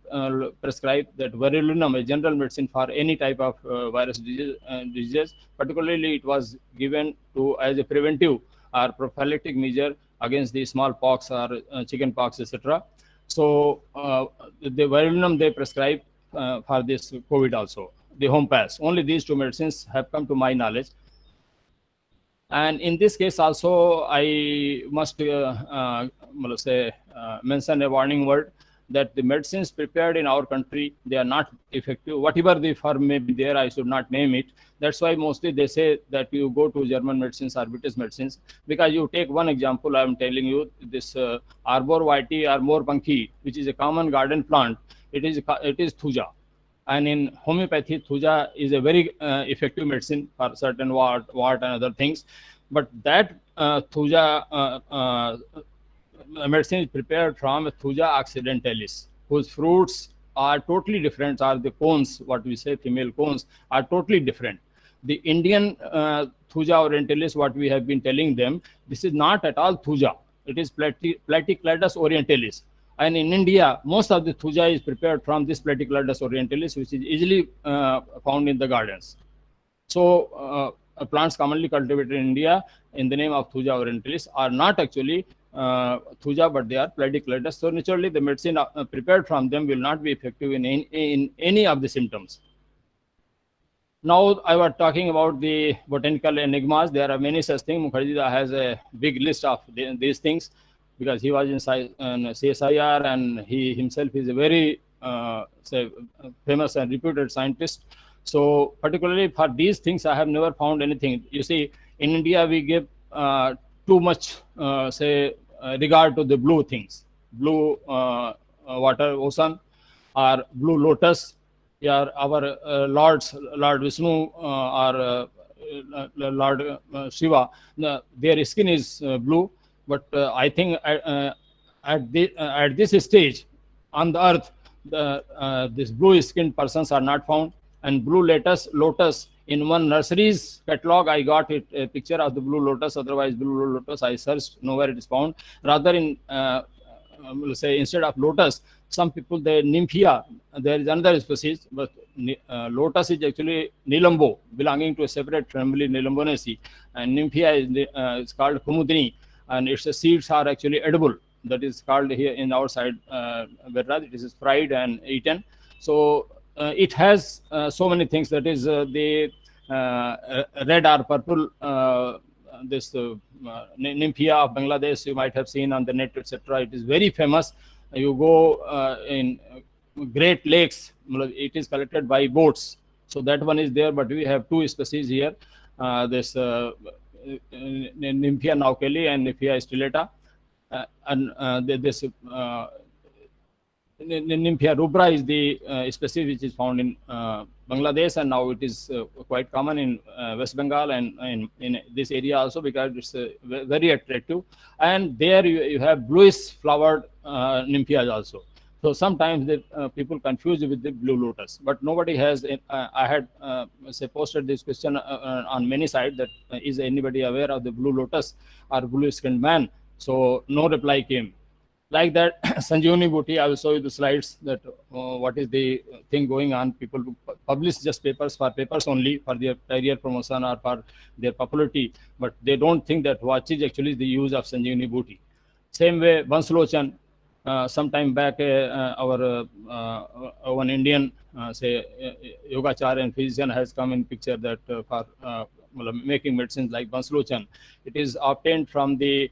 prescribe that verulinum, a general medicine for any type of virus disease. Particularly, it was given as a preventive or prophylactic measure against the smallpox or chicken pox, etc. So the verulinum they prescribe for this COVID also. The home pass. Only these two medicines have come to my knowledge. And in this case also, I must mention a warning word, that the medicines prepared in our country, they are not effective. Whatever the firm may be there, I should not name it. That's why mostly they say that you go to German medicines or British medicines, because you take one example, I'm telling you, this arbor vitae or moorpunky, which is a common garden plant, it is thuja. And in homeopathy, thuja is a very effective medicine for certain wart and other things. But that thuja medicine is prepared from Thuja occidentalis, whose fruits are totally different, are the cones, what we say, female cones, are totally different. The Indian Thuja orientalis, what we have been telling them, this is not at all Thuja. It is Platycladus orientalis. And in India, most of the Thuja is prepared from this Platycladus orientalis, which is easily found in the gardens. So plants commonly cultivated in India in the name of Thuja orientalis are not actually Thuja, but they are Platycladus. So naturally, the medicine prepared from them will not be effective in any of the symptoms. Now, I was talking about the botanical enigmas. There are many such things. Mukherjee has a big list of these things, because he was in CSIR, and he himself is a very famous and reputed scientist. So particularly for these things, I have never found anything. You see, in India, we give too much, regard to the blue things, blue water ocean, or blue lotus. Yeah, our Lord Vishnu or Lord Shiva, their skin is blue. But I think at this stage on the earth, these blue-skinned persons are not found. And blue lotus in one nursery's catalog, I got a picture of the blue lotus. Otherwise, blue lotus I searched, nowhere it is found. Rather, in say instead of lotus, Some people, the nymphia, there is another species, but lotus is actually Nilambo, belonging to a separate family, Nilambonaceae, and nymphia is called Kumudini, and its seeds are actually edible. That is called here in our side, whereas it is fried and eaten. So it has so many things. That is the red or purple. This nymphia of Bangladesh, you might have seen on the net, etc. It is very famous. You go in Great Lakes, it is collected by boats. So that one is there, but we have two species here. This Nymphia naukeli and Nymphia stellata. This Nymphia rubra is the species which is found in Bangladesh, and now it is quite common in West Bengal and in this area also, because it's very attractive. And there you have bluish flowered nymphias also. So sometimes the people confuse it with the blue lotus, but nobody has. I had say posted this question on many sites, that is anybody aware of the blue lotus or blue skinned man? So no reply came. Like that, Sanjeevani Booty, I will show you the slides that what is the thing going on. People publish just papers for papers only, for their career promotion or for their popularity, but they don't think that what is actually the use of Sanjeevani Booty. Same way, Banslochan, some time back, our one Indian, say, yogachar and physician has come in picture that for making medicines like Banslochan. It is obtained from the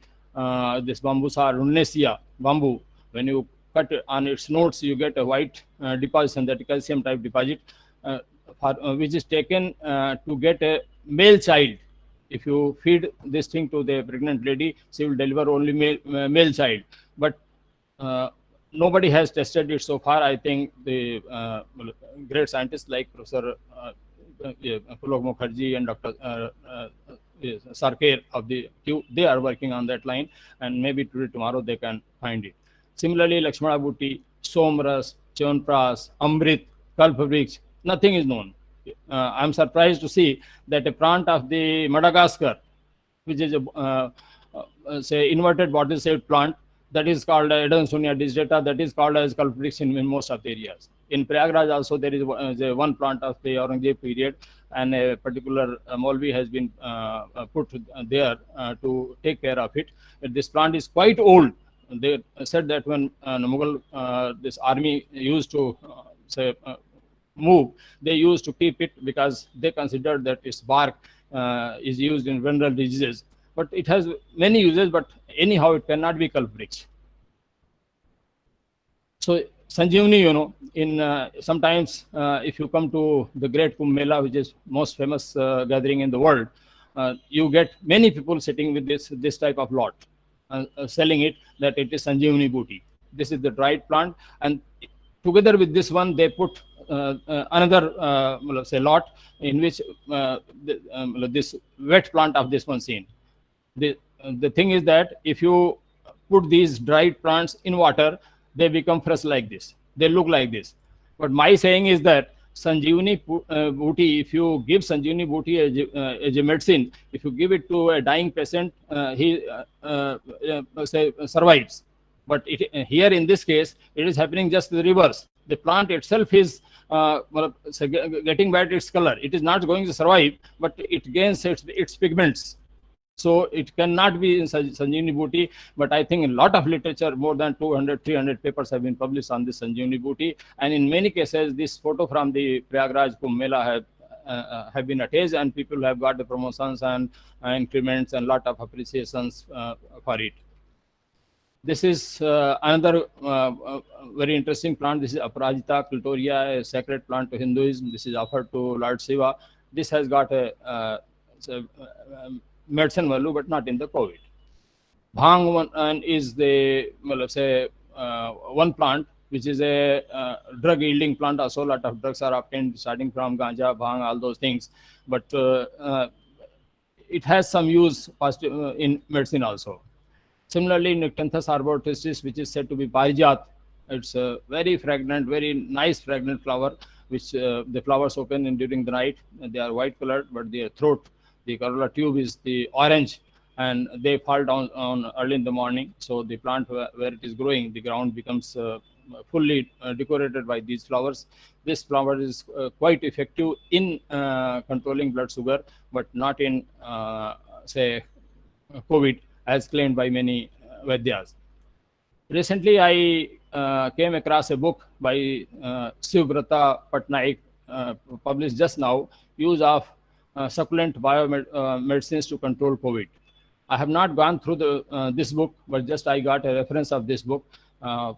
this Bambusa runesia bamboo. When you cut on its nodes, you get a white deposit, synthetic calcium type deposit, which is taken to get a male child. If you feed this thing to the pregnant lady, she will deliver only male child. But nobody has tested it so far. I think the great scientists like Professor Pulok Mukherjee and Dr. Sarkar of the Q, they are working on that line, and maybe today, tomorrow they can find it. Similarly, Lakshmana Booty, Somras, Chyawanprash, Amrit, Kalpavriksha, nothing is known. I'm surprised to see that a plant of the Madagascar, which is a say inverted bottle shaped plant, that is called Edensonia digitata, that is called as Kalpavriksha in most of the areas. In Prayagraj also there is one plant of the Aurangzeb period, and a particular Maulvi has been put there to take care of it. This plant is quite old. They said that when Mughal this army used to say move, they used to keep it because they considered that its bark is used in venereal diseases. But it has many uses, but anyhow it cannot be Kalpavriksha. So Sanjeevani, you know, in sometimes if you come to the Great Kumbh Mela, which is most famous gathering in the world, you get many people sitting with this type of lot, selling it that it is Sanjeevani Booty. This is the dried plant, and together with this one, they put another say lot in which this wet plant of this one seen. The thing is that if you put these dried plants in water, they become fresh like this. They look like this. But my saying is that Sanjeevani Booty, if you give Sanjeevani Booty as a medicine, if you give it to a dying patient, he say survives. But here in this case, it is happening just the reverse. The plant itself is getting back its color. It is not going to survive, but it gains its pigments. So it cannot be in Sanjeevani Booty, but I think a lot of literature, more than 200, 300 papers have been published on this Sanjeevani Booty. And in many cases, this photo from the Prayagraj Kumbh Mela have been attached, and people have got the promotions and increments and lot of appreciations for it. This is another very interesting plant. This is Aparajita clitoria, a sacred plant to Hinduism. This is offered to Lord Shiva. This has got a medicine value, but not in the COVID. Bhang is the, let's say, one plant which is a drug yielding plant. Also, a lot of drugs are obtained starting from ganja, bhang, all those things. But it has some use in medicine also. Similarly, Nyctanthus arborescens, which is said to be parijat, it's a very fragrant, very nice fragrant flower, which the flowers open during the night. They are white colored, but their throat, the corolla tube is the orange, and they fall down on early in the morning. So the plant where it is growing, the ground becomes fully decorated by these flowers. This flower is quite effective in controlling blood sugar, but not in, say, COVID, as claimed by many Vaidyas. Recently, I came across a book by Sivbrata Patnaik, published just now, Use of Succulent Biomedicines to Control COVID. I have not gone through this book, but just I got a reference of this book. Up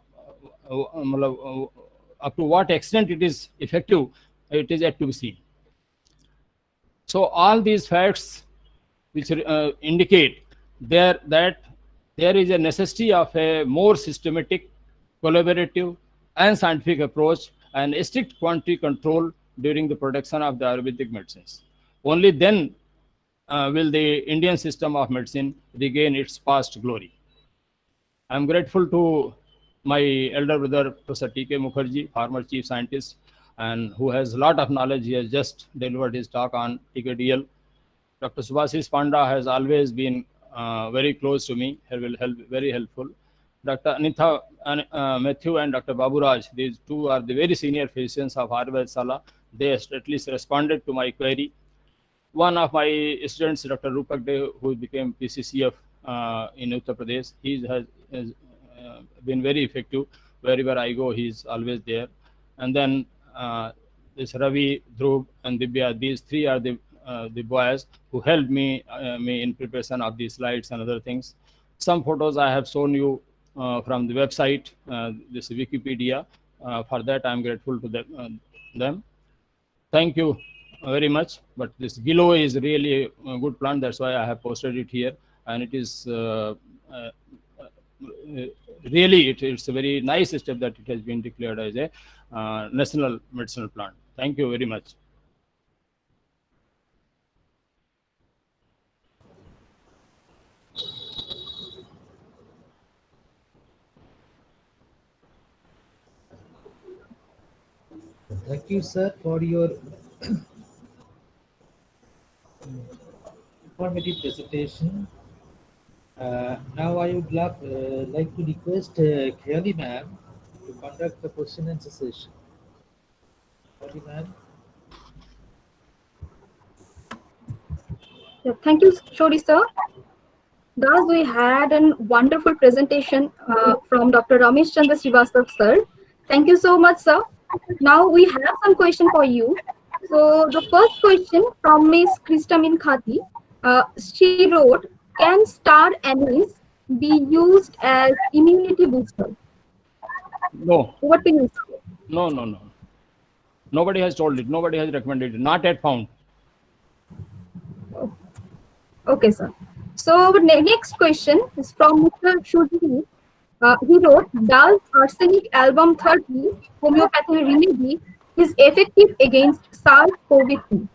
to what extent it is effective, it is yet to be seen. So all these facts which indicate that there is a necessity of a more systematic, collaborative, and scientific approach and a strict quantity control during the production of the Ayurvedic medicines. Only then will the Indian system of medicine regain its past glory. I am grateful to my elder brother, Professor T.K. Mukherjee, former chief scientist, and who has a lot of knowledge. He has just delivered his talk on TKDL. Dr. Subhasis Panda has always been very close to me. He will help, very helpful. Dr. Anitha Matthew and Dr. Baburaj, these two are the very senior physicians of Ayurveda Sala. They at least responded to my query. One of my students, Dr. Rupak De, who became PCCF in Uttar Pradesh, he has been very effective. Wherever I go, he is always there. And then this Ravi, Dhruv, and Dibya, these three are the boys who helped me in preparation of these slides and other things. Some photos I have shown you from the website, this Wikipedia. For that, I am grateful to them. Thank you very much. But this Gilo is really a good plant. That's why I have posted it here. And it is really, it's a very nice step that it has been declared as a national medicinal plant. Thank you very much. Thank you, sir, for your informative presentation. Now I would like to request Khayali ma'am to conduct the question and answer session. Khayali ma'am. Thank you, Shori sir. Thus, we had a wonderful presentation from Dr. Ramesh Chandra Srivastav sir. Thank you so much, sir. Now we have some question for you. So the first question from Miss Kristamin Khati. She wrote, can star anise be used as immunity booster? No. What can you say? No. Nobody has told it. Nobody has recommended it. Not yet found. Okay, sir. So next question is from Mr. Shudhi. He wrote, does arsenic album 30 homeopathic remedy is effective against SARS-CoV-2?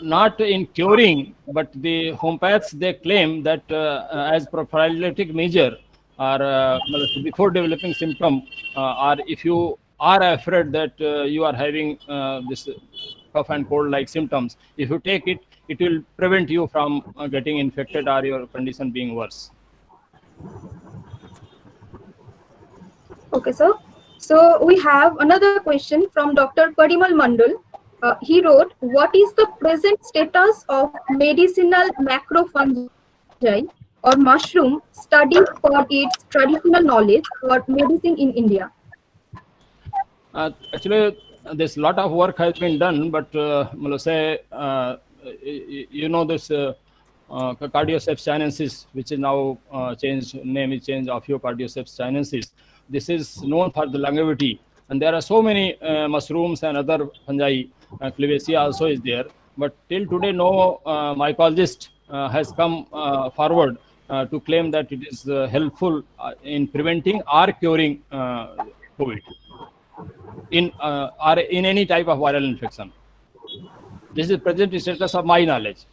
Not in curing, but the homeopaths, they claim that as prophylactic measure, or before developing symptom, or if you are afraid that you are having this cough and cold like symptoms, if you take it, it will prevent you from getting infected or your condition being worse. Okay, sir. So we have another question from Dr. Parimal Mandal. He wrote, what is the present status of medicinal macrofungi or mushroom studied for its traditional knowledge or medicine in India? Actually, this lot of work has been done, but say, you know, this Cardioceps chinensis, which is now changed, name is changed of your Cardioceps chinensis. This is known for the longevity, and there are so many mushrooms and other fungi. Clivaceae also is there, but till today no mycologist has come forward to claim that it is helpful in preventing or curing COVID or in any type of viral infection. This is present status of my knowledge.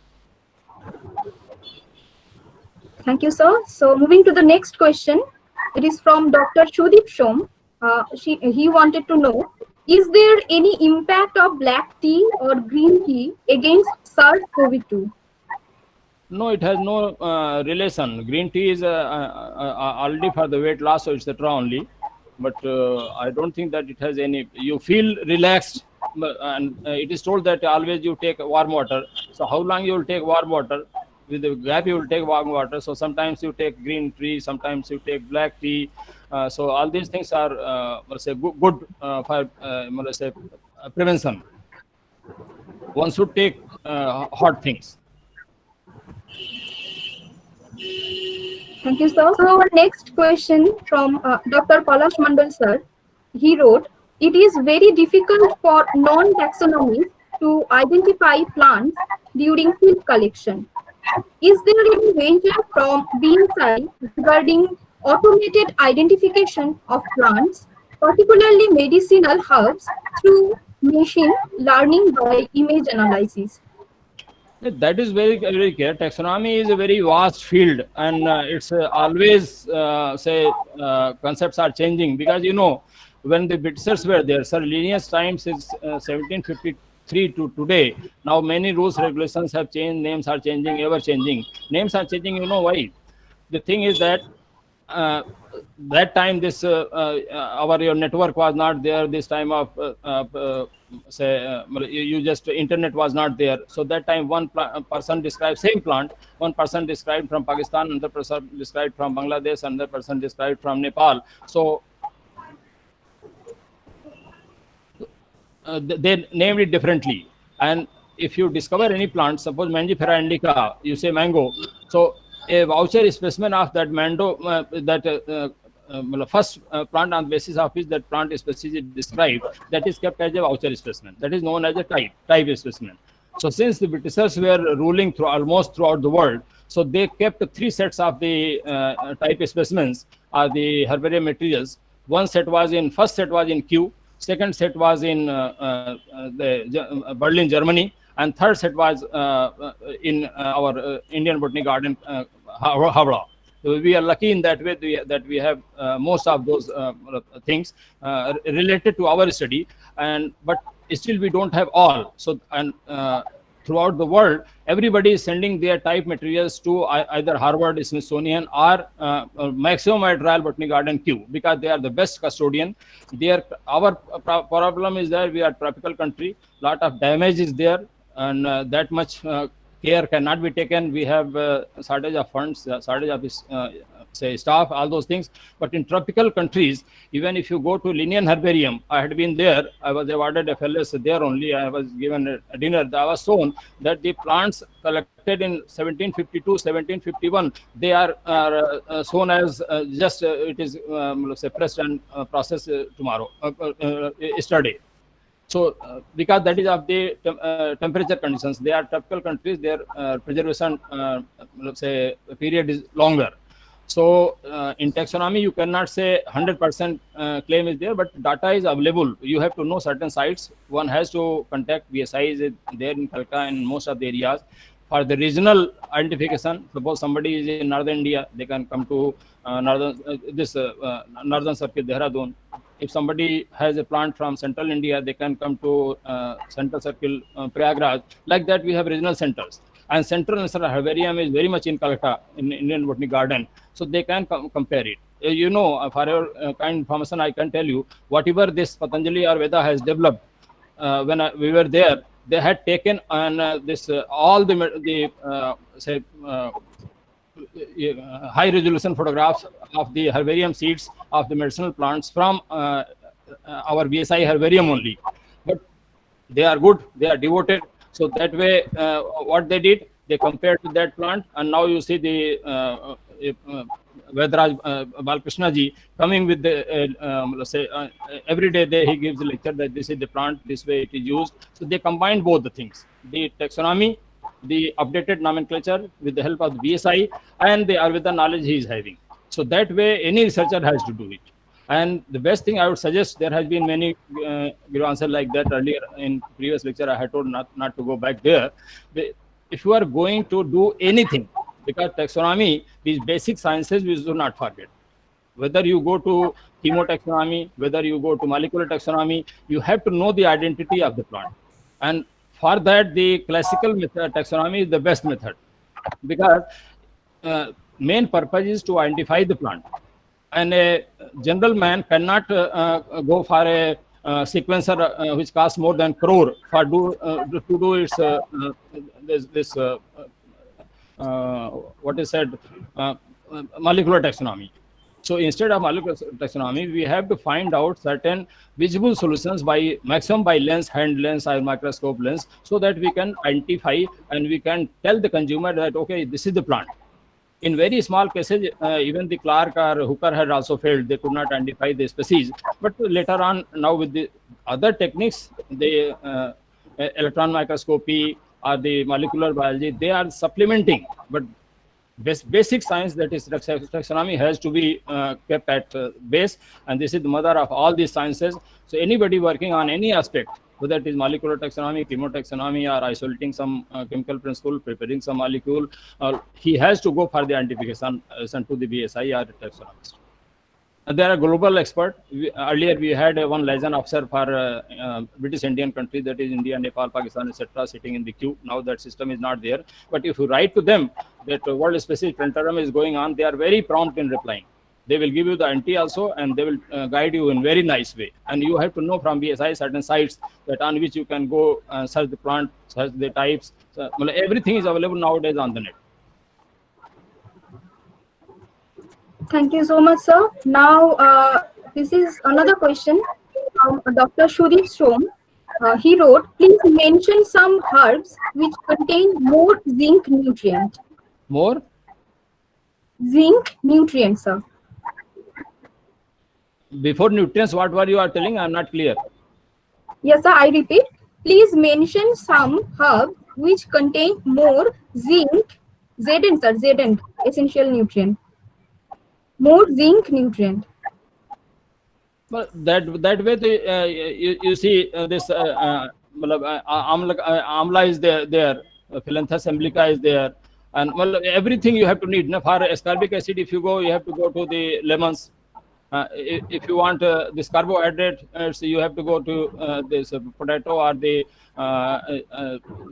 Thank you, sir. So moving to the next question, it is from Dr. Shudip Shom. He wanted to know, is there any impact of black tea or green tea against SARS-CoV-2? No, it has no relation. Green tea is already for the weight loss, so etc. only. but I don't think that it has any. You feel relaxed, and it is told that always you take warm water. So how long you will take warm water? With the gap, you will take warm water. So sometimes you take green tea, sometimes you take black tea. So all these things are, let's say, good for let's say prevention. One should take hot things. Thank you, sir. So our next question from Dr. Palash Mandal, sir. He wrote, "It is very difficult for non-taxonomists to identify plants during field collection. Is there any danger from BSI regarding automated identification of plants, particularly medicinal herbs, through machine learning by image analysis?" That is very clear. Taxonomy is a very vast field, and it's always concepts are changing, because when the Britishers were there, Sir Linnaeus times is 1753 to today. Now many rules, regulations have changed. Names are changing, ever changing. Names are changing. You know why? The thing is that that time this your network was not there. This time of you just internet was not there. So that time one person described same plant. One person described from Pakistan, another person described from Bangladesh, another person described from Nepal. So they named it differently. And if you discover any plant, suppose Mangifera indica, you say mango. So a voucher specimen of that mango, first plant on basis of which that plant species is described, that is kept as a voucher specimen. That is known as a type specimen. So since the Britishers were ruling almost throughout the world, so they kept 3 sets of the type specimens, the herbarium materials. First set was in Kew, second set was in Berlin, Germany, and third set was in our Indian Botany Garden, Havra. So we are lucky in that way that we have most of those things related to our study, but still we don't have all. So throughout the world, everybody is sending their type materials to either Harvard, Smithsonian, or maximum at Royal Botany Garden, Kew, because they are the best custodian. Our problem is that we are a tropical country. Lot of damage is there, and that much care cannot be taken. We have shortage of funds, shortage of staff, all those things. But in tropical countries, even if you go to Linnean Herbarium, I had been there. I was awarded a fellowship there only. I was given a dinner. I was shown that the plants collected in 1752, 1751, they are shown as just it is let's say pressed and processed tomorrow, yesterday. So, because that is of the temperature conditions, they are tropical countries, their preservation, let's say, period is longer. So, in taxonomy, you cannot say 100% claim is there, but data is available. You have to know certain sites. One has to contact BSI, is there in Calcutta and most of the areas. For the regional identification, suppose somebody is in northern India, they can come to northern circuit, Dehradun. If somebody has a plant from central India, they can come to central circle, Prayagraj. Like that, we have regional centers. And Central National Herbarium is very much in Calcutta, in Indian Botany Garden. So they can compare it. For your kind information, I can tell you, whatever this Patanjali Ayurveda has developed, when we were there, they had taken on all the high resolution photographs of the herbarium seeds of the medicinal plants from our BSI herbarium only. But they are good, they are devoted. So that way, what they did, they compared to that plant, and now you see the Vedraj Balkrishna ji coming with the, let's say, every day he gives a lecture that this is the plant, this way it is used. So they combined both the things, the taxonomy, the updated nomenclature with the help of the BSI, and the Ayurveda knowledge he is having. So that way, any researcher has to do it. And the best thing I would suggest, there has been many answers like that earlier in previous lecture. I had told not to go back there. If you are going to do anything, because taxonomy, these basic sciences we do not forget. Whether you go to chemotaxonomy, whether you go to molecular taxonomy, you have to know the identity of the plant. And for that, the classical method, taxonomy is the best method, because main purpose is to identify the plant. and a general man cannot go for a sequencer which costs more than crore for to do its this what is said molecular taxonomy. So instead of molecular taxonomy, we have to find out certain visible solutions by maximum by lens, hand lens, or microscope lens, so that we can identify and we can tell the consumer that okay, this is the plant. In very small cases, even the Clark or Hooker had also failed. They could not identify the species. But later on, now with the other techniques, the electron microscopy or the molecular biology, they are supplementing. But basic science, that is taxonomy, has to be kept at base, and this is the mother of all these sciences. So anybody working on any aspect, whether it is molecular taxonomy, chemotaxonomy, or isolating some chemical principle, preparing some molecule, he has to go for the identification sent to the BSI or the taxonomist. There are global experts. Earlier, we had one liaison officer for British Indian country, that is India, Nepal, Pakistan, etc., sitting in the queue. Now that system is not there. But if you write to them that world specific plantarum is going on, they are very prompt in replying. They will give you the NT also, and they will guide you in very nice way. And you have to know from BSI certain sites that on which you can go search the plant, search the types. Everything is available nowadays on the net. Thank you so much, sir. Now, this is another question from Dr. Sudip Shom. He wrote, please mention some herbs which contain more zinc nutrient. More? Zinc nutrient, sir. Before nutrients, what were you are telling? I'm not clear. Yes, sir, I repeat. Please mention some herbs which contain more zinc, Zn, sir, Zn, essential nutrient. More zinc nutrient. Well, that way you see this amla is there, Philanthus amblica is there, and well, everything you have to need. For ascorbic acid, if you go, you have to go to the lemons. If you want this carbohydrate, so you have to go to this potato or the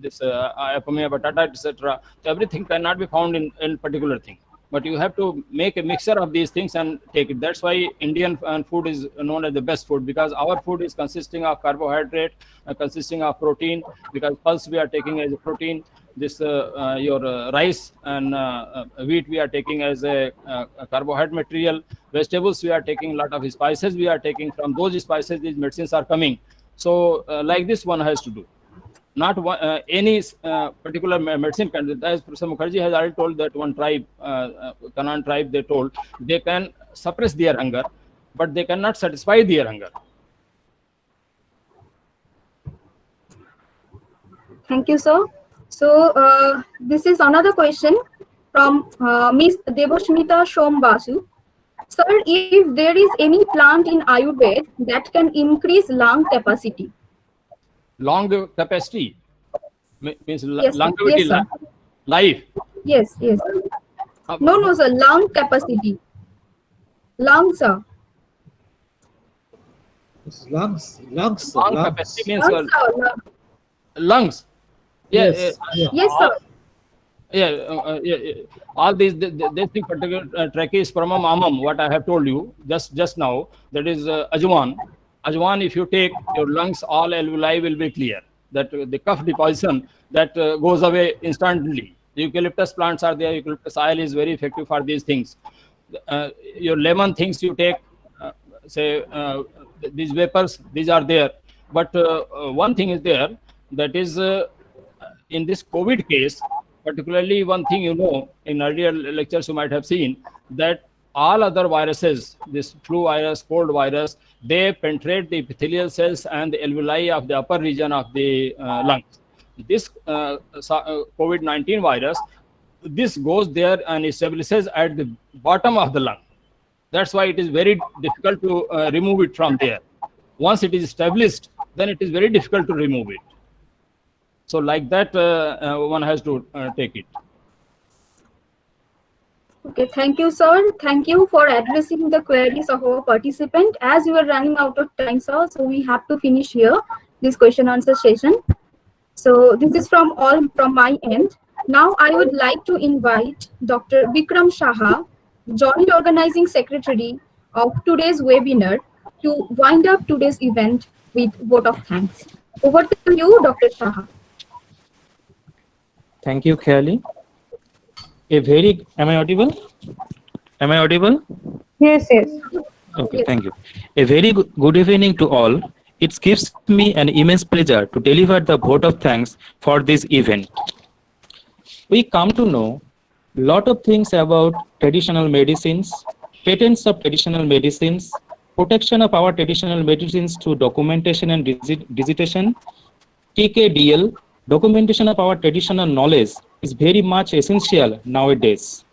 this apomia batata, etc. So everything cannot be found in particular thing. But you have to make a mixture of these things and take it. That's why Indian food is known as the best food, because our food is consisting of carbohydrate, consisting of protein, because pulse we are taking as a protein. This your rice and wheat we are taking as a carbohydrate material. Vegetables we are taking a lot of spices we are taking. From those spices these medicines are coming. So like this one has to do. Not any particular medicine can. As Professor Mukherjee has already told that one tribe, Canaan tribe, they told they can suppress their hunger, but they cannot satisfy their hunger. Thank you, sir. So this is another question from Miss Devashmita Shombasu. Sir, if there is any plant in Ayurveda that can increase lung capacity? Lung capacity means Yes, longevity, yes, life. Yes, yes. No, sir. Lung capacity. Lungs, sir. Lungs. Lung capacity means Lungs, sir. lungs. Yes. Yes, sir. Yeah. All these this thing particular trachea spermum amum, what I have told you just now, that is ajwan. Ajwan, if you take, your lungs, all alveoli will be clear. That the cough deposition that goes away instantly. The eucalyptus plants are there. Eucalyptus oil is very effective for these things. Your lemon things you take, say these vapors, these are there. But one thing is there, that is in this COVID case, particularly one thing in earlier lectures you might have seen, that all other viruses, this flu virus, cold virus, they penetrate the epithelial cells and the alveoli of the upper region of the lungs. This COVID-19 virus, this goes there and establishes at the bottom of the lung. That's why it is very difficult to remove it from there. Once it is established, then it is very difficult to remove it. So like that, one has to take it. Okay, thank you, sir. Thank you for addressing the queries of our participant. As you are running out of time, sir, so we have to finish here this question answer session. So this is from my end. Now I would like to invite Dr. Vikram Saha, Joint Organizing Secretary, of today's webinar to wind up today's event with vote of thanks. Over to you, Dr. Shah. Thank you, Khayali. Am I audible? Am I audible? Yes, yes. Okay, Yes. thank you. A very good evening to all. It gives me an immense pleasure to deliver the vote of thanks for this event. We come to know a lot of things about traditional medicines, patents of traditional medicines, protection of our traditional medicines through documentation and digitation, TKDL, documentation of our traditional knowledge is very much essential nowadays.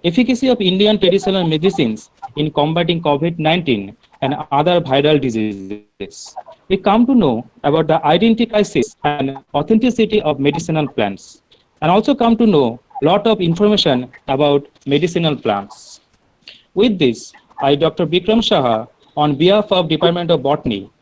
Efficacy of Indian traditional medicines in combating COVID-19 and other viral diseases. We come to know about the identity crisis and authenticity of medicinal plants, and also come to know a lot of information about medicinal plants. With this, I, Dr. Bikram Shah, on behalf of Department of Botany,